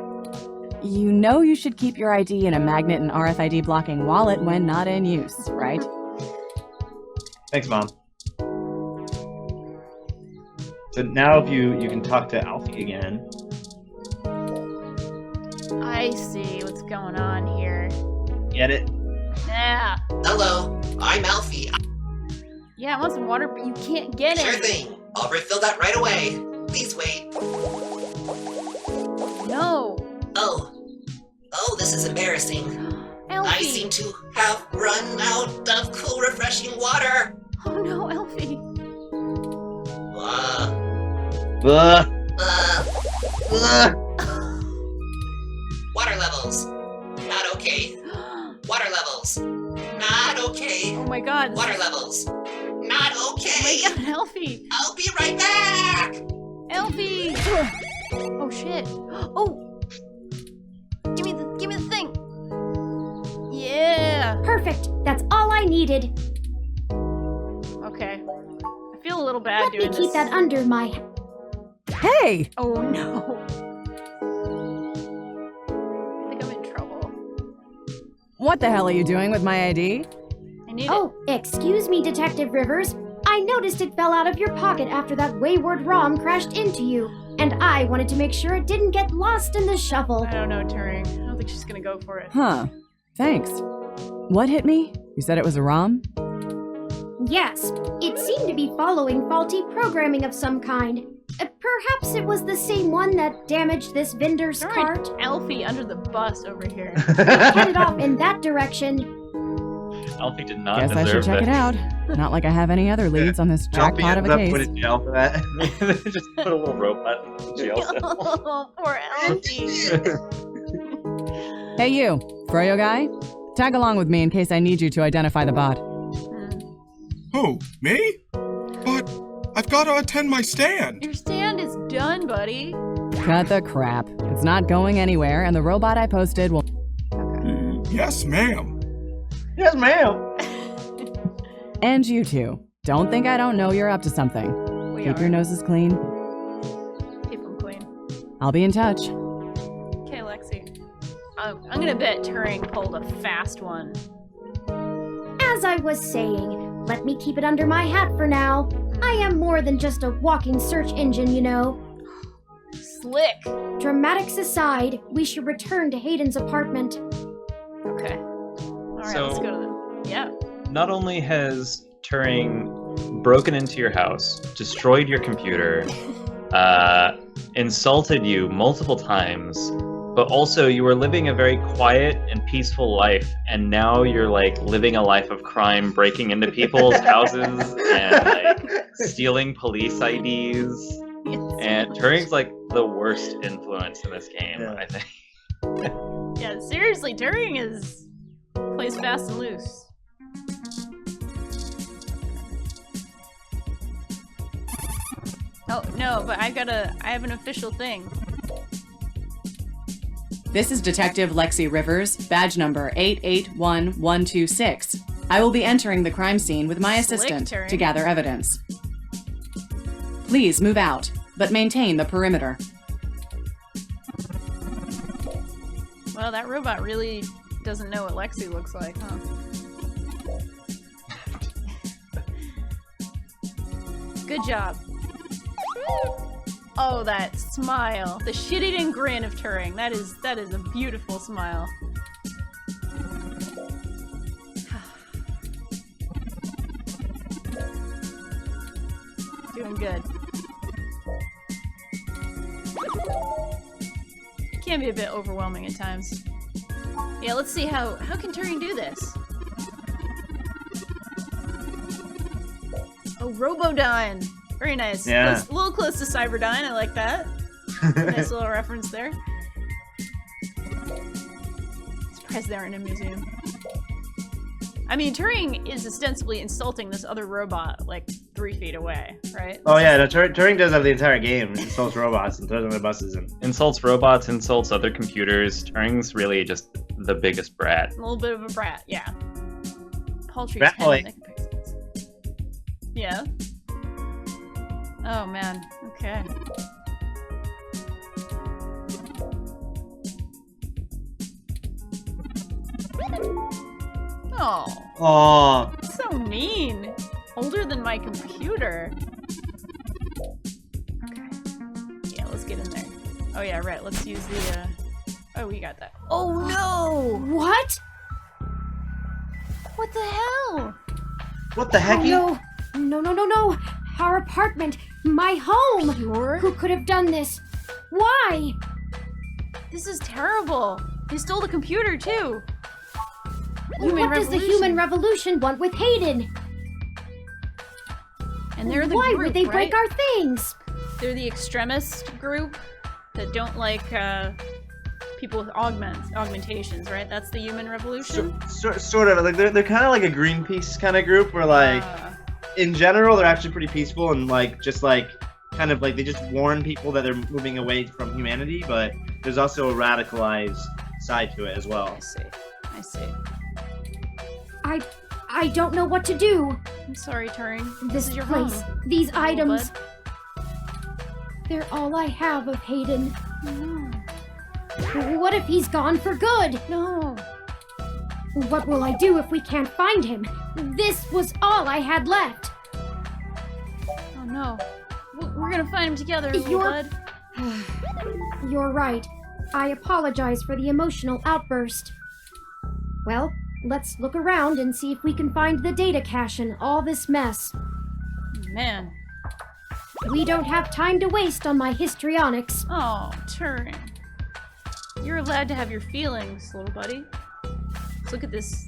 You know you should keep your ID in a magnet and RFID blocking wallet when not in use, right? Thanks, Mom. So now if you can talk to Alfie again. I see what's going on here. Get it? Yeah. Hello, I'm Alfie. Yeah, I want some water, but you can't get it. Sure thing. I'll refill that right away. Please wait. No. Oh, this is embarrassing. Alfie. I seem to have run out of cool, refreshing water. Oh no, Alfie. Water levels. Not okay. Water levels. Not okay. Oh my god. Water levels. Not okay. Oh my god, Alfie. I'll be right back. Alfie. Oh shit. Oh. Give me the thing. Yeah. Perfect. That's all I needed. Okay. I feel a little bad Let doing me keep that under my... Hey! Oh no. I think I'm in trouble. What the hell are you doing with my ID? I need Oh, excuse me, Detective Rivers. I noticed it fell out of your pocket after that wayward ROM crashed into you, and I wanted to make sure it didn't get lost in the shuffle. I don't know, Turing. I don't think she's gonna go for it. Huh. Thanks. What hit me? You said it was a ROM? Yes, it seemed to be following faulty programming of some kind. Perhaps it was the same one that damaged this vendor's cart. Alfie under the bus over here. Headed off in that direction. Alfie did not Guess I should check it out. Not like I have any other leads on this jackpot of a case. Put in jail for that. Just put a little robot in jail cell. Oh, poor Alfie. Hey you, Froyo guy? Tag along with me in case I need you to identify the bot. Who, me? But I've got to attend my stand. Your stand is done, buddy. Cut the crap. It's not going anywhere, and the robot I posted will... Yes, ma'am. Yes, ma'am. And you two. Don't think I don't know you're up to something. Keep your noses clean. Keep them clean. I'll be in touch. Okay, Lexi. I'm gonna bet Turing pulled a fast one. As I was saying, let me keep it under my hat for now. I am more than just a walking search engine, you know. Slick. Dramatics aside, we should return to Hayden's apartment. Okay. All right, So- let's go to them. Yeah. Not only has Turing broken into your house, destroyed your computer, insulted you multiple times, but also you were living a very quiet and peaceful life, and now you're like living a life of crime, breaking into people's houses and like stealing police IDs. And Turing's like the worst influence in this game, I think. Yeah, seriously, Turing plays fast and loose. Oh, no, but I have an official thing. This is Detective Lexi Rivers, badge number 881126. I will be entering the crime scene with my assistant Turing. to gather evidence. Please move out, but maintain the perimeter. Well, that robot really doesn't know what Lexi looks like, huh? Good job. Oh, that smile. The shit-eating grin of Turing. That is a beautiful smile. Doing good. It can be a bit overwhelming at times. Yeah, let's see how can Turing do this? Oh, Robodyne. Very nice. Yeah. A little close to Cyberdyne. I like that. Nice little reference there. Surprised they aren't in a museum. I mean, Turing is ostensibly insulting this other robot like 3 feet away, right? Oh yeah, no, Turing does have the entire game. He insults robots and throws them in buses and Insults robots, insults other computers. Turing's really just the biggest brat. A little bit of a brat, yeah. Paltry Brat 10 boy. megapixels. Yeah. Oh man, okay. Oh, oh, so mean. Older than my computer. Okay. Yeah, let's get in there. Oh yeah, right. Let's use the. Oh, we got that. Oh no! What? What the hell? what the heck? Oh, no. Our apartment. My home. Pure? Who could have done this? Why? This is terrible. They stole the computer too. What does the human revolution want with Hayden? And they're the Why group, would they break right? our things? They're the extremist group that don't like people with augmentations, right? That's the human revolution. Sort of like they're kind of like a Greenpeace kind of group where like in general they're actually pretty peaceful and like just like kind of like they just warn people that they're moving away from humanity, but there's also a radicalized side to it as well. I see. I don't know what to do. I'm sorry, Turing. This is your place, home. these Little items, bud. they're all I have of Hayden. No. What if he's gone for good? No. What will I do if we can't find him? This was all I had left. Oh no. We're gonna find him together, little You're- bud. You're right. I apologize for the emotional outburst. Well, let's look around and see if we can find the data cache in all this mess. Man. We don't have time to waste on my histrionics. Oh, Turing. You're allowed to have your feelings, little buddy. Let's look at this.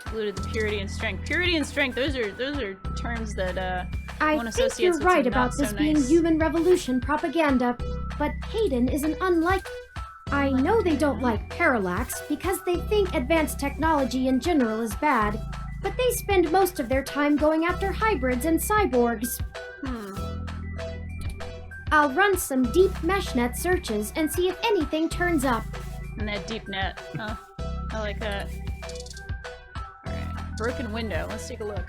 Polluted the purity and strength. Purity and strength, those are terms that I one think associates you're with right some about not so this being nice. human revolution propaganda, but Hayden is an I know they don't like parallax because they think advanced technology in general is bad, but they spend most of their time going after hybrids and cyborgs. I'll run some deep meshnet searches and see if anything turns up. And that deep net. Huh. I like that. Alright. Broken window. Let's take a look.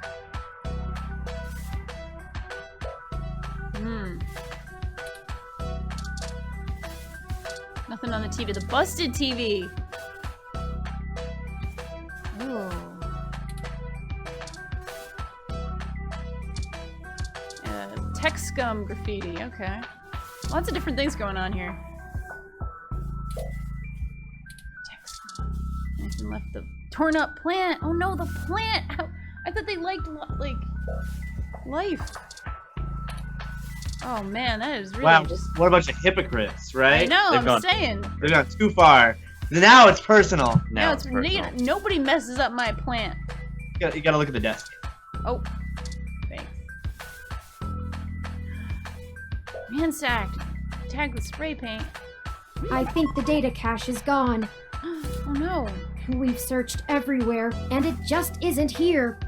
Nothing on the TV. The busted TV! scum graffiti. Okay. Lots of different things going on here. Tech scum. Anything left? The torn up plant. Oh no, the plant. I thought they liked like life. Oh man, that is really Wow, just... what a bunch of hypocrites, right? I know, They've I'm gone, saying. They've gone too far. Now it's personal. Now it's personal. Nobody messes up my plant. You gotta look at the desk. Oh. Thanks. Ransacked. Tagged with spray paint. I think the data cache is gone. Oh no. We've searched everywhere, and it just isn't here.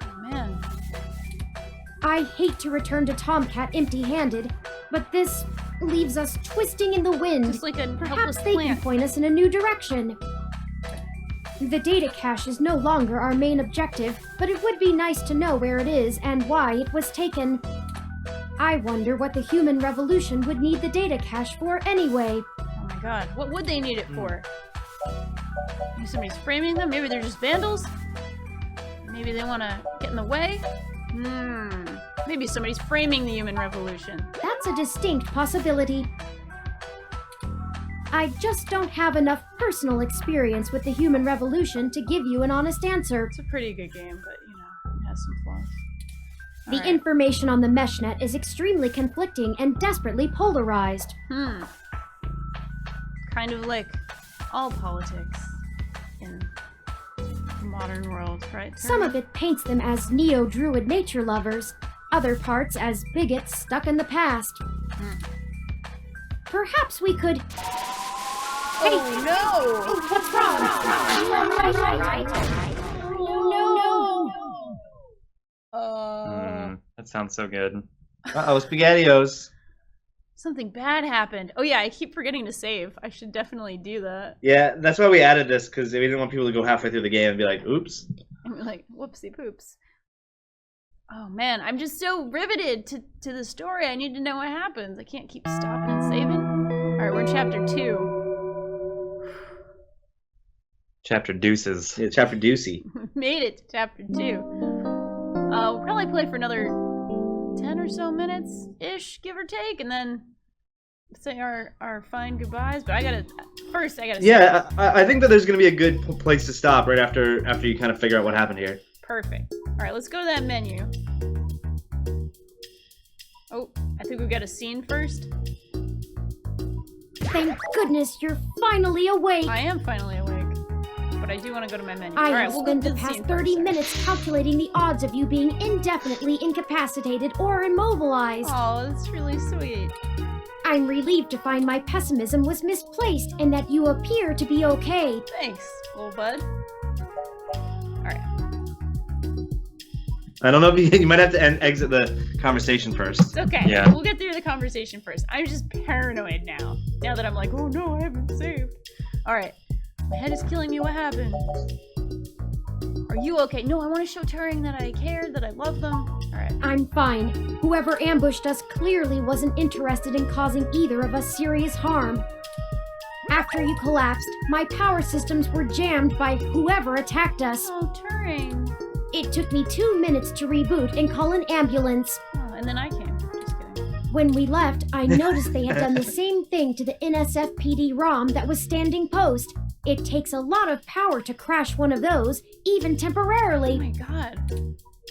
Oh man. I hate to return to Tomcat empty-handed, but this leaves us twisting in the wind. Just like a Perhaps helpless they plant. can point us in a new direction. The data cache is no longer our main objective, but it would be nice to know where it is and why it was taken. I wonder what the human revolution would need the data cache for anyway. Oh my god. What would they need it for? Maybe somebody's framing them? Maybe they're just vandals? Maybe they want to get in the way? Maybe somebody's framing the human revolution. That's a distinct possibility. I just don't have enough personal experience with the human revolution to give you an honest answer. It's a pretty good game, but you know, it has some flaws. The information on the meshnet is extremely conflicting and desperately polarized. Kind of like all politics in the modern world, right? Some of it paints them as neo-druid nature lovers, other parts as bigots stuck in the past. Perhaps we could... Hey! Oh no! What's wrong? No! That sounds so good. Uh-oh, SpaghettiOs. Something bad happened. Oh yeah, I keep forgetting to save. I should definitely do that. Yeah, that's why we added this, because we didn't want people to go halfway through the game and be like, oops. And we're like, whoopsie poops. Oh man, I'm just so riveted to the story. I need to know what happens. I can't keep stopping and saving. Alright, we're in chapter 2. Chapter deuces. Yeah, chapter deucey. Made it to chapter 2. We'll probably play for another 10 or so minutes-ish, give or take, and then say our fine goodbyes. But I gotta Yeah, I think that there's gonna be a good place to stop right after you kind of figure out what happened here. Perfect. Alright, let's go to that menu. Oh, I think we've got a scene first. Thank goodness you're finally awake! I am finally awake. But I do want to go to my menu. I Alright, have we'll spent go the to past scene 30 first. minutes calculating the odds of you being indefinitely incapacitated or immobilized. Oh, that's really sweet. I'm relieved to find my pessimism was misplaced and that you appear to be okay. Thanks, little bud. Alright. I don't know if you might have to exit the conversation first. It's okay. Yeah. We'll get through the conversation first. I'm just paranoid now. Now that I'm like, oh no, I haven't saved. Alright. My head is killing me. What happened? Are you okay? No, I want to show Turing that I cared, that I love them. Alright. I'm fine. Whoever ambushed us clearly wasn't interested in causing either of us serious harm. After you collapsed, my power systems were jammed by whoever attacked us. Oh, Turing. It took me 2 minutes to reboot and call an ambulance. Oh, and then I came. Just kidding. When we left, I noticed they had done the same thing to the NSFPD ROM that was standing post. It takes a lot of power to crash one of those, even temporarily. Oh my god.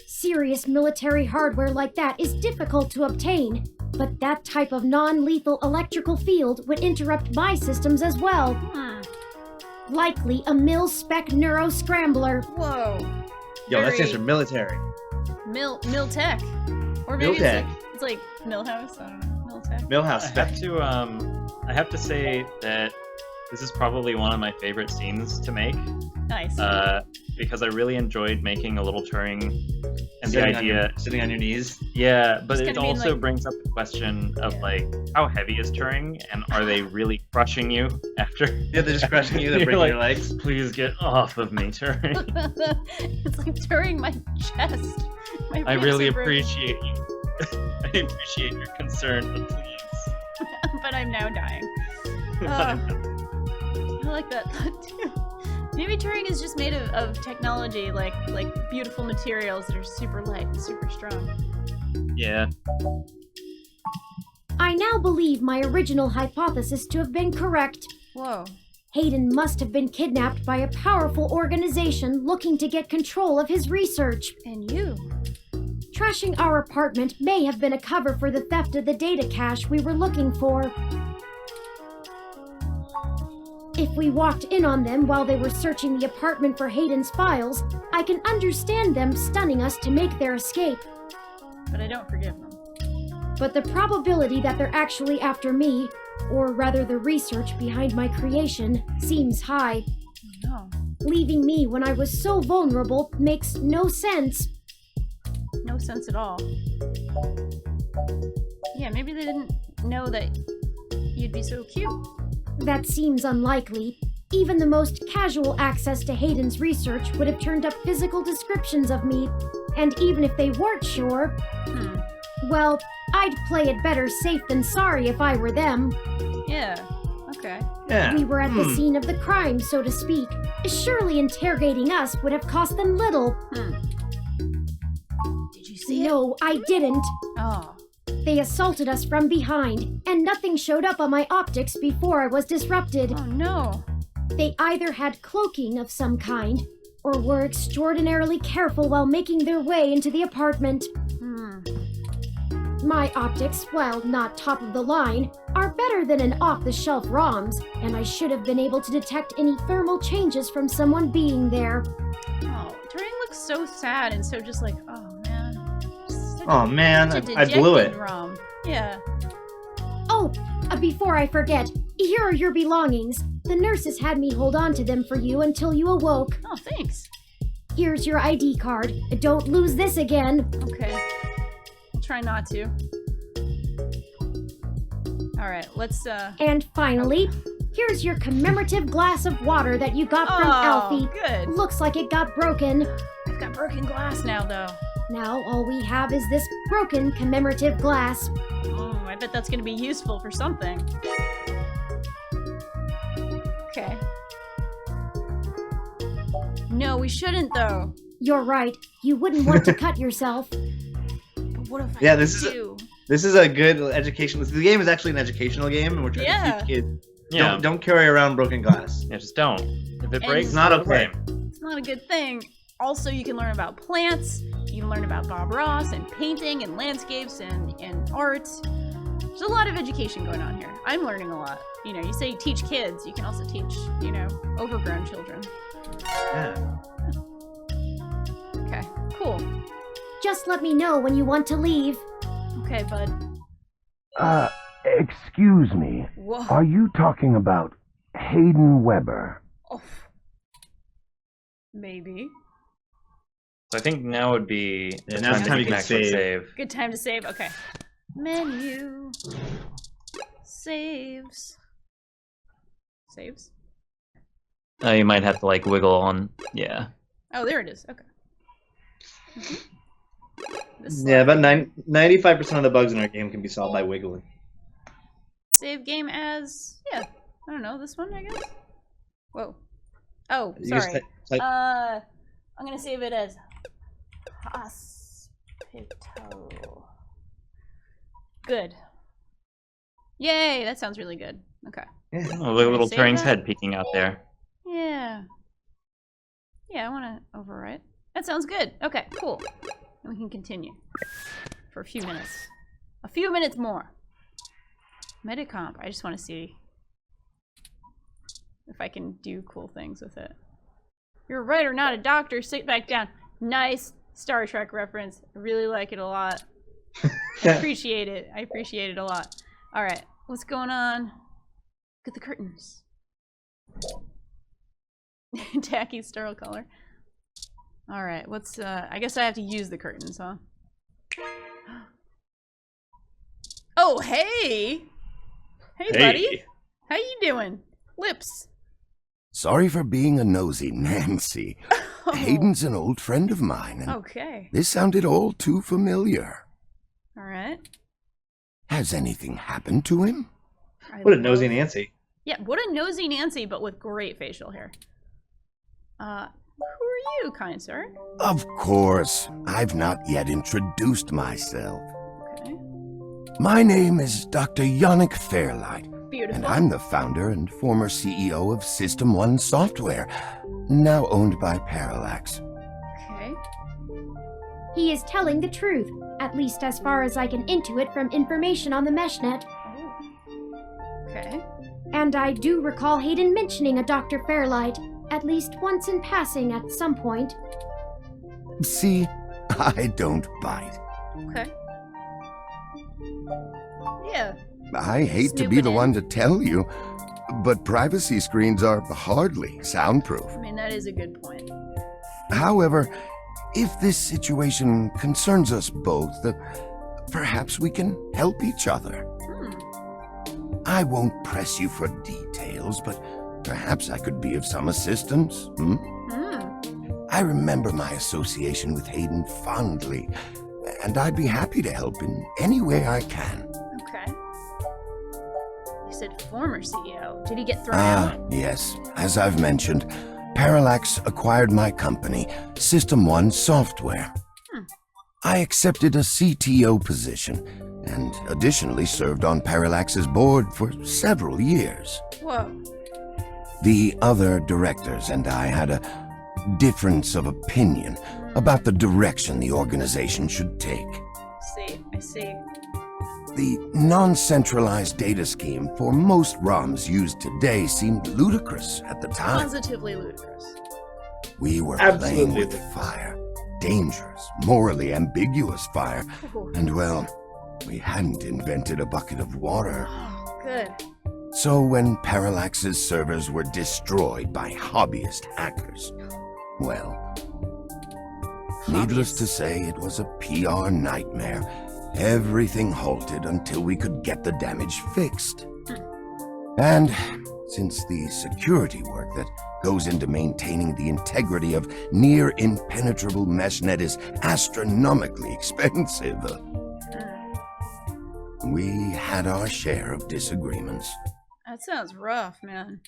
Serious military hardware like that is difficult to obtain, but that type of non-lethal electrical field would interrupt my systems as well. Likely a mil-spec neuro-scrambler. Whoa. Yo, that stands for military. Mil-tech. Or maybe Mil-tech. it's like Millhouse. I don't know. Mil-tech. Millhouse. I have to say that this is probably one of my favorite scenes to make. Nice. Because I really enjoyed making a little Turing and Sitting the idea sitting on your knees. Yeah, but Just it kinda being also like- brings up the question of like how heavy is Turing and are they really crushing you after? Yeah, they're just crushing you. They're You're breaking like, your legs. Please get off of me, Turing. It's like Turing my chest. My I ribs really are broken. appreciate you. I appreciate your concern, but please. But I'm now dying. I like that thought too. Maybe Turing is just made of technology, like beautiful materials that are super light and super strong. Yeah. I now believe my original hypothesis to have been correct. Whoa. Hayden must have been kidnapped by a powerful organization looking to get control of his research. And you? Trashing our apartment may have been a cover for the theft of the data cache we were looking for. If we walked in on them while they were searching the apartment for Hayden's files, I can understand them stunning us to make their escape. But I don't forgive them. But the probability that they're actually after me, or rather the research behind my creation, seems high. No. Leaving me when I was so vulnerable makes no sense. No sense at all. Yeah, maybe they didn't know that you'd be so cute. That seems unlikely. Even the most casual access to Hayden's research would have turned up physical descriptions of me. And even if they weren't sure, well, I'd play it better safe than sorry if I were them. Yeah, okay. Yeah. We were at the scene of the crime, so to speak. Surely interrogating us would have cost them little. Did you see it? No, I didn't. Oh. They assaulted us from behind, and nothing showed up on my optics before I was disrupted. Oh no. They either had cloaking of some kind, or were extraordinarily careful while making their way into the apartment. My optics, while not top of the line, are better than an off-the-shelf ROMs, and I should have been able to detect any thermal changes from someone being there. Oh, Turing looks so sad and so just like, oh man. Oh man, I blew it. ROM. Yeah. Oh, before I forget, here are your belongings. The nurses had me hold on to them for you until you awoke. Oh, thanks. Here's your ID card. Don't lose this again. Okay. I'll try not to. Alright, let's And finally, here's your commemorative glass of water that you got from Alfie. Good. Looks like it got broken. I've got broken glass now, though. Now all we have is this broken commemorative glass. Oh, I bet that's gonna be useful for something. Okay. No, we shouldn't, though. You're right. You wouldn't want to cut yourself. But what if Yeah, I this do? This is a good educational. The game is actually an educational game, and we're trying to teach kids. Yeah. Don't carry around broken glass. Yeah, just don't. If it And breaks, It's not okay. It's not a good thing. Also, you can learn about plants, you can learn about Bob Ross, and painting, and landscapes, and art. There's a lot of education going on here. I'm learning a lot. You know, you say teach kids, you can also teach, you know, overgrown children. Yeah. Okay, cool. Just let me know when you want to leave. Okay, bud. Excuse me. Whoa. Are you talking about Hayden Weber? Oh. Maybe. So I think now would be the now's the time you can actually save. Good time to save. Okay. Menu. Saves. Saves? You might have to like wiggle on. Yeah. Oh, there it is. Okay. Yeah, about 95% of the bugs in our game can be solved by wiggling. Save game as, yeah, I don't know, this one, I guess? Whoa. Oh, You just sorry. type- I'm gonna save it as hospital. Good. Yay, that sounds really good. Okay. Oh, look at little Save Turing's that? head peeking out there. Yeah. Yeah, I wanna overwrite. That sounds good. Okay, cool. And we can continue for a few minutes. A few minutes more. Metacomp. I just want to see if I can do cool things with it. You're a writer, not a doctor. Sit back down. Nice Star Trek reference. I really like it a lot. I appreciate it. I appreciate it a lot. All right, what's going on? Look at the curtains. Tacky sterile color. All right, what's I guess I have to use the curtains, huh? Oh, hey! Hey, buddy. How you doing? Lips. Sorry for being a nosy, Nancy. Hayden's an old friend of mine, and Okay. this sounded all too familiar. All right. Has anything happened to him? What a nosy Nancy. Yeah, what a nosy Nancy, but with great facial hair. Who are you, kind sir? Of course. I've not yet introduced myself. Okay. My name is Dr. Yannick Fairlight. Beautiful. And I'm the founder and former CEO of System 1 Software, now owned by Parallax. Okay. He is telling the truth, at least as far as I can intuit from information on the meshnet. Oh. Okay. And I do recall Hayden mentioning a Dr. Fairlight, at least once in passing at some point. See, I don't bite. Okay. Yeah. I hate to be the one to tell you, but privacy screens are hardly soundproof. I mean, that is a good point. However, if this situation concerns us both, perhaps we can help each other. I won't press you for details, but perhaps I could be of some assistance. I remember my association with Hayden fondly, and I'd be happy to help in any way I can. Okay. You said former CEO. Did he get thrown out? Yes. As I've mentioned, Parallax acquired my company, System 1 Software. I accepted a CTO position, and additionally served on Parallax's board for several years. Whoa. The other directors and I had a difference of opinion about the direction the organization should take. I see. The non-centralized data scheme for most ROMs used today seemed ludicrous at the time. Positively ludicrous. We were Absolutely. playing with fire. Dangerous, morally ambiguous fire. And well, we hadn't invented a bucket of water. Oh, good. So when Parallax's servers were destroyed by hobbyist hackers, well, needless to say, it was a PR nightmare. Everything halted until we could get the damage fixed. And since the security work that goes into maintaining the integrity of near impenetrable meshnet is astronomically expensive, we had our share of disagreements. That sounds rough, man.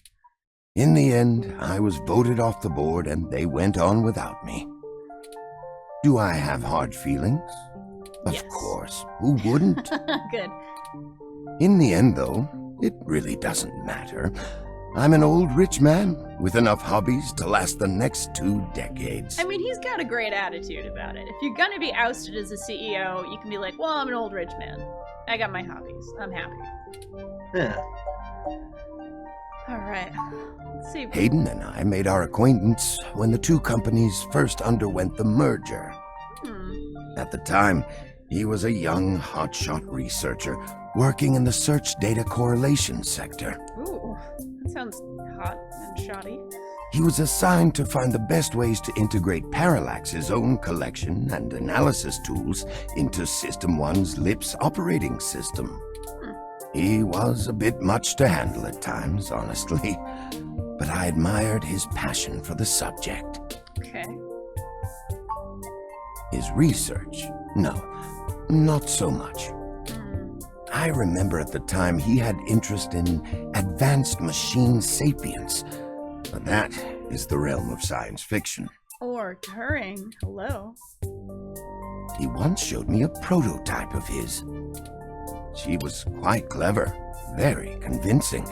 In the end, I was voted off the board and they went on without me. Do I have hard feelings? Of course. Who wouldn't? Good. In the end, though, it really doesn't matter. I'm an old rich man with enough hobbies to last the next 2 decades. I mean, he's got a great attitude about it. If you're gonna be ousted as a CEO, you can be like, well, I'm an old rich man. I got my hobbies. I'm happy. Yeah. Alright. Let's see. Hayden and I made our acquaintance when the two companies first underwent the merger. At the time, he was a young, hotshot researcher working in the search data correlation sector. Ooh, that sounds hot and shoddy. He was assigned to find the best ways to integrate Parallax's own collection and analysis tools into System 1's LIPS operating system. He was a bit much to handle at times, honestly, but I admired his passion for the subject. Okay. His research? No, not so much. I remember at the time he had interest in advanced machine sapience, but that is the realm of science fiction. Or Turing. Hello. He once showed me a prototype of his. She was quite clever, very convincing,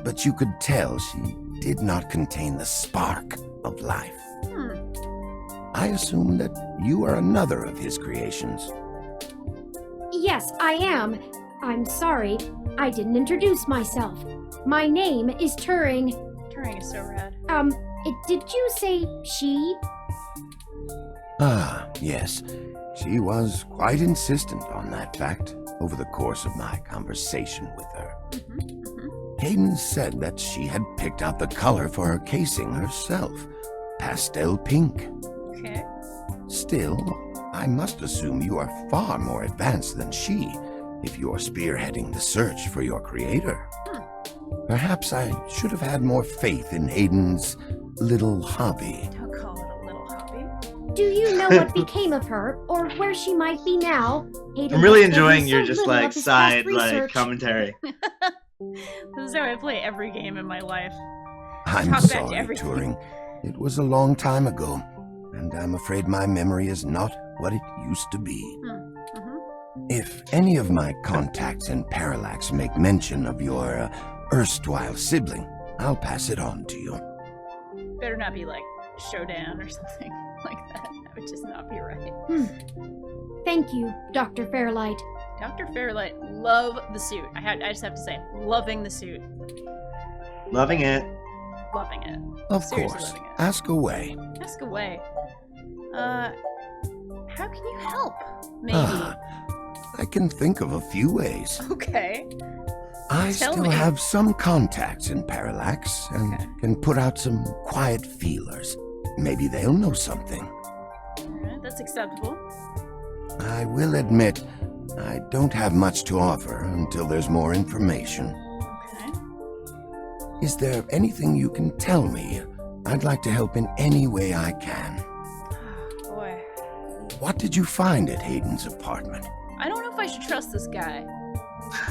but you could tell she did not contain the spark of life. I assume that you are another of his creations. Yes, I am. I'm sorry, I didn't introduce myself. My name is Turing. Turing is so rad. Did you say she? Ah, yes. She was quite insistent on that fact over the course of my conversation with her. Hayden said that she had picked out the color for her casing herself, pastel pink. Okay. Still, I must assume you are far more advanced than she if you're spearheading the search for your creator. Perhaps I should have had more faith in Hayden's little hobby. Don't call it a little hobby. Do you know what became of her, or where she might be now? Hayden I'm really has told me enjoying your so just little like of his side past like research. commentary. This is how I play every game in my life. I'm Talk back to sorry, everything. Turing. It was a long time ago, and I'm afraid my memory is not what it used to be. If any of my contacts in Parallax make mention of your erstwhile sibling, I'll pass it on to you. Better not be like Showdown or something like that. That would just not be right. Thank you, Dr. Fairlight. Dr. Fairlight, love the suit. I just have to say, loving the suit. Loving it. Loving it. Of Seriously course. loving it. Ask away. Ask away. How can you help? Maybe. I can think of a few ways. Okay. I Tell still me. have some contacts in Parallax and can put out some quiet feelers. Maybe they'll know something. Alright, that's acceptable. I will admit, I don't have much to offer until there's more information. Okay. Is there anything you can tell me? I'd like to help in any way I can. Boy. What did you find at Hayden's apartment? I don't know if I should trust this guy.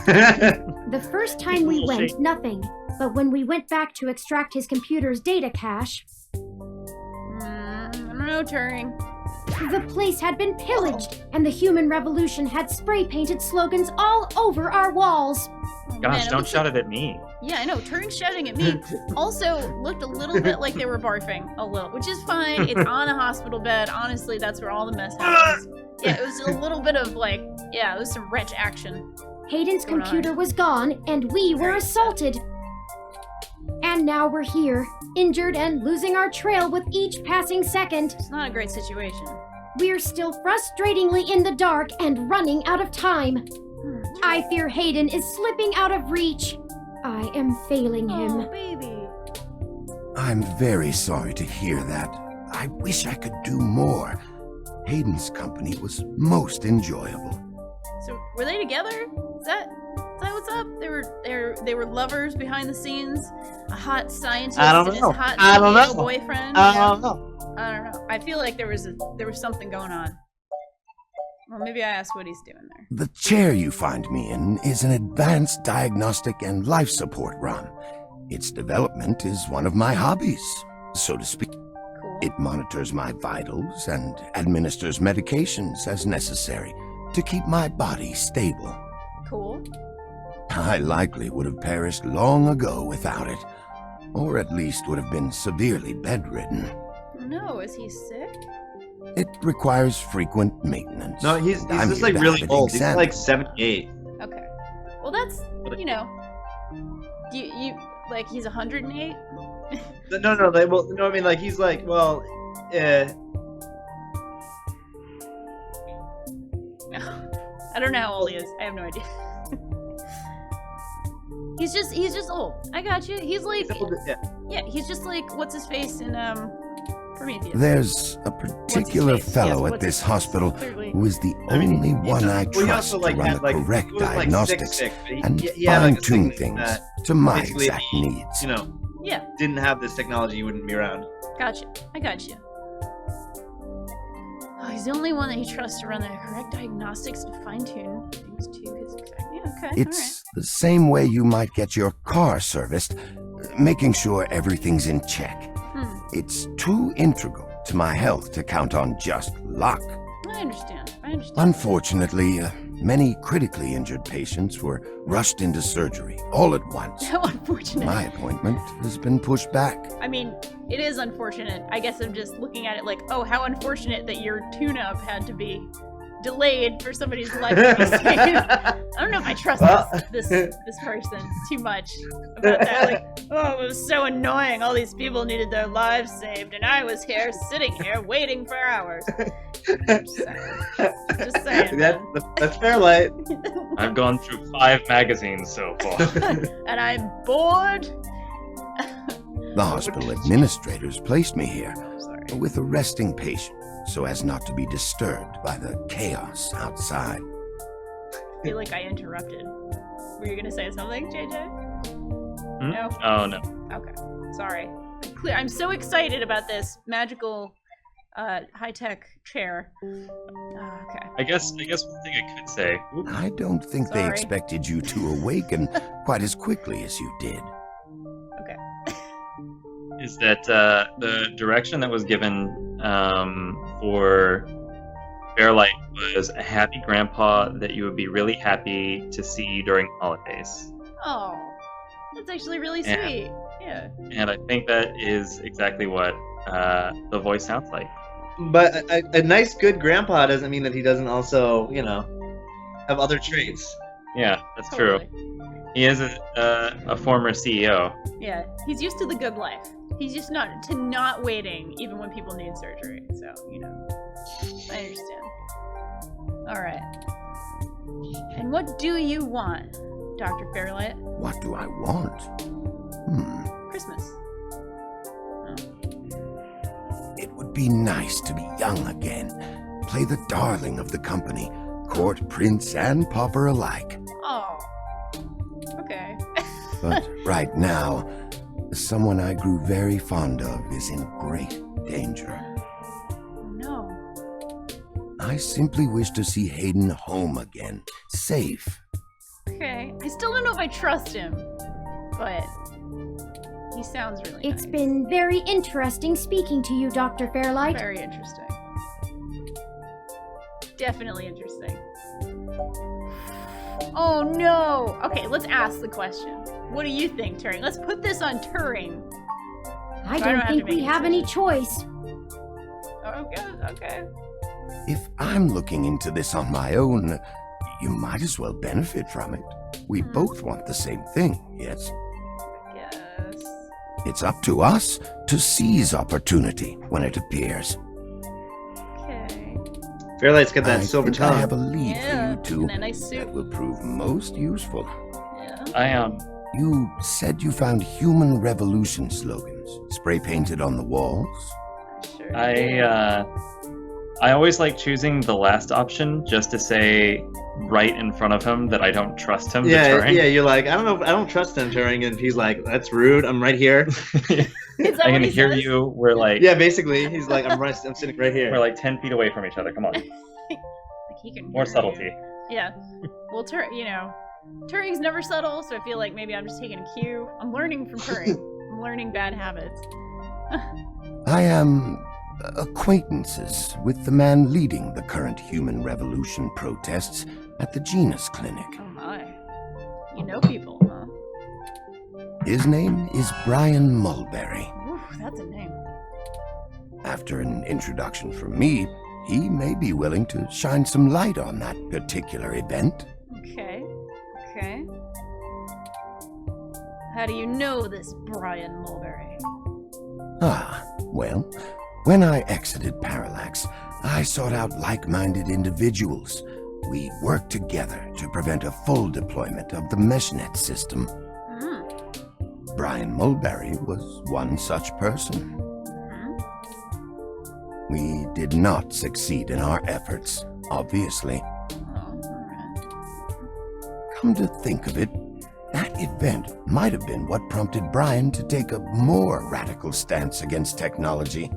The first time we went, nothing. But when we went back to extract his computer's data cache, I don't know, Turing. the place had been pillaged, and the human revolution had spray-painted slogans all over our walls. Gosh, Man, don't shout it at me. Yeah, I know. Turing's shouting at me. Also, looked a little bit like they were barfing a little, which is fine. It's on a hospital bed. Honestly, that's where all the mess happens. Yeah, it was a little bit of like, yeah, it was some wretch action. Hayden's going computer on. was gone, and we were assaulted. And now we're here, injured and losing our trail with each passing second. It's not a great situation. We're still frustratingly in the dark and running out of time. I fear Hayden is slipping out of reach. I am failing him. Oh, baby. I'm very sorry to hear that. I wish I could do more. Hayden's company was most enjoyable. So were they together? Is that what's up? They were lovers behind the scenes. A hot scientist I don't and his know. hot I don't CEO know. boyfriend. I Yeah. don't know. I don't know. I feel like there was something going on. Well, maybe I asked what he's doing there. The chair you find me in is an advanced diagnostic and life support ROM. Its development is one of my hobbies, so to speak. Cool. It monitors my vitals and administers medications as necessary to keep my body stable. Cool. I likely would have perished long ago without it, or at least would have been severely bedridden. No, is he sick? It requires frequent maintenance. No, he's and I'm just here like to really have it old. He's examined. like 78. Okay. Well, that's, you know, you like he's 108. No, I mean, like, he's like, well, I don't know how old he is. I have no idea. He's just old. I got you. He's like, yeah, he's just like, what's his face in Prometheus. There's a particular fellow at this hospital who is the only one I trust to run the correct diagnostics and fine-tune things to my basically, exact if he, needs. you know, Yeah. didn't have this technology, you wouldn't be around. Gotcha. I got you. Oh, he's the only one that he trusts to run the correct diagnostics and fine-tune things to his exact. Yeah, okay. It's the same way you might get your car serviced, making sure everything's in check. It's too integral to my health to count on just luck. I understand. Unfortunately, many critically injured patients were rushed into surgery all at once. How unfortunate. My appointment has been pushed back. I mean, it is unfortunate. I guess I'm just looking at it like, oh, how unfortunate that your tune-up had to be delayed for somebody's life to be saved. I don't know if I trust this person too much about that. Like, oh, it was so annoying. All these people needed their lives saved, and I was here, sitting here, waiting for hours. Just saying. That's fair, light. I've gone through 5 magazines so far. And I'm bored. The hospital administrators placed me here with a resting patient so as not to be disturbed by the chaos outside. I feel like I interrupted. Were you gonna say something, JJ? No? Oh, no. Okay. Sorry. I'm so excited about this magical high-tech chair. Okay. I guess one thing I could say. I don't think they Sorry. expected you to awaken quite as quickly as you did. Okay. Is that the direction that was given for Fairlight was a happy grandpa that you would be really happy to see during holidays. Oh, that's actually really sweet. Yeah. And I think that is exactly what the voice sounds like. But a nice, good grandpa doesn't mean that he doesn't also, have other traits. Yeah, that's Totally. true. He is a former CEO. Yeah, he's used to the good life. He's just not waiting even when people need surgery. So, I understand. All right. And what do you want, Dr. Fairlight? What do I want? Christmas. It would be nice to be young again. Play the darling of the company. Court prince and pauper alike. Oh. Okay. But right now, someone I grew very fond of is in great danger. Oh, no. I simply wish to see Hayden home again, safe. Okay. I still don't know if I trust him, but he sounds really It's nice. been very interesting speaking to you, Dr. Fairlight. Very interesting. Definitely interesting. Oh no! Okay, let's ask the question. What do you think, Turing? Let's put this on Turing. I So don't have to think make we a have any decision. choice. Okay. If I'm looking into this on my own, you might as well benefit from it. We both want the same thing, yes? Yes. It's up to us to seize opportunity when it appears. Okay. Fairlight's got that I silver think I have tongue. a lead Yeah, for you two and that nice suit. that will prove most useful. Yeah. You said you found human revolution slogans spray painted on the walls? Sure. I always like choosing the last option just to say right in front of him that I don't trust him. Yeah, to Turing. yeah. You're like, I don't trust him, Turing, and he's like, that's rude. I'm right here. Is that I what can he hear says? you. We're like, Yeah, basically, he's like, I'm sitting right here. we're like 10 feet away from each other. Come on, Like he can more hear subtlety. you. Yeah. Well, Turing's never subtle, so I feel like maybe I'm just taking a cue. I'm learning from Turing. I'm learning bad habits. I am acquaintances with the man leading the current human revolution protests at the Genus Clinic. Oh my. You know people, huh? His name is Brian Mulberry. Ooh, that's a name. After an introduction from me, he may be willing to shine some light on that particular event. Okay. How do you know this Brian Mulberry? Well, when I exited Parallax, I sought out like-minded individuals. We worked together to prevent a full deployment of the MeshNet system. Brian Mulberry was one such person. We did not succeed in our efforts, obviously. Come to think of it, that event might have been what prompted Brian to take a more radical stance against technology.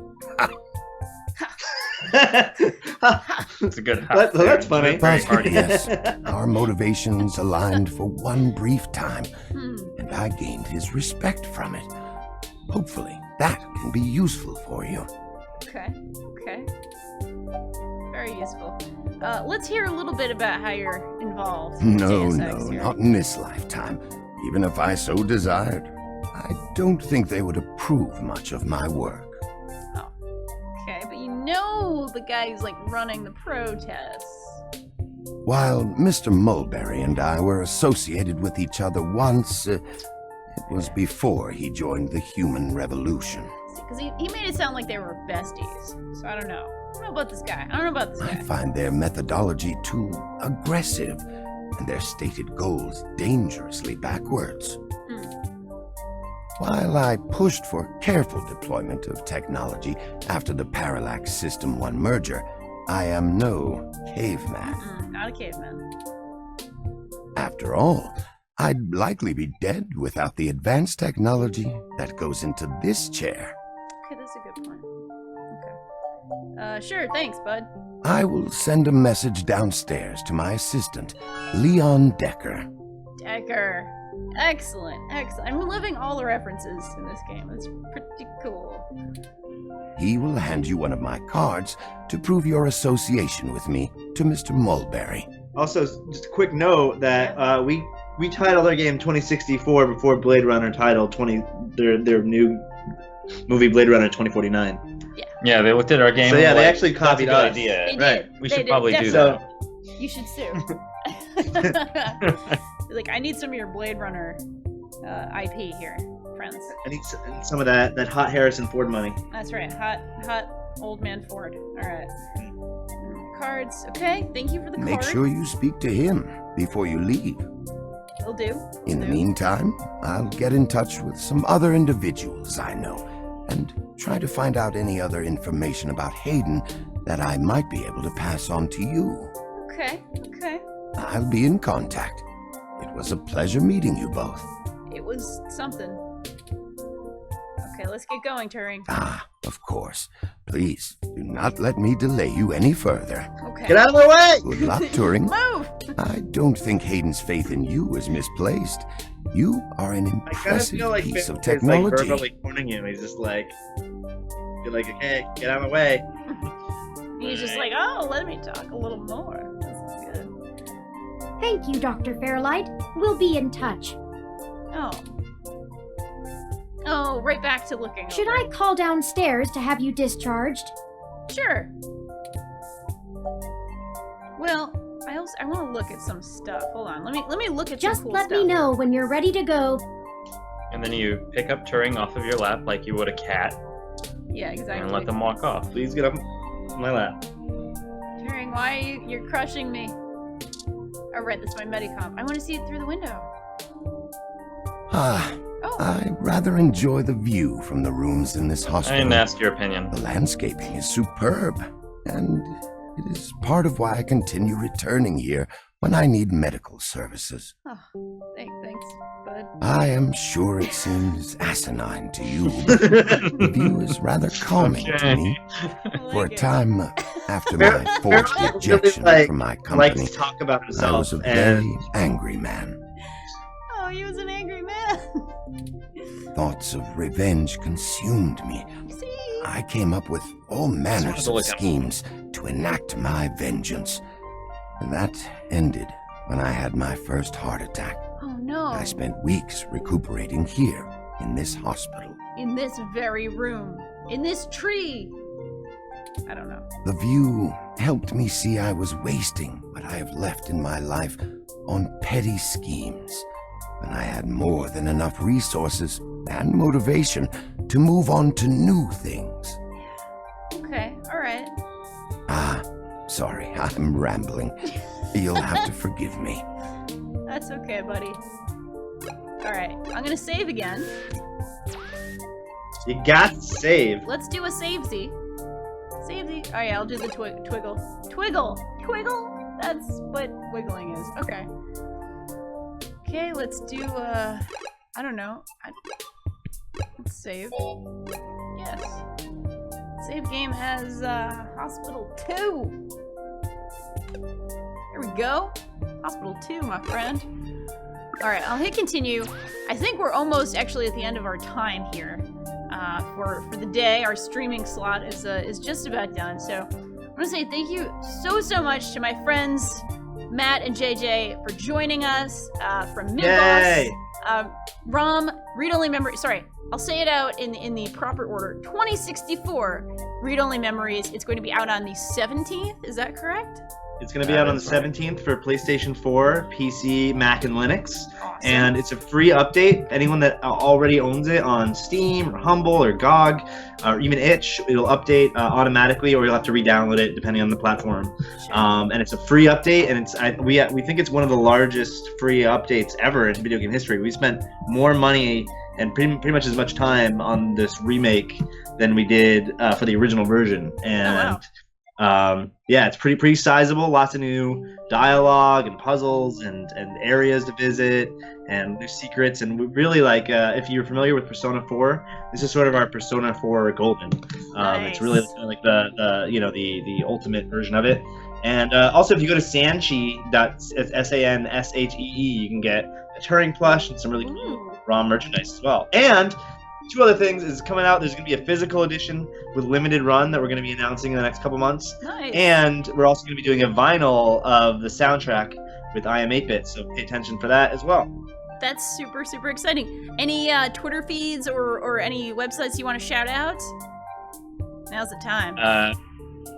It's a good. That's funny. But yes, our motivations aligned for one brief time, and I gained his respect from it. Hopefully, that can be useful for you. Okay. Very useful. Let's hear a little bit about how you're involved. in No, JSX here. not in this lifetime. Even if I so desired, I don't think they would approve much of my work. Okay, but you know the guy who's like running the protests. While Mr. Mulberry and I were associated with each other once, it was before he joined the human revolution. Because he made it sound like they were besties. So I don't know. I don't know about this guy. I find their methodology too aggressive, and their stated goals dangerously backwards. While I pushed for careful deployment of technology after the Parallax System 1 merger, I am no caveman. Not a caveman. After all, I'd likely be dead without the advanced technology that goes into this chair. Okay, that's a good point. Okay. Sure, thanks, bud. I will send a message downstairs to my assistant, Leon Decker. Decker. Excellent. I'm loving all the references in this game. It's pretty cool. He will hand you one of my cards to prove your association with me to Mr. Mulberry. Also, just a quick note that we titled our game 2064 before Blade Runner titled their new movie Blade Runner 2049. Yeah, they looked at our game. So yeah, and they like, actually copied us. That's a good idea. They Right. did. We They should did, probably do definitely. that. You should sue. Like, I need some of your Blade Runner IP here, friends. I need some of that hot Harrison Ford money. That's right. Hot old man Ford. All right. Cards. Okay. Thank you for the card. Make sure you speak to him before you leave. Will do. In the meantime, I'll get in touch with some other individuals I know and try to find out any other information about Hayden that I might be able to pass on to you. Okay. I'll be in contact. It was a pleasure meeting you both. It was something. Okay, let's get going, Turing. Of course. Please, do not let me delay you any further. Okay. Get out of my way! Good luck, Turing. Move! I don't think Hayden's faith in you is misplaced. You are an I kind of impressive feel like piece of Finn is, technology. like verbally cornering you. He's just like, you're like, okay, get out of my way. He's just like, oh, let me talk a little more. This is good. Thank you, Dr. Fairlight. We'll be in touch. Oh, right back to looking. Should over. I call downstairs to have you discharged? Sure. Well, I want to look at some stuff. Hold on. Let me look at Just some cool let stuff. me know when you're ready to go. And then you pick up Turing off of your lap like you would a cat Yeah, exactly. and let them walk off. Please get up my lap. Turing, why you're crushing me? Oh, right, that's my Medicom. I want to see it through the window. I rather enjoy the view from the rooms in this I hospital. didn't ask your opinion. The landscaping is superb, and it is part of why I continue returning here when I need medical services. Oh, thanks, bud. I am sure it seems asinine to you, but the view is rather calming to me. For a time after my forced ejection from my company, likes to talk about I himself, was a and very angry man. Oh, he was an angry man. Thoughts of revenge consumed me. I came up with all manners of schemes to enact my vengeance. That ended when I had my first heart attack. Oh no. I spent weeks recuperating here in this hospital. In this very room. In this tree. I don't know. The view helped me see I was wasting what I have left in my life on petty schemes, when I had more than enough resources and motivation to move on to new things. Okay, alright. Sorry, I'm rambling. You'll have to forgive me. That's okay, buddy. Alright, I'm gonna save again. You got to save. Let's do a savesy. Savesy. Oh yeah, I'll do the twiggle. Twiggle? That's what wiggling is. Okay. Okay, let's do, I don't know. Let's save. Yes. Save game as, Hospital 2. There we go. Hospital 2, my friend. Alright, I'll hit continue. I think we're almost actually at the end of our time here. For the day. Our streaming slot is just about done. So I'm gonna say thank you so much to my friends Matt and JJ for joining us from Midboss. ROM, read-only memory. Sorry, I'll say it out in the proper order. 2064 read-only memories. It's going to be out on the 17th. Is that correct? It's going to be out on the 17th for PlayStation 4, PC, Mac, and Linux. Awesome. And it's a free update. Anyone that already owns it on Steam or Humble or GOG or even Itch, it'll update automatically, or you'll have to re-download it depending on the platform. Sure. And it's a free update, and we think it's one of the largest free updates ever in video game history. We spent more money and pretty much as much time on this remake than we did for the original version. And Yeah, it's pretty sizable. Lots of new dialogue and puzzles and areas to visit and new secrets. And we really like, if you're familiar with Persona 4, this is sort of our Persona 4 Golden. It's really kind of like the ultimate version of it. And also, if you go to Sanshee, you can get a Turing plush and some really cool ROM merchandise as well. And two other things is coming out. There's going to be a physical edition with limited run that we're going to be announcing in the next couple months. Nice. And we're also going to be doing a vinyl of the soundtrack with I Am 8-Bit, so pay attention for that as well. That's super, super exciting. Any Twitter feeds or any websites you want to shout out? Now's the time.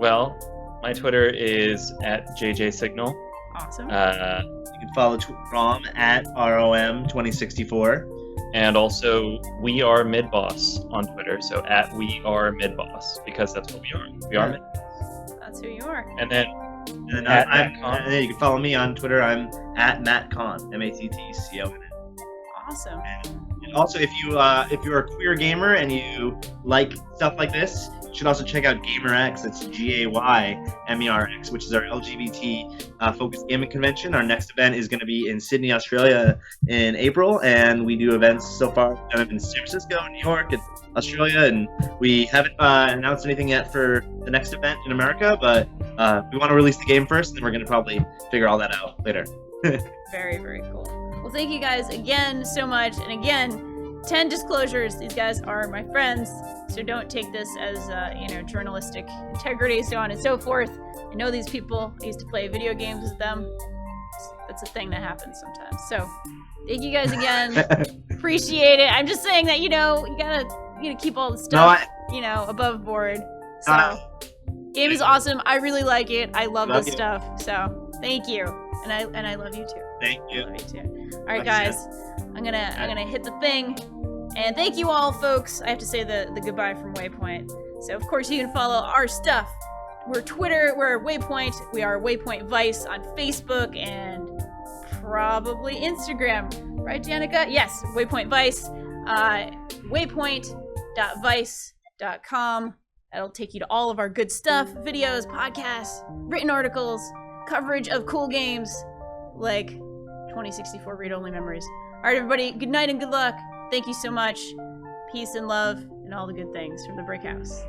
Well, my Twitter is @JJSignal. Awesome. You can follow ROM at ROM2064. And also, we are Midboss on Twitter, so @we are Midboss, because that's what we are. We are Midboss. That's who you are. And then and then you can follow me on Twitter. I'm @MattConn, MattConn. Awesome. And also, if you're a queer gamer and you like stuff like this, you should also check out GamerX. It's GayMerX, which is our LGBT focused gaming convention. Our next event is going to be in Sydney, Australia in April, and we do events so far. We've done it in San Francisco, New York, and Australia, and we haven't announced anything yet for the next event in America, but we want to release the game first, and then we're going to probably figure all that out later. Very, very cool. Well, thank you guys again so much, and again, 10 disclosures. These guys are my friends, so don't take this as journalistic integrity, so on and so forth. I know these people. I used to play video games with them. That's a thing that happens sometimes. So thank you guys again. Appreciate it. I'm just saying that you gotta keep all the stuff above board. So game is awesome. I really like it. I love this stuff. So thank you, and I love you too. Thank you. I love you too. All right, guys. I'm gonna hit the thing. And thank you all, folks. I have to say the goodbye from Waypoint. So, of course, you can follow our stuff. We're Twitter, we're Waypoint. We are Waypoint Vice on Facebook and probably Instagram. Right, Danica? Yes, Waypoint Vice. Waypoint.vice.com. That'll take you to all of our good stuff. Videos, podcasts, written articles, coverage of cool games like 2064 read-only memories. All right, everybody, good night and good luck. Thank you so much. Peace and love and all the good things from the Brick House.